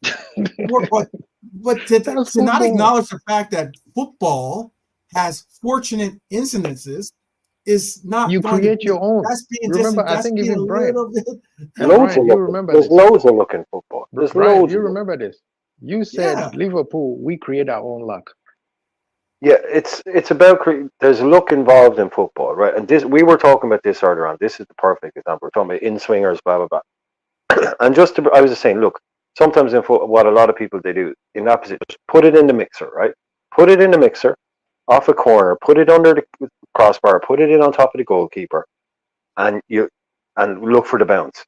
But to not acknowledge the fact that football has fortunate incidences is not. You create your own. That's being remember, I think even Brian. Loads of there's loads of looking football. There's Brian, loads. You remember this? You said Liverpool. We create our own luck. Yeah, it's about there's luck involved in football, right? And this we were talking about this earlier on. This is the perfect example. We're talking about in swingers, blah blah blah. And I was just saying, look, sometimes in football, what a lot of people they do in that position, just put it in the mixer, right? Put it in the mixer, off a corner, put it under the crossbar, put it in on top of the goalkeeper, and look for the bounce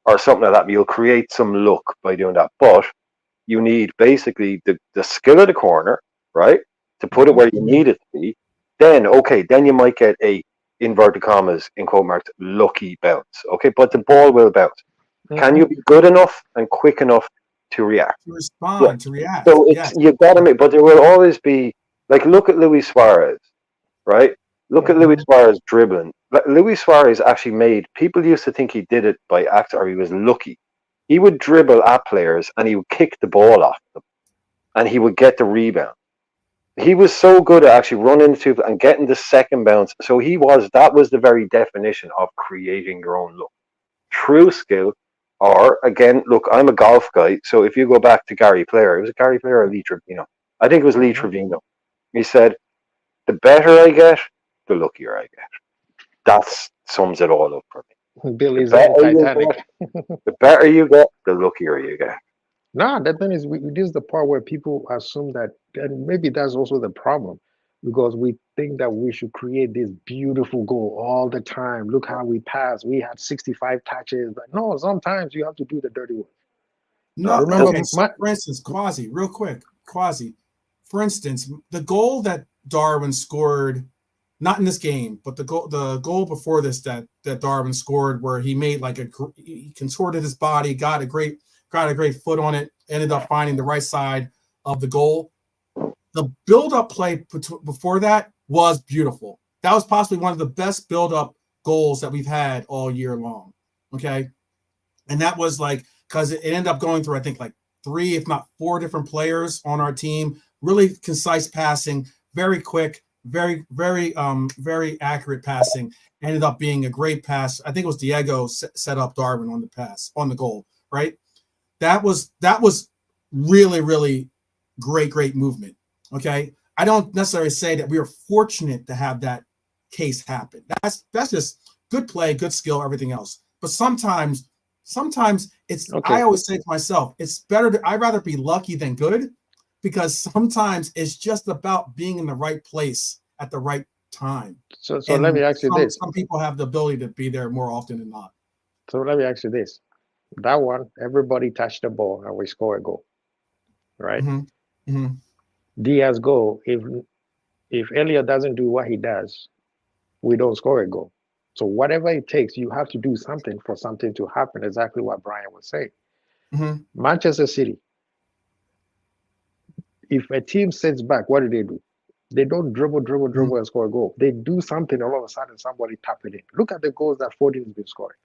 or something like that. You'll create some luck by doing that, but you need basically the skill of the corner, right? To put it where you need it to be, then you might get a inverted commas in quote marks lucky bounce. Okay, but the ball will bounce. Can you be good enough and quick enough to react? To respond, to react. So you gotta make, but there will always be look at Luis Suarez, right? Look at Luis Suarez dribbling. Luis Suarez actually people used to think he did it by act or he was lucky. He would dribble at players and he would kick the ball off them, and he would get the rebound. He was so good at actually running into people and getting the second bounce. So that was the very definition of creating your own luck. True skill, or again, look, I'm a golf guy. So if you go back to Gary Player, it was Gary Player or Lee Trevino. I think it was Lee Trevino. He said, the better I get, the luckier I get. That sums it all up for me. Billy's Titanic. The better you get, the luckier you get. Nah, the thing is, this is the part where people assume that, and maybe that's also the problem, because we think that we should create this beautiful goal all the time. Look how we pass. We had 65 touches. But no, sometimes you have to do the dirty work. No, remember, for instance, real quick, for instance, the goal that Darwin scored, not in this game, but the goal before this that Darwin scored, where he made he contorted his body, got a great foot on it, ended up finding the right side of the goal. The build-up play before that was beautiful. That was possibly one of the best build-up goals that we've had all year long. Okay, and that was because it ended up going through, I think, 3, if not 4 different players on our team. Really concise passing, very quick, very, very, very accurate passing. Ended up being a great pass. I think it was Diego set up Darwin on the goal, right? That was really, really great movement. Okay, I don't necessarily say that we are fortunate to have that case happen. That's just good play, good skill, everything else. But sometimes it's. I always say to myself, it's better I'd rather be lucky than good, because sometimes it's just about being in the right place at the right time. So let me ask you this: some people have the ability to be there more often than not. So let me ask you this. That one, everybody touched the ball and we score a goal, right? Diaz goal, if Elliot doesn't do what he does, we don't score a goal. So whatever it takes, you have to do something for something to happen. Exactly what Brian was saying. Manchester City, if a team sits back, what do? They don't dribble and score a goal. They do something, all of a sudden somebody tap it in. Look at the goals that Foden has been scoring.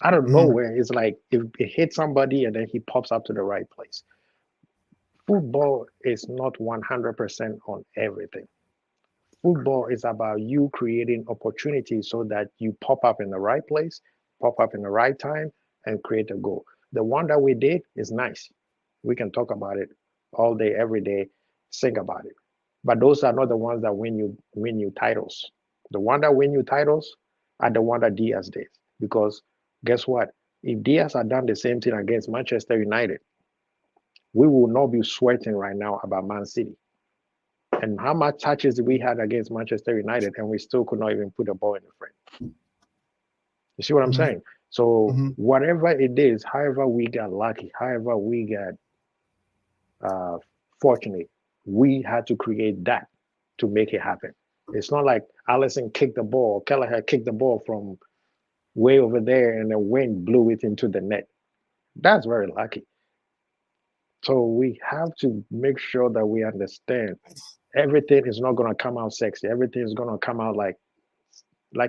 Out of nowhere, it's like if it hits somebody and then he pops up to the right place. Football is not 100% on everything. Football is about you creating opportunities so that you pop up in the right place, pop up in the right time, and create a goal. The one that we did is nice. We can talk about it all day, every day, sing about it. But those are not the ones that win you titles. The one that win you titles are the one that Diaz did. Because guess what? If Diaz had done the same thing against Manchester United, we will not be sweating right now about Man City. And how much touches we had against Manchester United, and we still could not even put a ball in the frame. You see what I'm saying? So whatever it is, however we got lucky, however we got fortunate, we had to create that to make it happen. It's not like Allison kicked the ball, Kelleher kicked the ball from way over there and the wind blew it into the net. That's very lucky. So we have to make sure that we understand everything is not going to come out sexy. Everything is going to come out like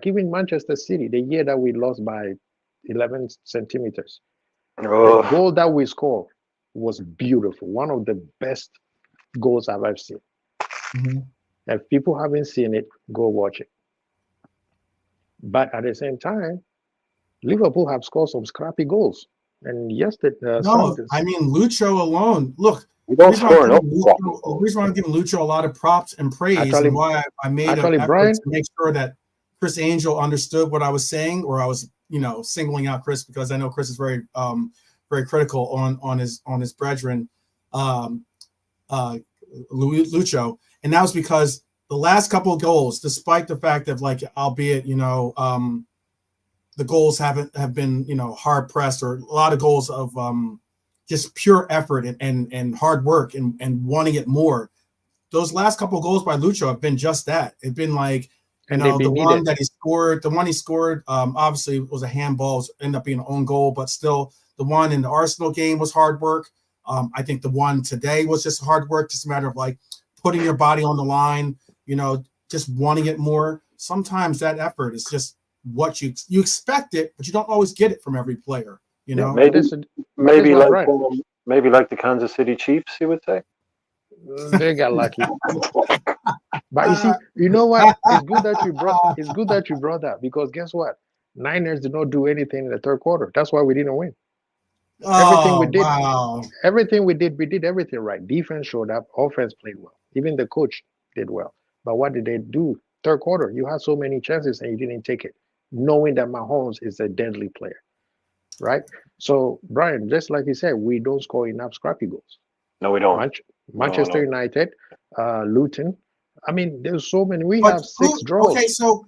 even Manchester City, the year that we lost by 11 centimeters. The Oh, goal that we scored was beautiful. One of the best goals I've ever seen. Mm-hmm. If people haven't seen it, go watch it. But at the same time, Liverpool have scored some scrappy goals. And yesterday, No, Sunday, I mean Lucho alone. Look, we the don't reason why I'm score enough. giving Lucho, the reason why I'm giving Lucho a lot of props and praise, and actually, why I made an actually, effort Brian, to make sure that Chris Angel understood what I was saying, or I was, singling out Chris because I know Chris is very critical on his brethren, Lucho, and that was because the last couple of goals, despite the fact that, like, albeit the goals have been hard pressed, or a lot of goals of just pure effort and hard work and wanting it more. Those last couple of goals by Lucho have been just that. It's been like, and they've been one needed. that he scored, obviously it was a handball, ended up being an own goal, but still the one in the Arsenal game was hard work. I think the one today was just hard work, just a matter of like putting your body on the line, just wanting it more. Sometimes that effort is just what you expect it, but you don't always get it from every player. Maybe like the Kansas City Chiefs, you would say. They got lucky. But you see, you know what? It's good that you brought that, because guess what? Niners did not do anything in the third quarter. That's why we didn't win. Everything we did, wow. we did everything right. Defense showed up, offense played well. Even the coach did well. But what did they do? Third quarter, you had so many chances and you didn't take it, knowing that Mahomes is a deadly player, right? So, Brian, just like you said, we don't score enough scrappy goals. No, we don't. Manchester United, Luton. I mean, there's so many. We have 6 draws. Okay, so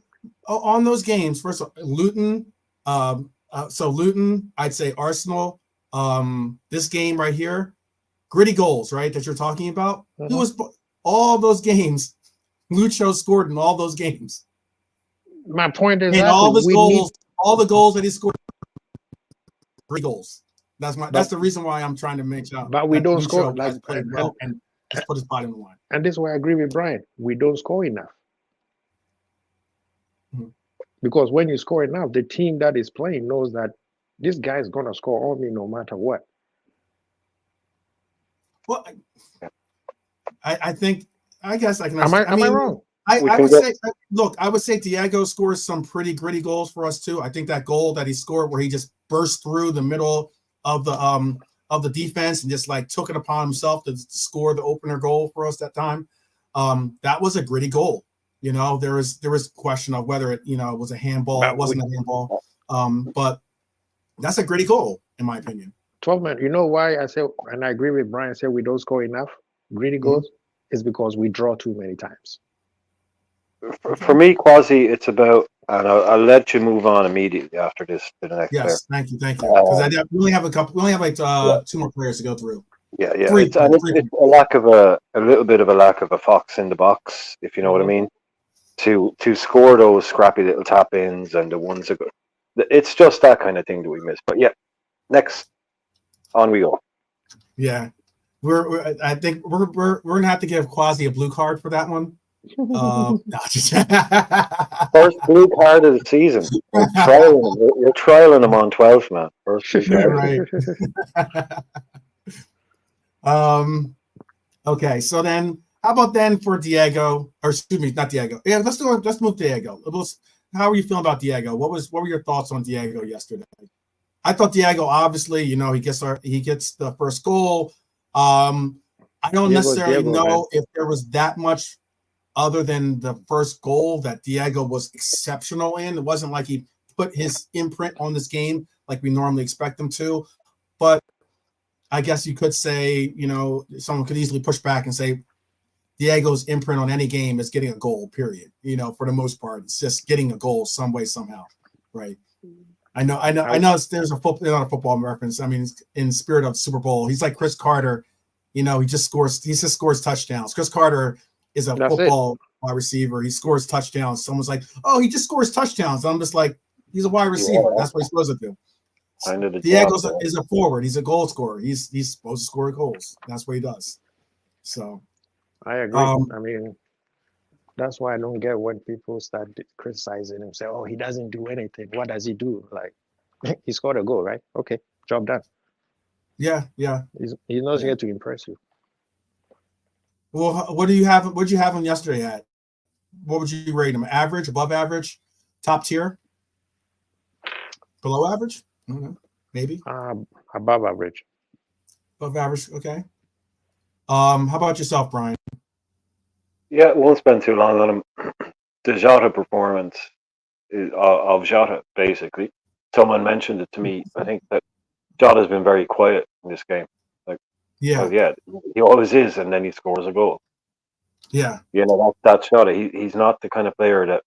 on those games, first of all, Luton. So Luton, I'd say Arsenal. This game right here, gritty goals, right, that you're talking about. Mm-hmm. Who was all those games? Lucho scored in all those games. My point is, all the goals that he scored, 3 goals. That's the reason why I'm trying to make sure. But we don't score. Has played well and has put his body on the line. And this is why I agree with Brian. We don't score enough. Mm-hmm. Because when you score enough, the team that is playing knows that this guy is gonna score on me no matter what. Well, I think, I guess I can. Am I wrong? I would say, look, I would say Diego scores some pretty gritty goals for us too. I think that goal that he scored, where he just burst through the middle of the defense and just like took it upon himself to score the opener goal for us that time. That was a gritty goal. There was question of whether it was a handball. It wasn't a handball. But that's a gritty goal in my opinion. 12 man. You know why I say, and I agree with Brian, said we don't score enough gritty goals, is because we draw too many times. For me, Quasi, it's about, and I'll let you move on immediately after this to the next player. Yes, thank you. Because we only have a couple. We only have like 2 more players to go through. Yeah. It's a little bit of a lack of a fox in the box, if you know what I mean. To score those scrappy little tap ins and the ones that go. It's just that kind of thing that we miss. But yeah, next, on we go. Yeah, I think we're gonna have to give Quasi a blue card for that one. First blue card of the season. You're trialing him on 12th, man. First right. Okay, so then how about then for Diego, or excuse me, not Diego. Yeah, let's move Diego. How are you feeling about Diego? What were your thoughts on Diego yesterday? I thought Diego, obviously, he gets the first goal. I don't necessarily know if there was that much other than the first goal that Diego was exceptional in. It wasn't like he put his imprint on this game like we normally expect him to. But I guess you could say, someone could easily push back and say Diego's imprint on any game is getting a goal, period. For the most part, it's just getting a goal some way, somehow, right? I know. There's not a football reference. I mean, in spirit of Super Bowl, he's like Chris Carter. He just scores touchdowns. Chris Carter is a football wide receiver. He scores touchdowns. Someone's like, "Oh, he just scores touchdowns." I'm just like, he's a wide receiver. That's what he's supposed to do. kind of the Diego job. is a forward. He's a goal scorer. He's supposed to score goals. That's what he does. So I agree. I mean, that's why I don't get when people start criticizing him. Say, "Oh, he doesn't do anything. What does he do?" Like, he scored a goal, right? Okay, job done. yeah. He's not here to impress you. Well, what do you have? What did you have him yesterday at? What would you rate him? Average, above average, top tier, below average? I don't know. Maybe Above average. above average. Okay. How about yourself, Brian? Yeah, won't spend too long on him. The Jota performance of Jota, basically. Someone mentioned it to me. I think that Jota's been very quiet in this game. Yeah, Yeah, he always is, and then he scores a goal. yeah, That's Jota. He's not the kind of player that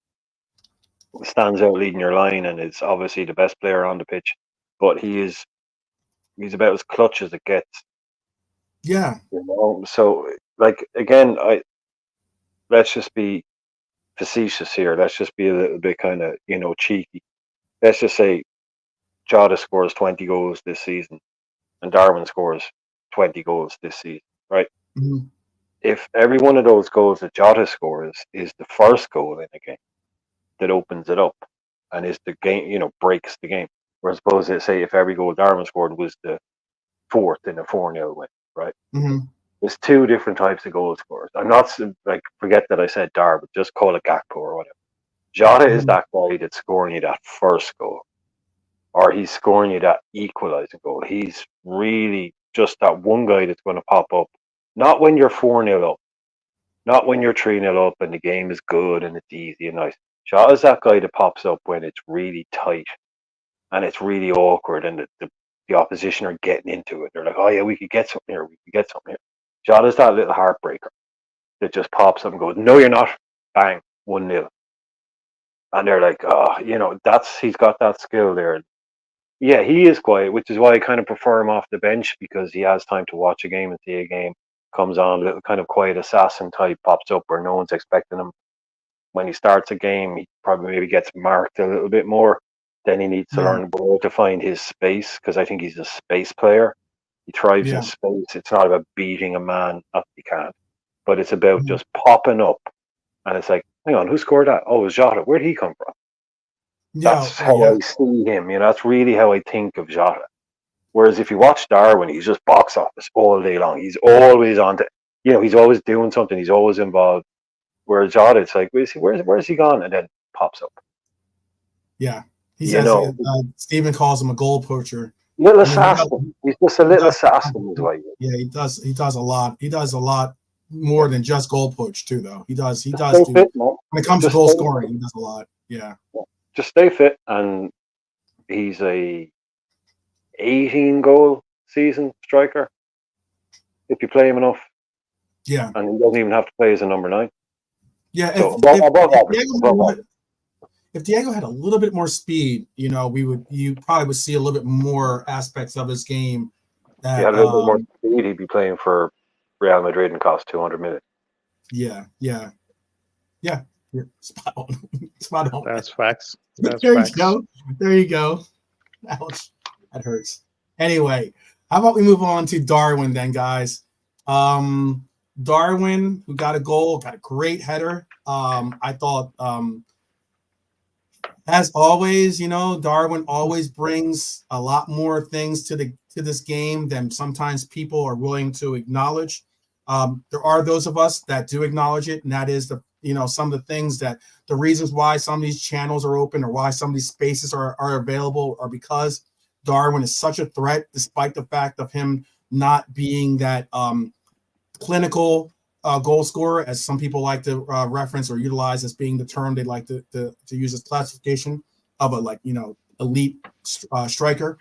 stands out leading your line and is obviously the best player on the pitch, but he's about as clutch as it gets. yeah. So like again, let's just be facetious here. Let's just be a little bit kind of cheeky. Let's just say Jota scores 20 goals this season and Darwin scores 20 goals this season, right? Mm-hmm. If every one of those goals that Jota scores is the first goal in a game that opens it up and is the game, breaks the game. Whereas suppose say if every goal Darwin scored was the fourth in a 4-0 win, right? Mm-hmm. There's two different types of goal scorers. I'm not forget that I said Darwin, just call it Gakpo or whatever. Jota is that guy that's scoring you that first goal, or he's scoring you that equalizing goal. He's really just that one guy that's going to pop up. Not when you're 4-0 up, not when you're 3-0 up and the game is good and it's easy and nice. Jota's that guy that pops up when it's really tight and it's really awkward and the opposition are getting into it. They're like, oh yeah, we could get something here. We could get something here. Jota's that little heartbreaker that just pops up and goes, no, you're not. Bang, 1-0. And they're like, oh, he's got that skill there. Yeah, he is quiet, which is why I kind of prefer him off the bench because he has time to watch a game and see a game. Comes on, a little kind of quiet assassin type, pops up where no one's expecting him. When he starts a game, he probably maybe gets marked a little bit more. Then he needs to learn where to find his space because I think he's a space player. He thrives in space. It's not about beating a man, not that he can't, but it's about just popping up. And it's like, hang on, who scored that? Oh, it was Jota. Where'd he come from? That's how I see him. That's really how I think of Jota. Whereas if you watch Darwin, he's just box office all day long. He's always on to, he's always doing something. He's always involved. Whereas Jota, it's like, where's he gone? And then pops up. Yeah. He says, Stephen calls him a goal poacher. Little assassin. He's just a little assassin. Yeah, he does a lot. He does a lot more than just goal poach too, though. He does. When it comes to goal scoring, he does a lot. Yeah. Just stay fit, and he's a 18-goal season striker if you play him enough. Yeah. And he doesn't even have to play as a number 9. Yeah. If Diego had a little bit more speed, you probably would see a little bit more aspects of his game. If he had a little bit more speed, he'd be playing for Real Madrid and cost 200 million. Yeah. Spot on. That's facts. There you go. Ouch. That hurts. Anyway, how about we move on to Darwin then, guys? Darwin, who got a goal, got a great header. I thought, as always, Darwin always brings a lot more things to this game than sometimes people are willing to acknowledge. There are those of us that do acknowledge it, and that is some of the things that the reasons why some of these channels are open or why some of these spaces are available are because Darwin is such a threat, despite the fact of him not being that clinical goal scorer, as some people like to reference or utilize as being the term they like to use as classification of a elite striker.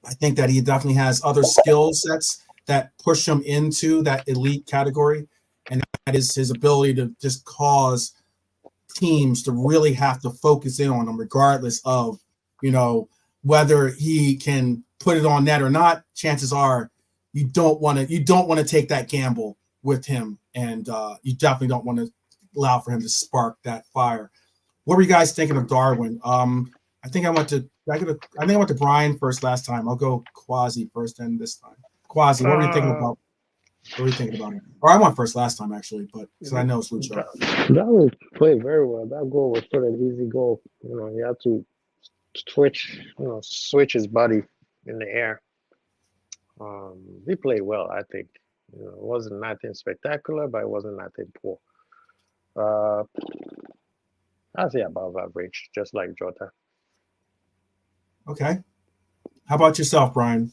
I think that he definitely has other skill sets that push him into that elite category, and that is his ability to just cause teams to really have to focus in on him, regardless of whether he can put it on net or not. Chances are you don't want to take that gamble with him, and you definitely don't want to allow for him to spark that fire. What were you guys thinking of Darwin? I think I went to I think I went to Brian first last time. I'll go Quasi first and this time. Quasi, what were you thinking about? What were you thinking about it? Or I went first last time actually, but because I know it's Lucho. That was played very well. That goal was sort of an easy goal. He had to switch his body in the air. He played well, I think. It wasn't nothing spectacular, but it wasn't nothing poor. I'd say above average, just like Jota. Okay. How about yourself, Brian?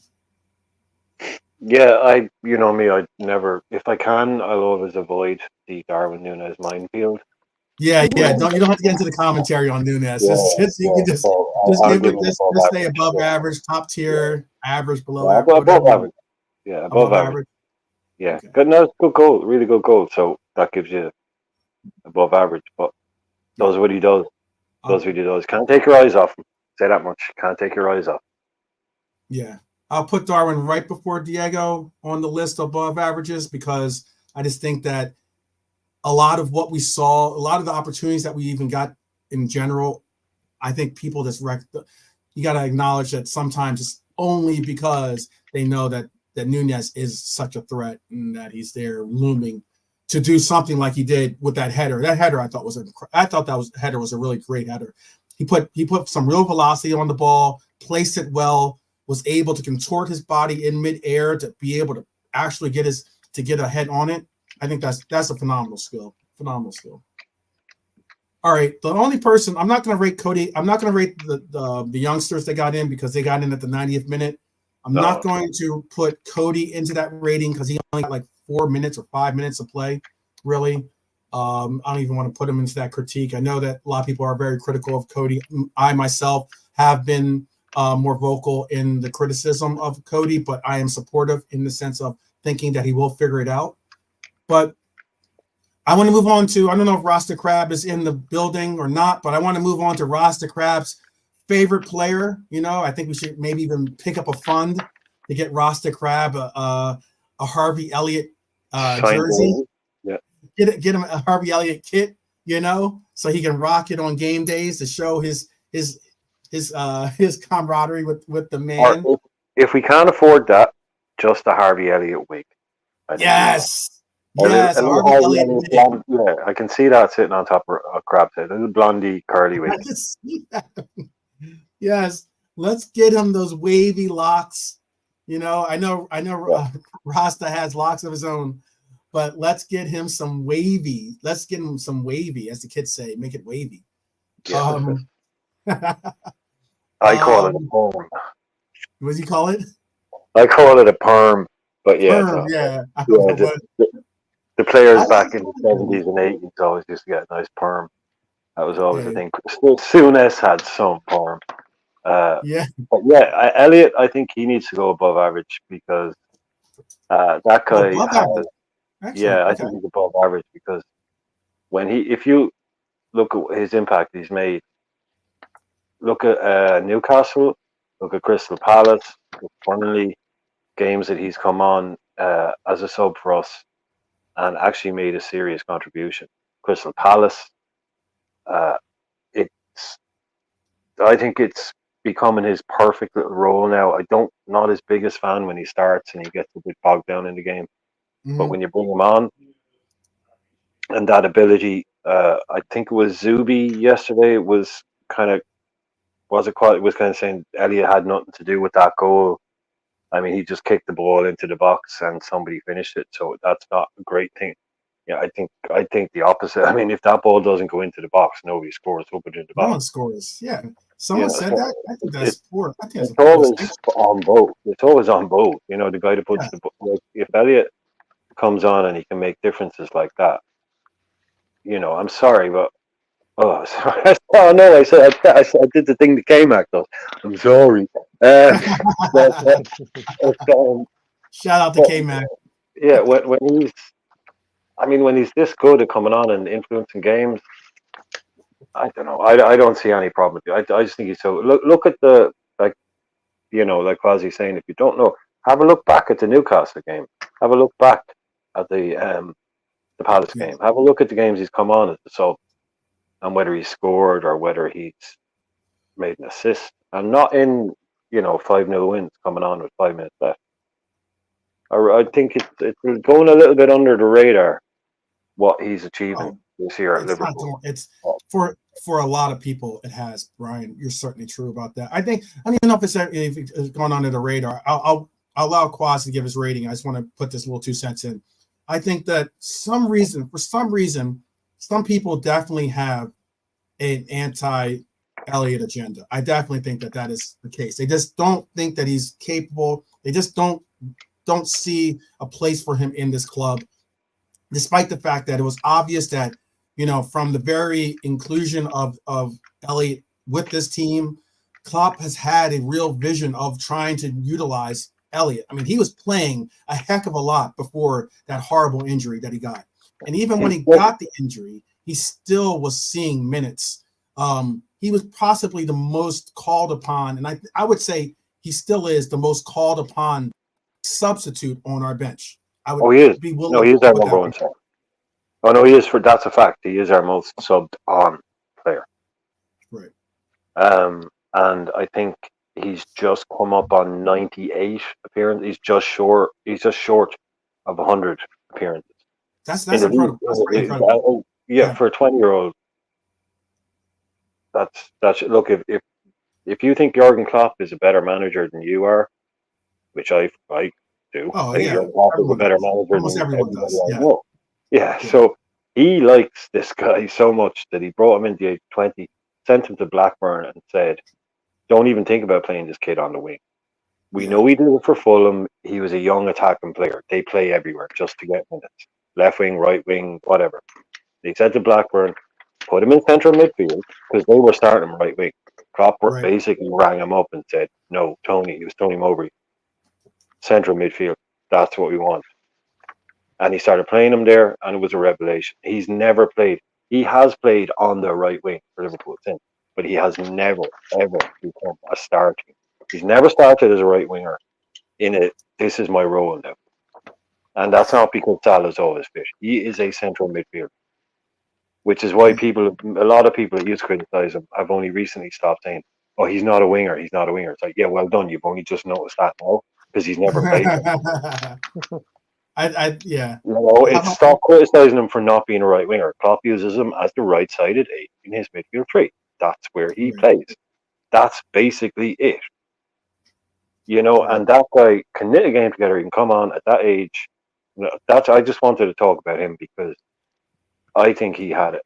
Yeah, you know me, I never, if I can, I'll always avoid the Darwin Nunez minefield. Yeah. You don't have to get into the commentary on Nunez. You can just say above average, top tier, average, below average. Above average. Yeah, above average. Yeah, okay. Good. No, it's good goal, really good goal. So that gives you above average. But does what he does. Does what he does. Can't take your eyes off him. Say that much. Can't take your eyes off. Yeah. I'll put Darwin right before Diego on the list of above averages because I just think that a lot of what we saw, a lot of the opportunities that we even got in general, I think people just you got to acknowledge that sometimes it's only because they know that Nunez is such a threat and that he's there looming to do something like he did with that header. That header header was a really great header. He put some real velocity on the ball, placed it well, was able to contort his body in midair to be able to actually get a head on it. I think that's a phenomenal skill. Phenomenal skill. All right, the only person I'm not going to rate Cody. I'm not going to rate the youngsters that got in because they got in at the 90th minute. I'm not going to put Cody into that rating because he only got like 4 minutes or 5 minutes of play. Really, I don't even want to put him into that critique. I know that a lot of people are very critical of Cody. I myself have been more vocal in the criticism of Cody, but I am supportive in the sense of thinking that he will figure it out. But I want to move on to, I don't know if Rasta Crab is in the building or not, but I want to move on to Rasta Crab's favorite player. I think we should maybe even pick up a fund to get Rasta Crab a Harvey Elliott jersey. Yeah. Get him a Harvey Elliott kit, so he can rock it on game days to show his camaraderie with the man. Or if we can't afford that, just a Harvey Elliott wig. Yes. Yes, Harvey Elliott. Yeah, I can see that sitting on top of a crab's head. A little blondie curly wig. Yes, let's get him those wavy locks. I know. Rasta has locks of his own, but let's get him some wavy. Let's get him some wavy, as the kids say. Make it wavy. Yeah. I call it a perm. What does he call it? I call it a perm, but yeah, perm, the players back in the 70s and 80s always used to get a nice perm. That was always the thing. Souness had some perm. But yeah, Elliot, I think he needs to go above average because that guy I think he's above average because if you look at his impact he's made, look at Newcastle, look at Crystal Palace, look at Burnley, games that he's come on as a sub for us and actually made a serious contribution. Crystal Palace, I think it's becoming his perfect little role now. Not his biggest fan when he starts and he gets a bit bogged down in the game. Mm-hmm. But when you bring him on and that ability, I think it was Zubi yesterday was kind of saying Elliot had nothing to do with that goal. I mean, he just kicked the ball into the box and somebody finished it. So that's not a great thing. Yeah, I think the opposite. I mean, if that ball doesn't go into the box, nobody scores. Who put it in the box? No one scores. Yeah, someone said that. I think that's poor. I think it's always on both. It's always on both. The guy that puts the ball. If Elliot comes on and he can make differences like that, I'm sorry, but sorry. Oh no, I did the thing that K-Mac does. I'm sorry. Shout out to K-Mac. Yeah, when he's this good at coming on and influencing games, I don't know. I don't see any problem with it. I just think he's so. Look at the like Quasi's saying. If you don't know, have a look back at the Newcastle game. Have a look back at the Palace game. Have a look at the games he's come on as the sub, and whether he scored or whether he's made an assist. and not in 5-0 wins coming on with 5 minutes left. I think it's going a little bit under the radar what he's achieving this year at Liverpool. It's for a lot of people. It has, Brian. You're certainly true about that. I don't even know if it's going under the radar. I'll allow Quaz to give his rating. I just want to put this little 2 cents in. I think that for some reason, some people definitely have an anti-Elliott agenda. I definitely think that is the case. They just don't think that he's capable. They just don't see a place for him in this club, despite the fact that it was obvious that, from the very inclusion of Elliott with this team, Klopp has had a real vision of trying to utilize Elliott. I mean, he was playing a heck of a lot before that horrible injury that he got. And even when he got the injury, he still was seeing minutes. He was possibly the most called upon, and I would say he still is the most called upon substitute on our bench. I would be willing. No, he is our number one sub. Oh no, he is that's a fact. He is our most subbed on player. Right. And I think he's just come up on 98 appearances. He's just short of 100 appearances. That's incredible. That's pretty incredible. For a 20-year-old. That's look, if you think Jurgen Klopp is a better manager than you are, which I do. Oh, I think Jurgen Klopp is a better manager than everyone does. Yeah. So he likes this guy so much that he brought him into the age of 20, sent him to Blackburn and said, don't even think about playing this kid on the wing. We know he did it for Fulham. He was a young attacking player. They play everywhere just to get minutes. Left wing, right wing, whatever. They said to Blackburn, put him in central midfield because they were starting him right wing. Klopp basically rang him up and said, no, Tony, it was Tony Mowbray. Central midfield. That's what we want. And he started playing him there, and it was a revelation. He's never played. He has played on the right wing for Liverpool since, but he has never, ever become a starter. He's never started as a right winger this is my role now. And that's not because Salah's always fit. He is a central midfielder, which is why a lot of people that used to criticize him have only recently stopped saying, oh, he's not a winger. He's not a winger. It's like, yeah, well done. You've only just noticed that now because he's never played. Stop criticizing him for not being a right winger. Klopp uses him as the right-sided 8 in his midfield 3. That's where he plays. That's basically it. And that guy can knit a game together. He can come on at that age. I just wanted to talk about him because I think he had it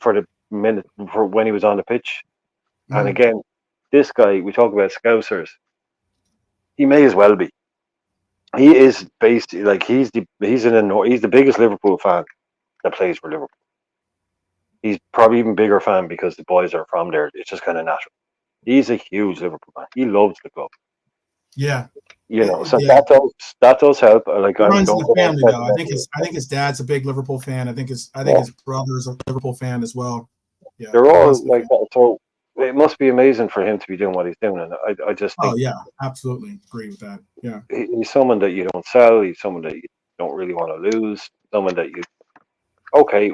for the minute for when he was on the pitch. And again, this guy, we talk about Scousers. He may as well be. He is basically like he's the biggest Liverpool fan that plays for Liverpool. He's probably even bigger fan because the boys are from there. It's just kind of natural. He's a huge Liverpool fan. He loves the club. Yeah. That does help. Like he runs in the family though. I think his dad's a big Liverpool fan. I think his brother's a Liverpool fan as well. Yeah. They're all like that. So it must be amazing for him to be doing what he's doing. And I just think, absolutely agree with that. Yeah. He's someone that you don't sell. He's someone that you don't really want to lose. Someone that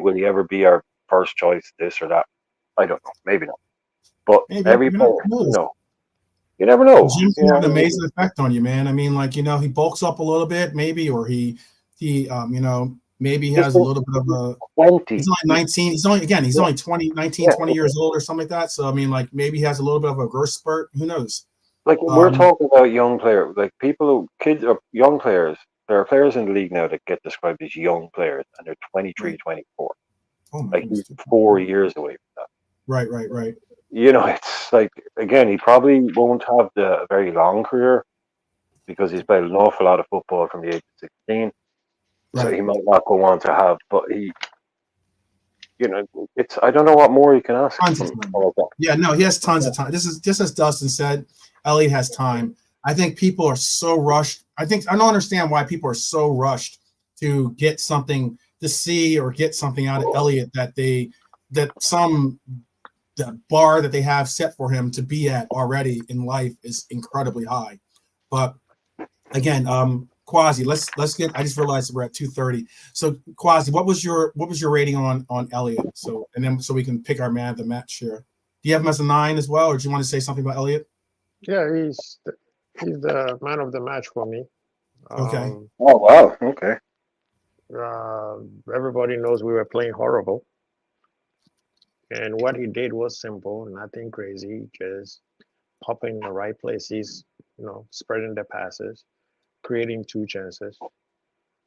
will he ever be our first choice, this or that? I don't know. Maybe not. But every player, you never know. Jim can have an amazing effect on you, man. I mean, he bulks up a little bit, maybe, or he maybe he has a little bit of a 20. He's only 19. He's only 20 years old or something like that. So I mean, maybe he has a little bit of a growth spurt. Who knows? We're talking about young players, kids or young players. There are players in the league now that get described as young players, and they're 23, 24. Oh, he's 4 years away from that. Right. It's again, he probably won't have a very long career because he's played an awful lot of football from the age of 16. Right. So he might not go on to have, but he, I don't know what more you can ask. Tons of time. Yeah, no, he has tons of time. This is just as Dustin said, Elliott has time. I think people are so rushed. I don't understand why people are so rushed to get something to see or get something out of Elliott that the bar that they have set for him to be at already in life is incredibly high. But again, Quasi, let's get. I just realized we're at 2:30. So Quasi, what was your rating on Elliott? So we can pick our man of the match here. Do you have him as a 9 as well, or do you want to say something about Elliott? Yeah, he's the man of the match for me. Okay. Oh wow. Okay. Everybody knows we were playing horrible, and what he did was simple, nothing crazy, just popping in the right places, spreading the passes, creating 2 chances,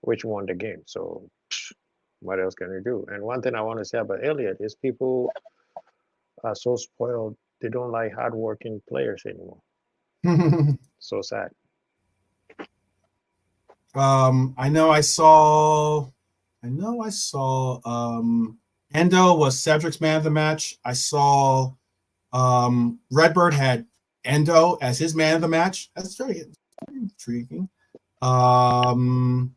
which won the game. So what else can you do? And one thing I want to say about Elliott is people are so spoiled, they don't like hardworking players anymore. So sad. I know I saw Endo was Cedric's man of the match. I saw Redbird had Endo as his man of the match. That's very intriguing. And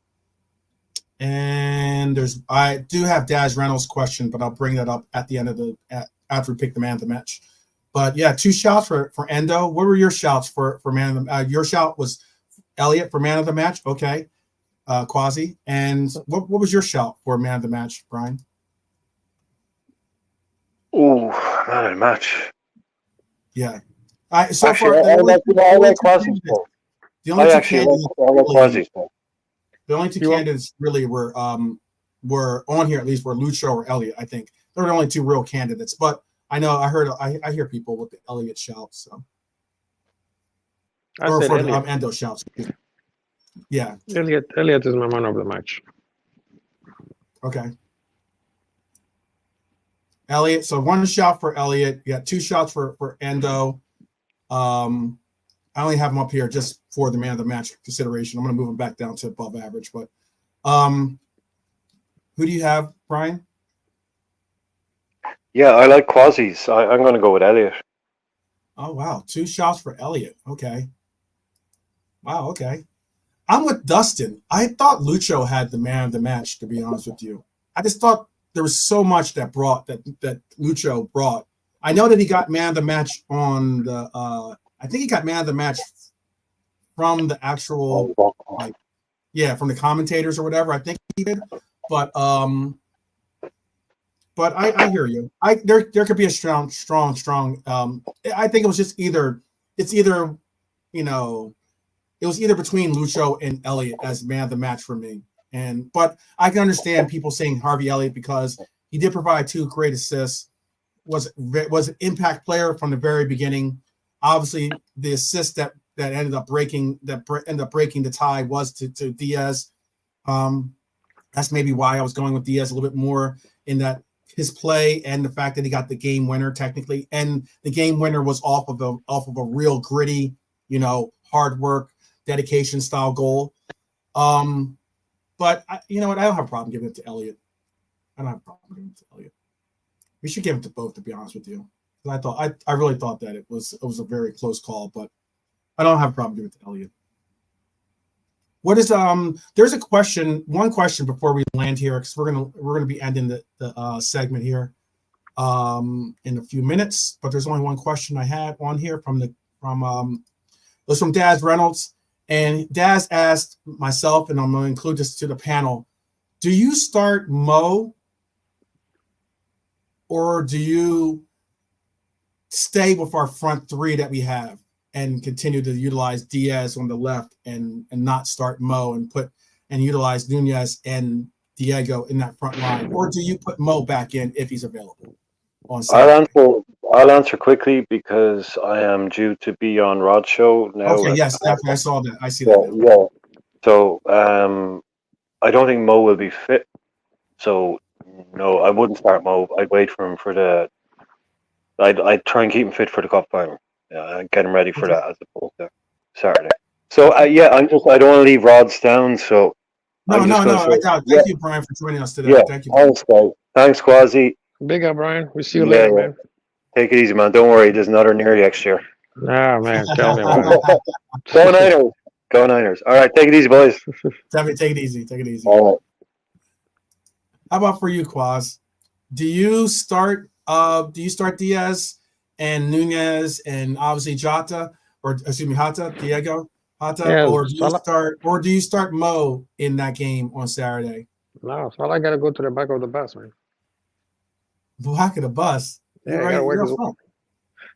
I do have Daz Reynolds' question, but I'll bring that up at the end of after we pick the man of the match. But yeah, 2 shouts for Endo. What were your shouts for man of the your shout was Elliott for man of the match? Okay. Quasi. And what was your shout for man of the match, Brian? Oh, man of the match. Yeah. I like Quasi. The only two Quasi. candidates really were on here, at least, were Lucho or Elliott. I think they're the only 2 real candidates. But I know I hear people with the Elliott shouts. So or for the Endo shouts. Yeah. Elliott is my man of the match. Okay. Elliott. So 1 shout for Elliott. You got 2 shots for Endo. I only have him up here just for the man of the match consideration. I'm going to move him back down to above average. But who do you have, Brian? Yeah, I like Quasi's. I'm going to go with Elliott. Oh, wow. 2 shots for Elliott. Okay. Wow, okay. I'm with Dustin. I thought Lucho had the man of the match, to be honest with you. I just thought there was so much that Lucho brought. I know that he got man of the match on the I think he got man of the match from the actual from the commentators or whatever. I think he did. But I hear you. There could be a strong I think it was just either it was either between Lucho and Elliott as man of the match for me. But I can understand people saying Harvey Elliott because he did provide 2 great assists, was an impact player from the very beginning. Obviously, the assist that ended up breaking the tie was to Diaz. That's maybe why I was going with Diaz a little bit more in that his play and the fact that he got the game winner technically, and the game winner was off of a real gritty, hard work, dedication style goal. But you know what? I don't have a problem giving it to Elliott. I don't have a problem giving it to Elliott. We should give it to both, to be honest with you. I really thought that it was a very close call, but I don't have a problem giving it to Elliott. What is there's one question before we land here, because we're gonna be ending the segment here in a few minutes, but there's only one question I had on here from Daz Reynolds, and Daz asked myself, and I'm gonna include this to the panel: do you start Mo, or do you stay with our front 3 that we have and continue to utilize Diaz on the left and not start Mo and utilize Nunez and Diego in that front line? Or do you put Mo back in if he's available on Saturday? I'll answer quickly because I am due to be on Rod's show now. Okay, yes, definitely. I saw that. I see that now. Yeah. So I don't think Mo will be fit. So no, I wouldn't start Mo. I'd wait for him I'd try and keep him fit for the cup final. Get him ready for that as opposed to Saturday. So I don't want to leave Rods down. So no. Thank you, Brian, for joining us today. Yeah, thank you. Thanks, guys. Thanks, Quasi. Big up, Brian. We see you later, man. Take it easy, man. Don't worry. There's another near next year. Ah, man. Tell me about it. Go Niners. Go Niners. All right. Take it easy, boys. Definitely take it easy. Take it easy. All right. How about for you, Quaz? Do you start Diaz and Nunez and obviously Jota, Diego Jota, Yeah, or do you start Mo in that game on Saturday? No, so I gotta go to the back of the bus, man. Back of the bus. Yeah, You're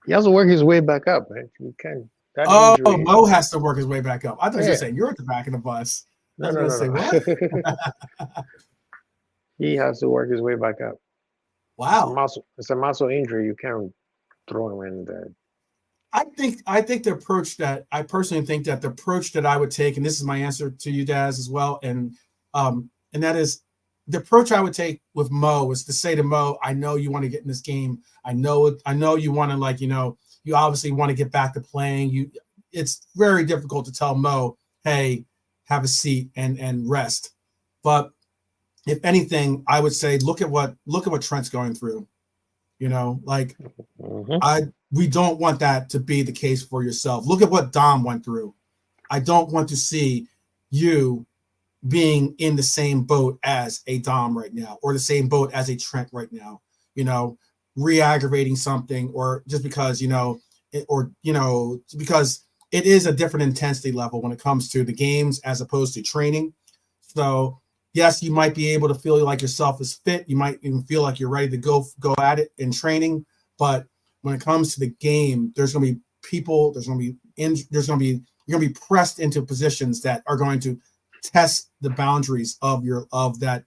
He has to work his way back up, man. You can't. That Oh, injury. Mo has to work his way back up. I thought you were Yeah. saying you're at the back of the bus. I No, was no, going to say, no. what? He has to work his way back up. Wow. It's a muscle injury. You can't throw him in there. I think the approach that I personally think that the approach that I would take, and this is my answer to you, Daz, as well, and that is the approach I would take with Mo is to say to Mo, I know you want to get in this game. I know you want to you obviously want to get back to playing. It's very difficult to tell Mo, hey, have a seat and rest. But if anything, I would say look at what Trent's going through. We don't want that to be the case for yourself. Look at what Dom went through. I don't want to see you being in the same boat as a Dom right now, or the same boat as a Trent right now, re-aggravating something, or just because, because it is a different intensity level when it comes to the games as opposed to training. So yes, you might be able to feel like yourself is fit. You might even feel like you're ready to go at it in training. But when it comes to the game, there's going to be people, you're going to be pressed into positions that are going to test the boundaries of that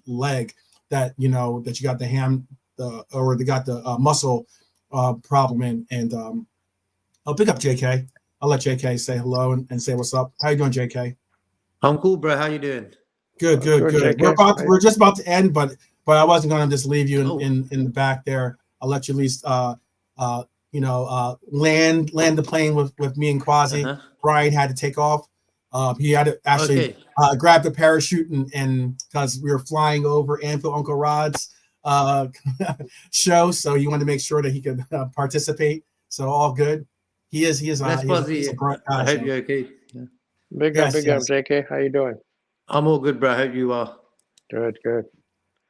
leg that you got the muscle problem in. And I'll pick up JK. I'll let JK say hello and say what's up. How you doing, JK? I'm cool, bro. How you doing? Good. JK. We're just about to end, but I wasn't going to just leave you in the back there. I'll let you at least land the plane with me and Quasi. Uh-huh. Brian had to take off. He had to actually grab the parachute and because we were flying over Anfield Uncle Rod's show, so he wanted to make sure that he could participate. So all good. He is. He's a bright guy. I hope you're okay. Yeah. Big up, JK. How you doing? I'm all good, bro. I hope you are. Good.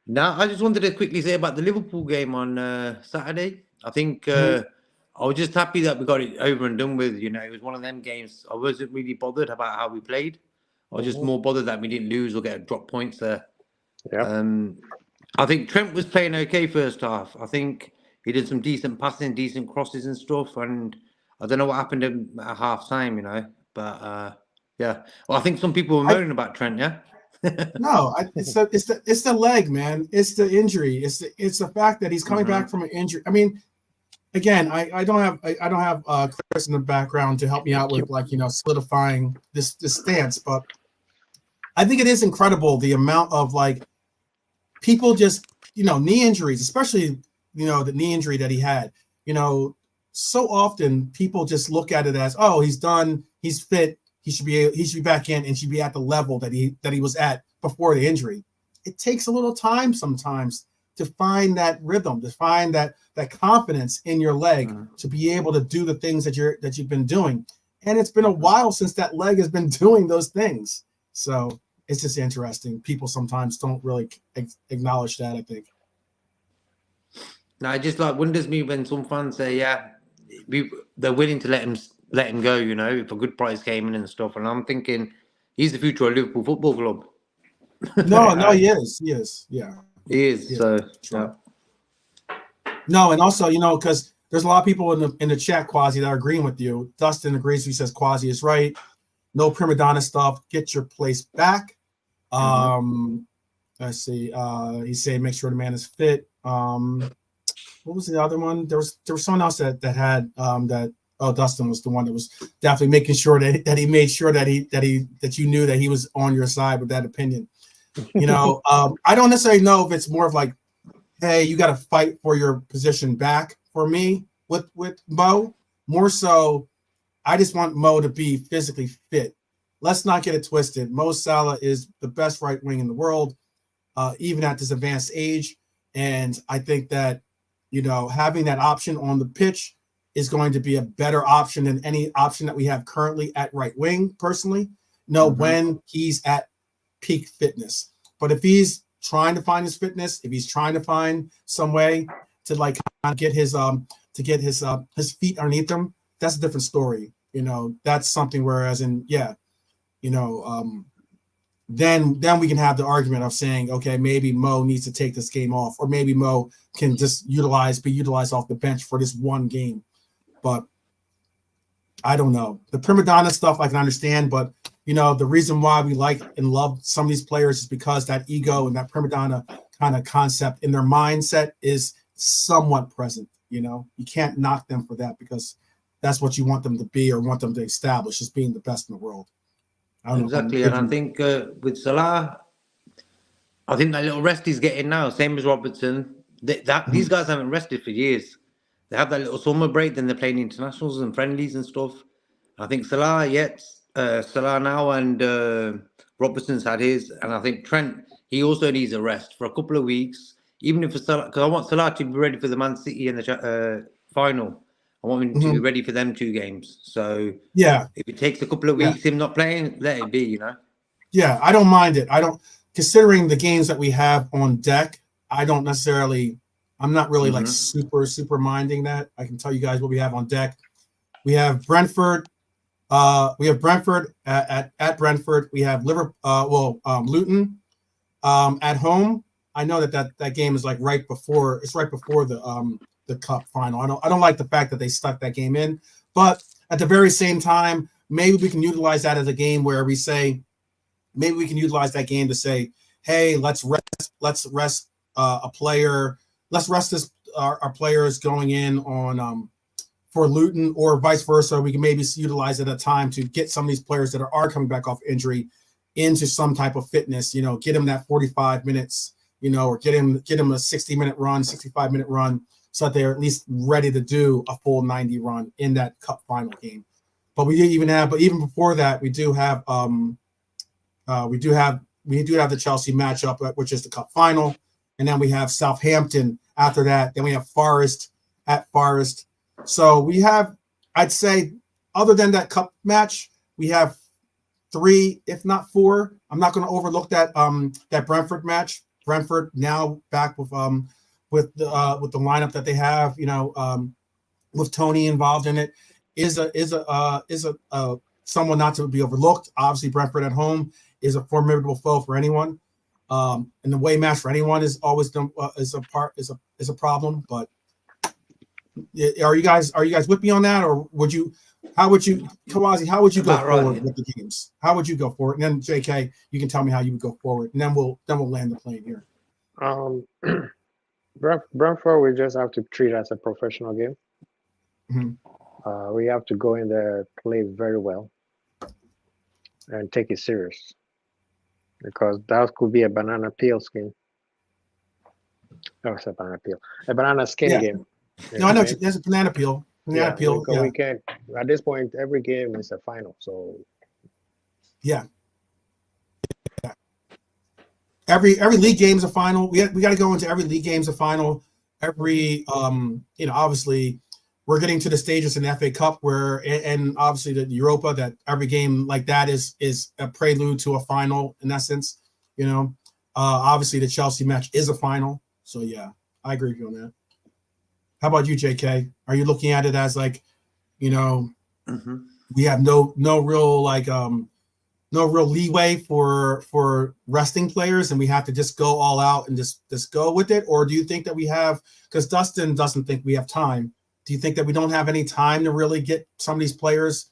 Now, I just wanted to quickly say about the Liverpool game on Saturday. I think I was just happy that we got it over and done with. It was one of them games. I wasn't really bothered about how we played. I was just more bothered that we didn't lose or get drop points there. Yeah. I think Trent was playing okay first half. I think he did some decent passing, decent crosses and stuff. And I don't know what happened at half time, But yeah. Well, I think some people were moaning about Trent, yeah? No, it's the leg, man. It's the injury. It's the fact that he's coming back from an injury. I mean, again, I don't have Chris in the background to help me out with solidifying this stance, but I think it is incredible the amount of people just knee injuries, especially the knee injury that he had. So often people just look at it as, oh, he's done, he's fit. He should be back in and should be at the level that he was at before the injury. It takes a little time sometimes to find that rhythm, to find that confidence in your leg, to be able to do the things that you've been doing. And it's been a while since that leg has been doing those things. So it's just interesting. People sometimes don't really acknowledge that, I think. Now, it just wonders me when some fans say, yeah, they're willing to let him go, if a good price came in and stuff. And I'm thinking, he's the future of Liverpool Football Club. No, he is. Yeah. He is. So, sure. No, and also, because there's a lot of people in the chat, Quasi, that are agreeing with you. Dustin agrees. He says Quasi is right. No prima donna stuff. Get your place back. Let's see. He's saying make sure the man is fit. What was the other one? There was someone else that had that. Oh, Dustin was the one that was definitely making sure that he made sure that you knew that he was on your side with that opinion. I don't necessarily know if it's more of like, hey, you got to fight for your position back for me with Mo. More so, I just want Mo to be physically fit. Let's not get it twisted. Mo Salah is the best right wing in the world, even at this advanced age. And I think that, having that option on the pitch is going to be a better option than any option that we have currently at right wing, personally. When he's at peak fitness. But if he's trying to find his fitness, if he's trying to find some way to get his feet underneath him, that's a different story. That's something. Whereas then we can have the argument of saying, okay, maybe Mo needs to take this game off, or maybe Mo can just be utilized off the bench for this one game. but I don't know. The prima donna stuff I can understand, but the reason why we like and love some of these players is because that ego and that prima donna kind of concept in their mindset is somewhat present. You can't knock them for that because that's what you want them to be or want them to establish as being the best in the world. I don't know. Exactly, and I think with Salah, I think that little rest he's getting now, same as Robertson. These guys haven't rested for years. They have that little summer break, then they're playing internationals and friendlies and stuff. I think Salah now, and Robertson's had his, and I think Trent, he also needs a rest for a couple of weeks. Even if for Salah, because I want Salah to be ready for the Man City and the final. I want him to be ready for them 2 games. So yeah, if it takes a couple of weeks, him not playing, let it be. Yeah, I don't mind it. I don't, considering the games that we have on deck. I'm not really like super minding that. I can tell you guys what we have on deck. We have Brentford. We have Brentford at Brentford. We have Luton at home. I know that game is like right before the cup final. I don't like the fact that they stuck that game in, but at the very same time, maybe we can utilize that as a game where we say, maybe we can utilize that game to say, hey, let's rest a player. Let's rest our players going in on for Luton, or vice versa. We can maybe utilize it at a time to get some of these players that are coming back off injury into some type of fitness. Get them that 45 minutes. Or get them a 60-minute run, 65-minute run, so that they're at least ready to do a full 90 run in that cup final game. But even before that, we do have the Chelsea matchup, which is the cup final, and then we have Southampton after that. Then we have Forest at Forest. So we have, I'd say, other than that cup match, we have 3, if not 4. I'm not going to overlook that Brentford match. Brentford now back with the lineup that they have, with Tony involved in it, is a someone not to be overlooked. Obviously, Brentford at home is a formidable foe for anyone, and the away match for anyone is always is a problem. But are you guys with me on that, or Kawazi, how would you go forward with the games? How would you go forward? And then JK, you can tell me how you would go forward, and then we'll land the plane here. Brentford, we just have to treat it as a professional game. We have to go in there, play very well, and take it serious, because that could be a banana peel scheme. No, it's a banana peel. A banana skin game. No, I know there's a banana peel. We can't. At this point, every game is a final. So yeah. Every league game is a final. We got to go into every league game's a final. Every obviously we're getting to the stages in the FA Cup and obviously the Europa, that every game like that is a prelude to a final in essence. Obviously the Chelsea match is a final. So yeah, I agree with you on that. How about you, JK? Are you looking at it as like, we have no real leeway for resting players, and we have to just go all out and just go with it? Or do you think that we have, because Dustin doesn't think we have time, do you think that we don't have any time to really get some of these players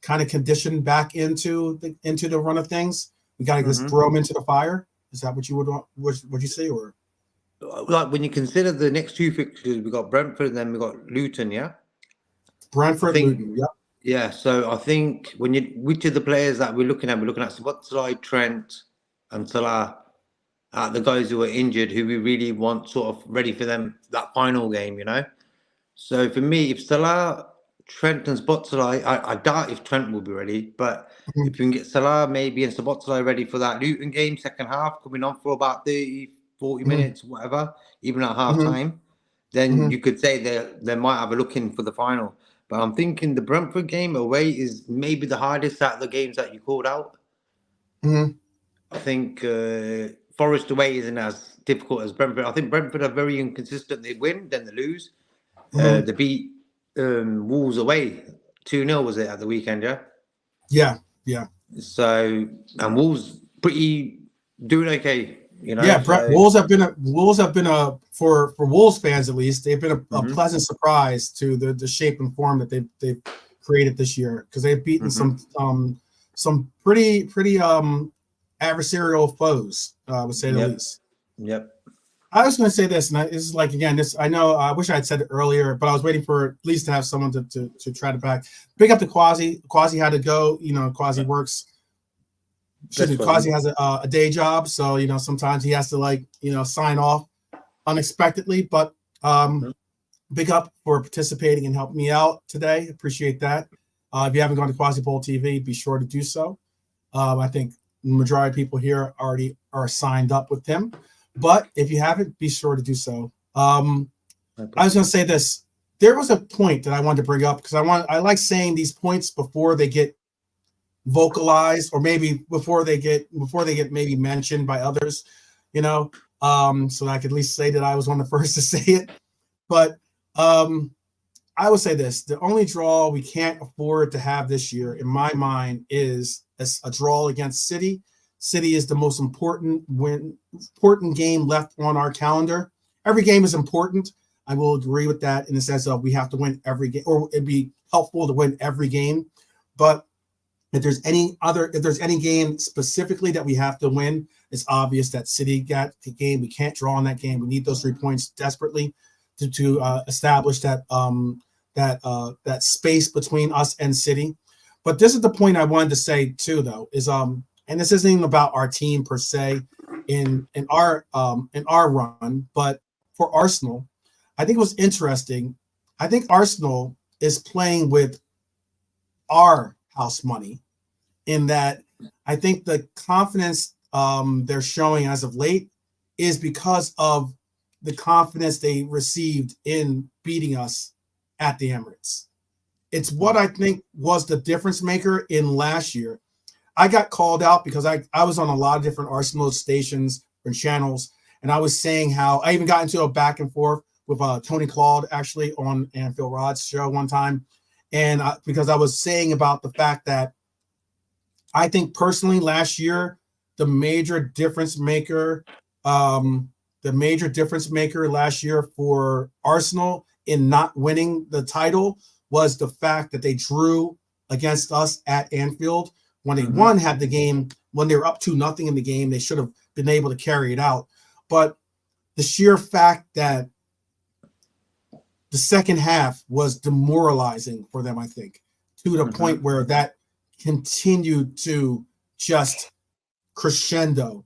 kind of conditioned back into the run of things? We got to just throw them into the fire? Is that what you would you say? Or like when you consider the next 2 fixtures, we got Brentford and then we got Luton, yeah? Brentford, Luton, yeah. Yeah, so I think which of the players that we're looking at Szoboszlai, Trent, and Salah, the guys who are injured, who we really want sort of ready for that final game, So for me, if Salah, Trent, and Szoboszlai, I doubt if Trent will be ready, but if you can get Salah maybe and Szoboszlai ready for that Luton game, second half, coming on for about 30, 40 minutes, whatever, even at half time, then you could say they might have a look in for the final. But I'm thinking the Brentford game away is maybe the hardest out of the games that you called out. I think Forest away isn't as difficult as Brentford. I think Brentford are very inconsistent. They win, then they lose. They beat Wolves away 2-0, was it, at the weekend, yeah? Yeah. So, and Wolves pretty doing okay. You know, Yeah, so, Wolves have been for Wolves fans at least, they've been a pleasant surprise to the shape and form that they've created this year, because they've beaten some pretty adversarial foes, would say the least. Yep. I was going to say this, and this is like, again, this, I know, I wish I had said it earlier, but I was waiting for at least to have someone to try to back. Big up to Quasi. Quasi had to go. You know, Quasi works. Quasi has a day job, so you know sometimes he has to, like, you know, sign off unexpectedly. But big up for participating and helping me out today. Appreciate that. If you haven't gone to Quasi Bowl TV, be sure to do so. I think the majority of people here already are signed up with him. But if you haven't, be sure to do so. I was going to say this. There was a point that I wanted to bring up, because I like saying these points before they get vocalized, or maybe before they get maybe mentioned by others, you know, so I could at least say that I was one of the first to say it. But I would say this: the only draw we can't afford to have this year, in my mind, is a draw against City. City is the most important game left on our calendar. Every game is important. I will agree with that, in the sense of we have to win every game, or it'd be helpful to win every game. But if there's any game specifically that we have to win, it's obvious that City got the game. We can't draw on that game. We need those 3 points desperately to establish that space between us and City. But this is the point I wanted to say too, though, is and this isn't even about our team per se in our run, but for Arsenal, I think it was interesting. I think Arsenal is playing with our house money, in that I think the confidence they're showing as of late is because of the confidence they received in beating us at the Emirates. It's what I think was the difference maker in last year. I got called out because I was on a lot of different Arsenal stations and channels, and I was saying how I even got into a back and forth with Tony Claude, actually, on Anfield Rod's show one time. And because I was saying about the fact that I think personally last year, the major difference maker last year for Arsenal in not winning the title was the fact that they drew against us at Anfield. When they had the game, when they were up 2-0 in the game, they should have been able to carry it out. But the sheer fact that the second half was demoralizing for them, I think, to the point where that continued to just crescendo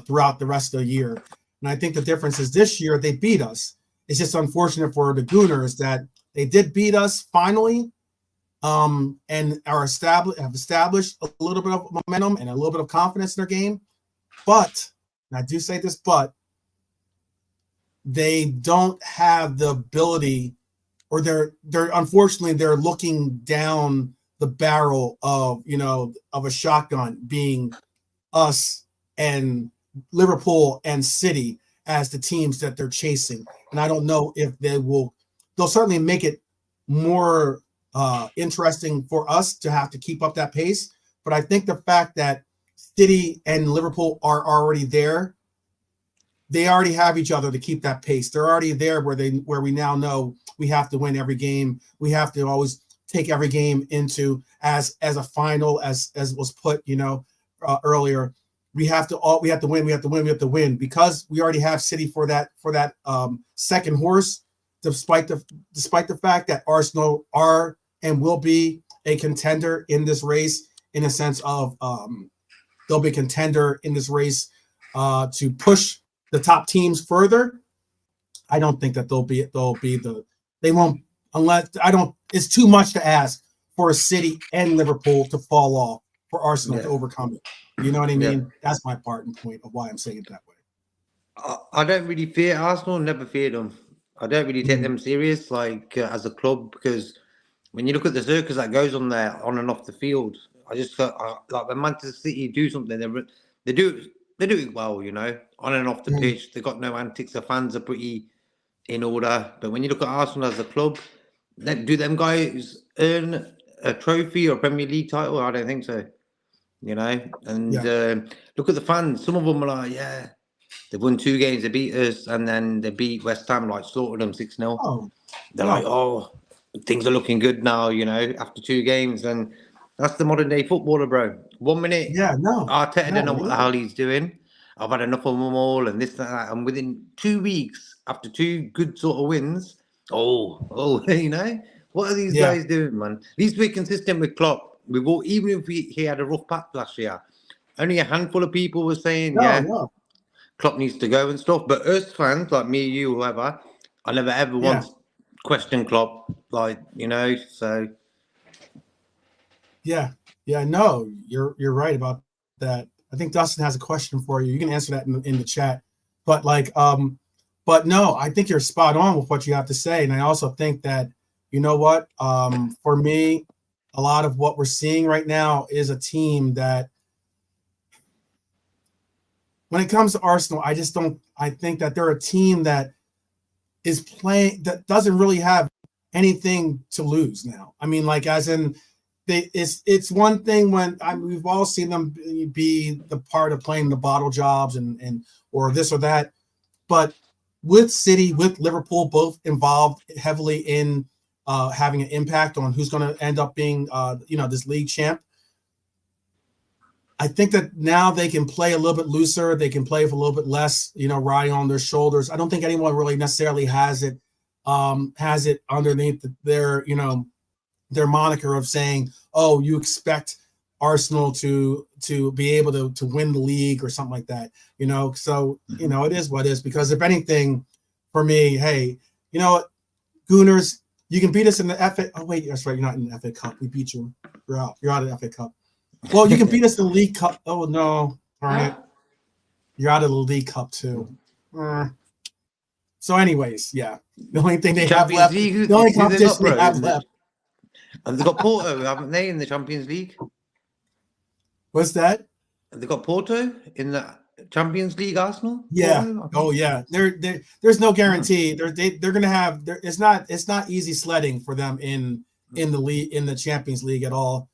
throughout the rest of the year. And I think the difference is this year they beat us. It's just unfortunate for the Gooners that they did beat us finally, and have established a little bit of momentum and a little bit of confidence in their game. But, and I do say this, but they don't have the ability, or they're unfortunately they're looking down the barrel of a shotgun, being us and Liverpool and City as the teams that they're chasing. And I don't know if they'll certainly make it more interesting for us to have to keep up that pace. But I think the fact that City and Liverpool are already there, they already have each other to keep that pace. They're already there where we now know we have to win every game. We have to always take every game into as a final, as was put earlier. We have to win because we already have City for that second horse. Despite the fact that Arsenal are and will be a contender in this race, in a sense of they'll be a contender in this race to push the top teams further. I don't think that they won't, unless it's too much to ask for City and Liverpool to fall off for Arsenal to overcome it. You know what I mean? That's my part and point of why I'm saying it that way. I don't really fear Arsenal, never feared them. I don't really take them serious, like as a club, because when you look at the circus that goes on there, on and off the field, I just like when Manchester City do something, they do it well, on and off the pitch. They got no antics. The fans are pretty in order. But when you look at Arsenal as a club, do them guys earn a trophy or Premier League title? I don't think so. And look at the fans. Some of them are like, They've won 2 games. They beat us, and then they beat West Ham, like slaughtered them 6-0. Oh, They're no. like, oh, things are looking good now, after 2 games. And that's the modern day footballer, bro. 1 minute, Yeah, no. Arteta don't know what the really. hell he's doing. I've had enough of them all, and this and that. And within 2 weeks, after 2 good sort of wins, what are these guys doing, man? At least we're consistent with Klopp. Even if he had a rough patch last year, only a handful of people were saying, No. Klopp needs to go and stuff. But us fans, like me, you, whoever, I never ever once questioned Klopp, so. Yeah, no, you're right about that. I think Dustin has a question for you. You can answer that in the chat. But but no, I think you're spot on with what you have to say. And I also think that, you know what, for me, a lot of what we're seeing right now is a team that, when it comes to Arsenal, I think that they're a team that is playing, that doesn't really have anything to lose now. I mean, like, as in, it's one thing when we've all seen them be the part of playing the bottle jobs and or this or that, but with City, with Liverpool, both involved heavily in having an impact on who's going to end up being this league champ. I think that now they can play a little bit looser. They can play with a little bit less, riding on their shoulders. I don't think anyone really necessarily has it underneath their moniker of saying, oh, you expect Arsenal to be able to win the league or something like that, So, it is what it is, because if anything, for me, hey, you know what, Gooners, you can beat us in the FA. Oh, wait, that's right. You're not in the FA Cup. We beat you. You're out. You're out of the FA Cup. Well, you can beat us in the League Cup. Oh, no. Darn it. You're out of the League Cup, too. So, anyways, yeah. The only thing they have left, the only competition they have left. And they've got Porto, haven't they, in the Champions League? What's that? They got Porto in the Champions League, Arsenal? Yeah. Porto, oh, yeah. There's no guarantee. They're going to have. It's not easy sledding for them in the league, in the Champions League at all.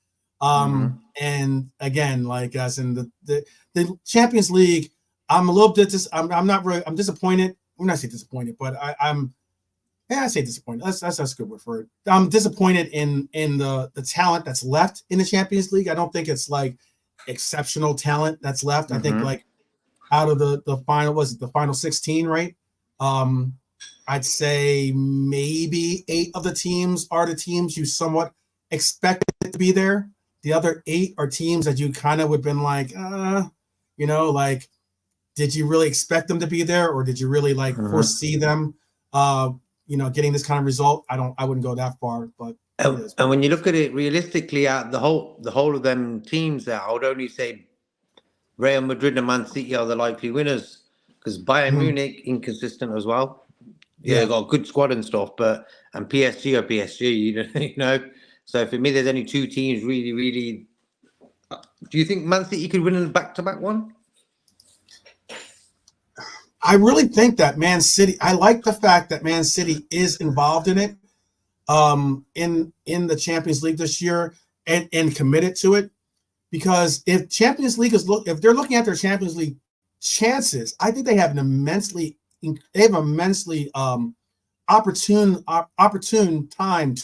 And again, like, as in the Champions League, I'm a little bit. I'm disappointed. I'm not saying disappointed, but I say disappointed. That's a good word for it. I'm disappointed in the talent that's left in the Champions League. I don't think it's like exceptional talent that's left. I think, like, out of the final 16, right? I'd say maybe 8 of the teams are the teams you somewhat expected to be there. The other 8 are teams that you kind of would have been like, like, did you really expect them to be there, or did you really foresee them, getting this kind of result? I wouldn't go that far, but. And when you look at it realistically, the whole of them teams there, I would only say Real Madrid and Man City are the likely winners, because Bayern Munich inconsistent as well. Yeah, they've got a good squad and stuff, and PSG are PSG, So for me, there's only 2 teams really, really. Do you think Man City could win a back-to-back one? I really think that Man City. I like the fact that Man City is involved in it, in the Champions League this year, and committed to it. Because if Champions League if they're looking at their Champions League chances, I think they have an immensely opportune time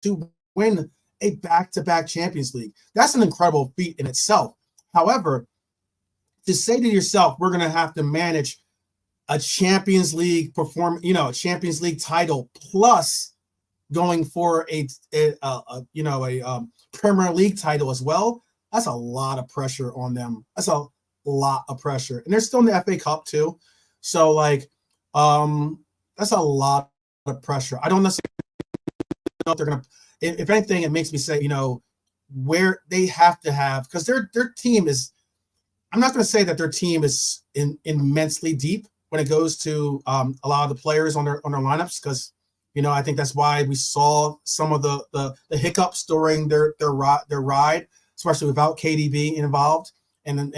to win a back-to-back Champions League. That's an incredible feat in itself. However, to say to yourself, we're going to have to manage a Champions League a Champions League title plus going for a Premier League title as well. That's a lot of pressure on them. That's a lot of pressure. And they're still in the FA Cup too. So, that's a lot of pressure. I don't necessarily know if they're going to, if anything, it makes me say, where they have to have, because their team is, I'm not going to say that their team is immensely deep when it goes to a lot of the players on their lineups, because, I think that's why we saw some of the hiccups during their ride, especially without KDB involved, and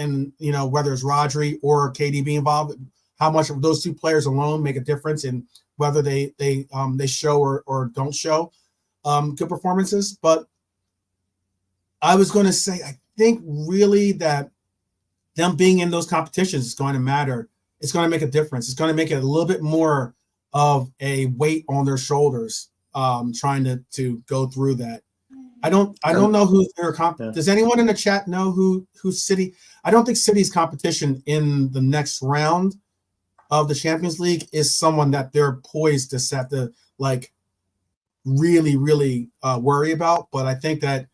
whether it's Rodri or KDB involved, how much of those 2 players alone make a difference in whether they show or don't show good performances. But I was going to say, I think really that them being in those competitions is going to matter it's going to make a difference. It's going to make it a little bit more of a weight on their shoulders, trying to go through that. I don't know who their Does anyone in the chat know who City? I don't think City's competition in the next round of the Champions League is someone that they're poised to set to like really, really worry about. But I think that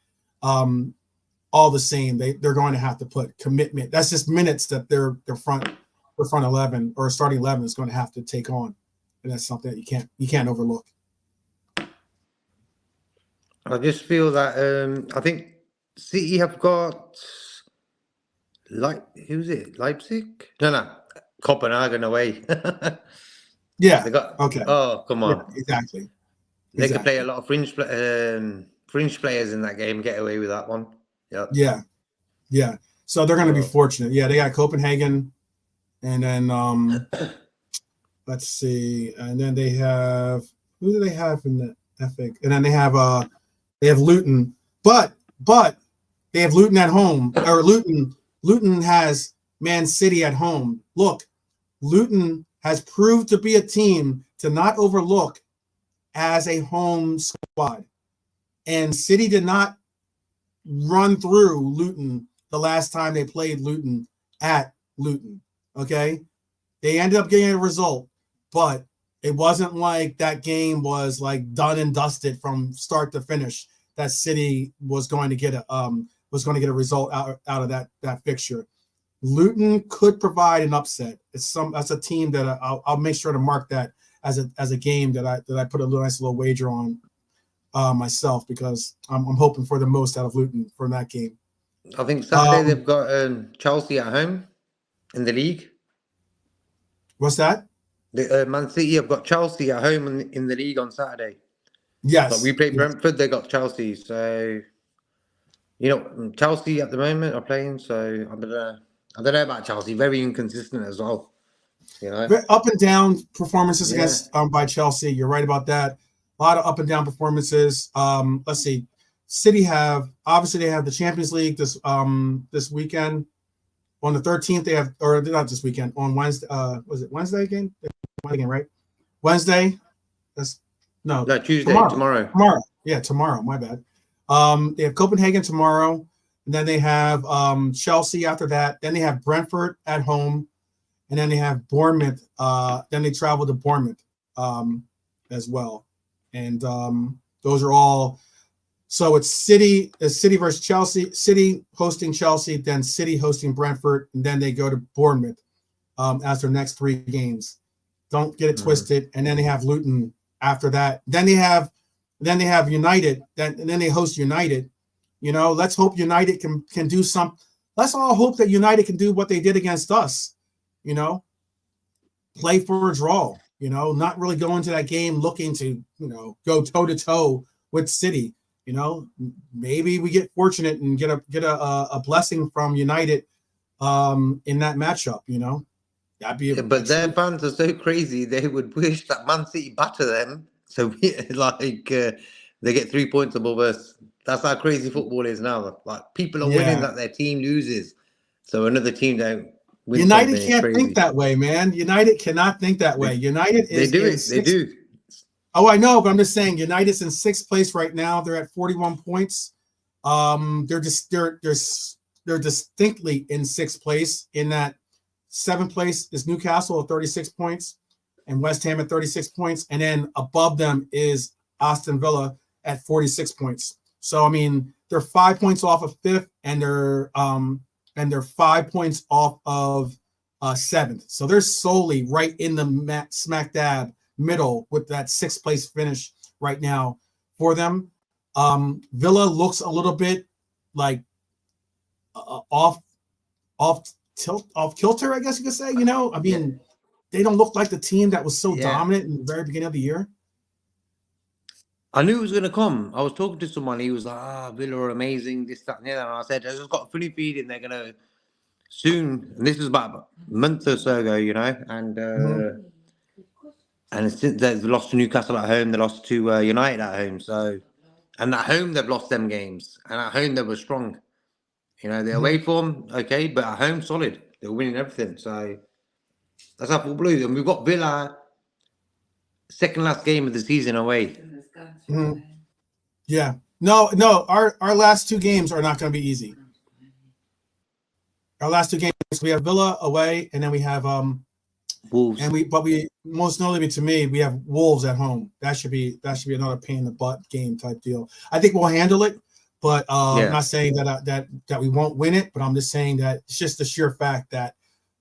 all the same, they're going to have to put commitment. That's just minutes that their front 11 or starting 11 is going to have to take on, and that's something that you can't overlook. I just feel that I think City have got who's it? Leipzig? No, Copenhagen away. Yeah. They got okay. Oh, come on. Yeah, exactly. They could play a lot of fringe players in that game, get away with that one. Yeah. Yeah. So they're going to be fortunate. Yeah, they got Copenhagen, and then let's see, and then they have who do they have in the FA? And then they have Luton, but they have Luton at home, or Luton has Man City at home. Look, Luton has proved to be a team to not overlook as a home squad, and City did not run through Luton the last time they played Luton at Luton. Okay, they ended up getting a result, but it wasn't like that game was like done and dusted from start to finish. That City was going to get a result out of that fixture. Luton could provide an upset. That's a team that I'll make sure to mark that as a game that I put a nice little wager on myself, because I'm hoping for the most out of Luton from that game. I think Saturday they've got Chelsea at home in the league. What's that? Man City have got Chelsea at home in the league on Saturday. Yes. But we played Brentford, they got Chelsea. So, Chelsea at the moment are playing. So, I don't know about Chelsea. Very inconsistent as well. Up and down performances against by Chelsea. You're right about that. A lot of up and down performances. Let's see. City obviously they have the Champions League this weekend. On the 13th, they have, or not this weekend, on Wednesday. Was it Wednesday again? Wednesday again, right? Wednesday. No, Tuesday. Tomorrow. Yeah, tomorrow. My bad. They have Copenhagen tomorrow, and then they have Chelsea after that. Then they have Brentford at home, and then they have Bournemouth. Then they travel to Bournemouth as well, and those are all. So it's City versus Chelsea, City hosting Chelsea, then City hosting Brentford, and then they go to Bournemouth as their next 3 games. Don't get it twisted. And then they have Luton after that. Then they have United. And then they host United. Let's hope United can do some. Let's all hope that United can do what they did against us. Play for a draw. Not really go into that game looking to go toe to toe with City. Maybe we get fortunate and get a blessing from United in that matchup. That'd be. But their fans are so crazy; they would wish that Man City batter them, so they get 3 points above us. That's how crazy football is now. Like, people are winning that their team loses, so another team don't win. United can't think that way, man. United cannot think that way. United is. They do it. They do. Oh, I know, but I'm just saying United's in 6th place right now. They're at 41 points. They're distinctly in 6th place. In that 7th place is Newcastle at 36 points and West Ham at 36 points. And then above them is Aston Villa at 46 points. So, I mean, they're 5 points off of 5th, and they're 5 points off of 7th. So they're solely right in the smack dab middle with that 6th place finish right now for them. Villa looks a little bit like off kilter, I guess you could say. I mean, they don't look like the team that was so dominant in the very beginning of the year. I knew it was going to come. I was talking to someone. He was like, Villa are amazing, this, that, and the other. And I said, I just got a funny feeling they're going to soon. And this was about a month or so ago, and since they've lost to Newcastle at home, they lost to United at home. So, and at home they've lost them games, and at home they were strong. They're away form, okay, but at home solid. They were winning everything. So, That's how football is. And we've got Villa, second last game of the season away. Mhm. Yeah. No. Our last two games are not going to be easy. Our last two games, we have Villa away, and then we have Wolves. but we most notably to me, we have Wolves at home. That should be another pain in the butt game type deal. I think we'll handle it, but I'm not saying that we won't win it. But I'm just saying that it's just the sheer fact that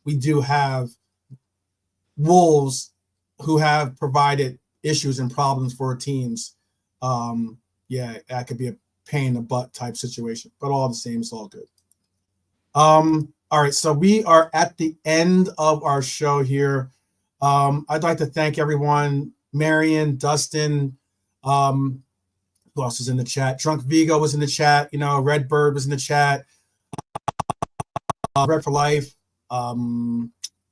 we do have Wolves who have provided issues and problems for teams. Yeah, that could be a pain in the butt type situation. But all the same, it's all good. All right, so we are at the end of our show here. I'd like to thank everyone. Marion, Dustin, who else is in the chat? Drunk Vigo was in the chat. Redbird was in the chat. Red for Life. Who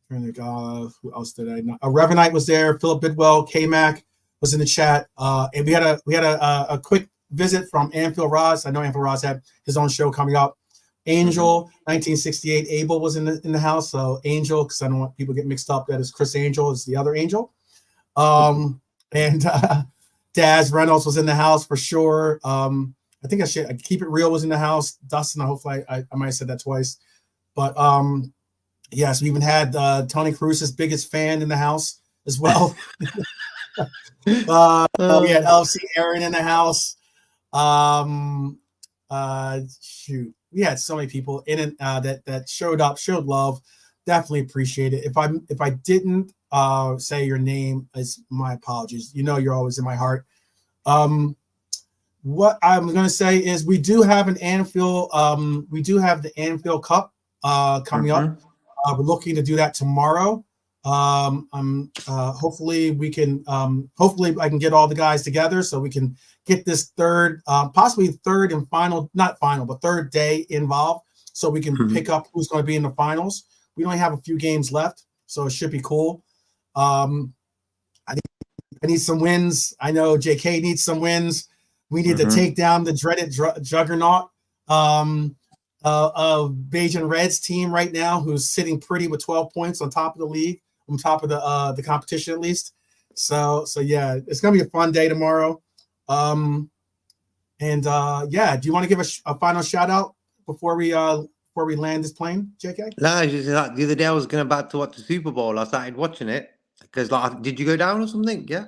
else did I know? Revenite was there. Philip Bidwell, K-Mac was in the chat. And we had a quick visit from Anfield Roz. I know Anfield Roz had his own show coming up. Angel, 1968. Abel was in the house. So Angel, because I don't want people to get mixed up. That is Chris Angel is the other Angel. And Daz Reynolds was in the house for sure. I think I Keep It Real was in the house. Dustin, hopefully I might have said that twice. But yes, we even had Tony Cruz's biggest fan in the house as well. We had LC Aaron in the house. Shoot. We had so many people in it that showed up, showed love. Definitely appreciate it. If I didn't say your name, is my apologies. You're always in my heart. What I'm going to say is we do have an Anfield. We do have the Anfield Cup coming up. We're looking to do that tomorrow. Hopefully we can. Hopefully I can get all the guys together so we can get this third, possibly third and final, not final, but third day involved, so we can pick up who's going to be in the finals. We only have a few games left, so it should be cool. I need some wins. I know JK needs some wins. We need to take down the dreaded juggernaut of Bajan Reds team right now, who's sitting pretty with 12 points on top of the league, on top of the competition at least. So yeah, it's gonna be a fun day tomorrow. Do you want to give a final shout out before we land this plane, JK? No, it's just like the other day I was about to watch the Super Bowl. I started watching it because, did you go down or something? Yeah.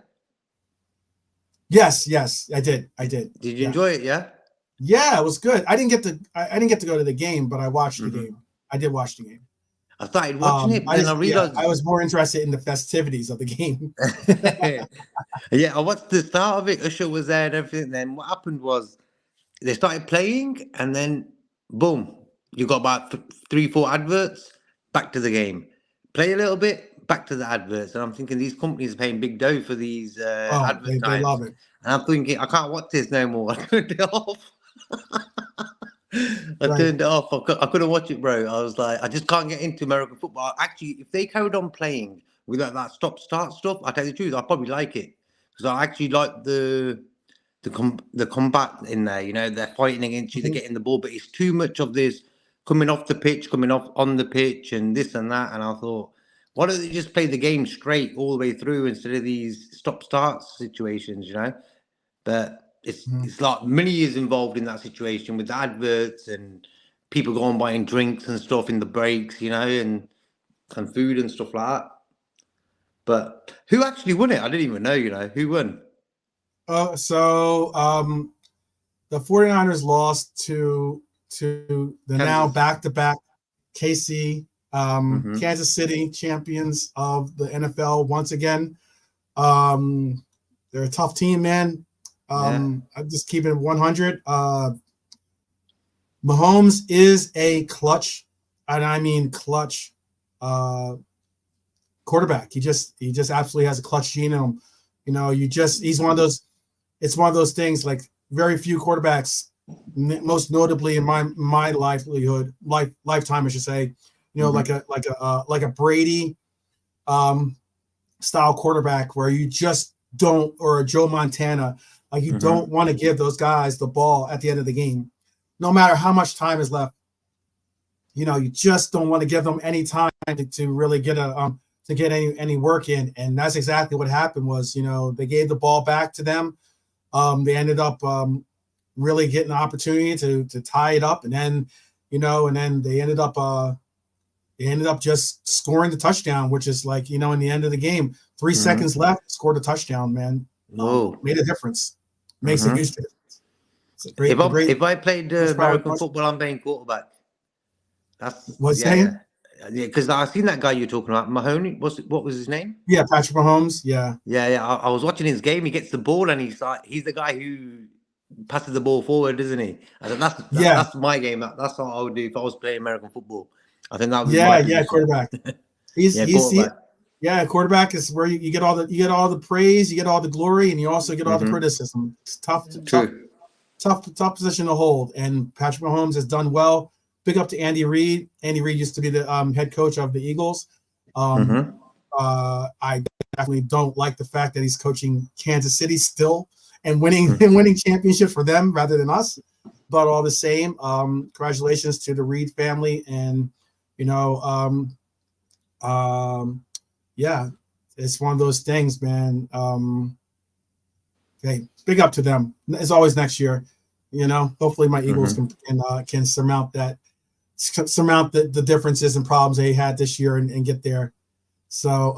Yes, I did. Did you enjoy it? Yeah. Yeah, it was good. I didn't get to go to the game, but I watched the game. I did watch the game. I started watching it, but then I realized I was more interested in the festivities of the game. Yeah, I watched the start of it. Usher was there and everything. Then what happened was they started playing, and then boom, you got about 3-4 adverts. Back to the game. Play a little bit. Back to the adverts. And I'm thinking these companies are paying big dough for these adverts. They love it. And I'm thinking I can't watch this no more. I turned it off. Turned it off. I couldn't watch it, bro. I was like, I just can't get into American football. Actually, if they carried on playing without that stop-start stuff, I tell you the truth, I probably like it because I actually like the combat in there. They're fighting against you, they're getting the ball, but it's too much of this coming off the pitch, coming off on the pitch, and this and that. And I thought, why don't they just play the game straight all the way through instead of these stop-start situations? But it's like money is involved in that situation with the adverts and people going buying drinks and stuff in the breaks, and food and stuff like that. But who actually won it? I didn't even know, who won. So the 49ers lost to the now back-to-back KC, Kansas City champions of the NFL once again. They're a tough team, man. I'm just keeping it 100. Mahomes is a clutch, and I mean clutch, quarterback. He just absolutely has a clutch gene in him. He's one of those. It's one of those things like very few quarterbacks, most notably in my lifetime, I should say. Like a Brady style quarterback where you just don't, or a Joe Montana. Like you don't want to give those guys the ball at the end of the game, no matter how much time is left. You just don't want to give them any time to really get to get any work in, and that's exactly what happened. Was, you know, they gave the ball back to them. They ended up really getting the opportunity to tie it up, and then, you know, and then they ended up just scoring the touchdown, which is like, you know, in the end of the game, 3 seconds left, scored a touchdown, man. Made a difference. Makes a huge difference. It's a great, if I played American football, I'm playing quarterback. That's what's his name? Yeah, because I've seen that guy you're talking about, Mahoney. What was his name? Yeah, Patrick Mahomes. Yeah. I was watching his game. He gets the ball, and he's the guy who passes the ball forward, isn't he? I said, that's my game. That's what I would do if I was playing American football. I think that was quarterback. Quarterback is where you get all the praise, you get all the glory, and you also get all the criticism. It's tough position to hold. And Patrick Mahomes has done well. Big up to Andy Reid. Andy Reid used to be the head coach of the Eagles. I definitely don't like the fact that he's coaching Kansas City still and winning championships for them rather than us. But all the same, congratulations to the Reid family, and you know, yeah, it's one of those things, man. Okay, big up to them. As always, next year, you know, hopefully my Eagles can surmount the differences and problems they had this year and get there. So,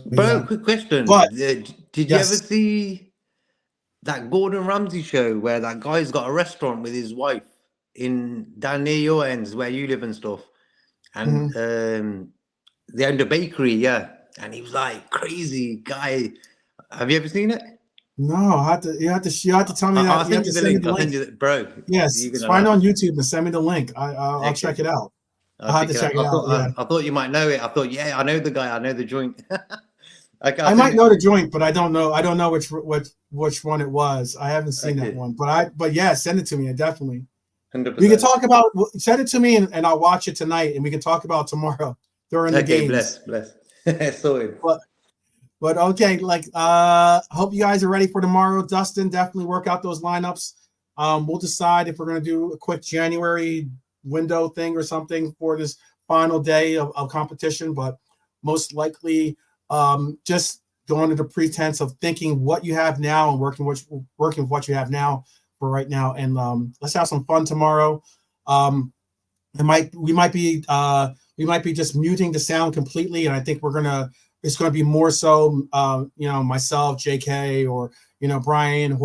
bro, quick question. But, did you ever see that Gordon Ramsay show where that guy's got a restaurant with his wife down near your ends where you live and stuff, and they owned a bakery, and he was like crazy guy. Have you ever seen it? No, you have to tell me that. I'll send you the link. I'll send you bro. Yes, find it on YouTube and send me the link. I'll check it out. I'll have to check it out. I thought you might know it. I thought, I know the guy. I know the joint. I might know the joint, but I don't know. I don't know which one it was. I haven't seen that one. But yeah, send it to me. Definitely. 100%. We can talk about. Send it to me, and I'll watch it tonight, and we can talk about tomorrow during the games. Bless. Sorry. But okay, hope you guys are ready for tomorrow. Dustin, definitely work out those lineups. We'll decide if we're going to do a quick January window thing or something for this final day of competition, but most likely just go under the pretense of thinking what you have now and working with what you have now for right now. And let's have some fun tomorrow. We might be just muting the sound completely, and I think it's going to be more so, myself, JK, or, Brian,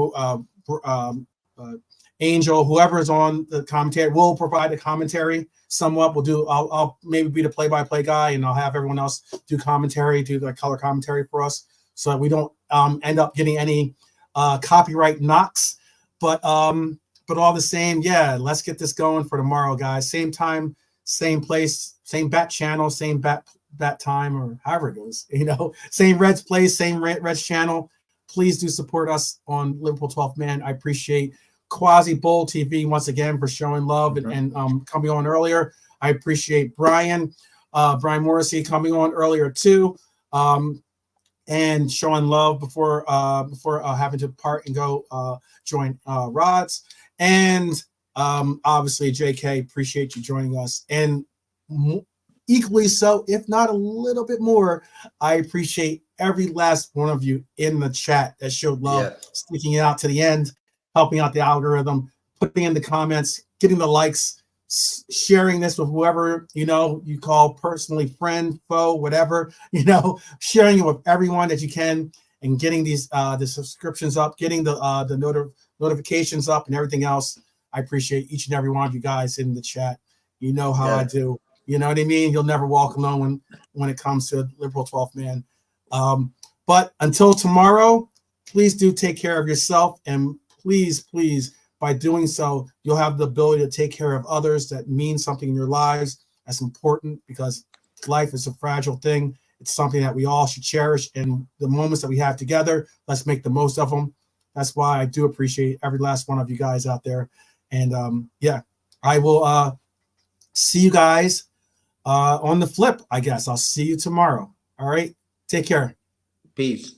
Angel, whoever is on the commentary. We'll provide the commentary somewhat. I'll maybe be the play-by-play guy, and I'll have everyone else do the color commentary for us, so that we don't end up getting any copyright knocks. But all the same, let's get this going for tomorrow, guys. Same time, same place, same bat channel, same bat time, or however it goes, same Reds place, same Reds channel. Please do support us on Liverpool 12th Man. I appreciate Quasi Bowl TV once again for showing love and coming on earlier. I appreciate Brian Morrissey coming on earlier too, and showing love before having to part and go join Rods. And obviously, JK, appreciate you joining us. And equally so, if not a little bit more, I appreciate every last one of you in the chat that showed love, sticking it out to the end, helping out the algorithm, putting in the comments, getting the likes, sharing this with whoever you call personally friend, foe, whatever, sharing it with everyone that you can, and getting these the subscriptions up, getting the notifications up, and everything else. I appreciate each and every one of you guys in the chat. You know how I do. You know what I mean? You'll never walk alone when it comes to Liverpool 12th Man. But until tomorrow, please do take care of yourself, and please, by doing so, you'll have the ability to take care of others that mean something in your lives. That's important, because life is a fragile thing. It's something that we all should cherish, and the moments that we have together, let's make the most of them. That's why I do appreciate every last one of you guys out there. And I will see you guys on the flip, I guess. I'll see you tomorrow. All right. Take care. Peace.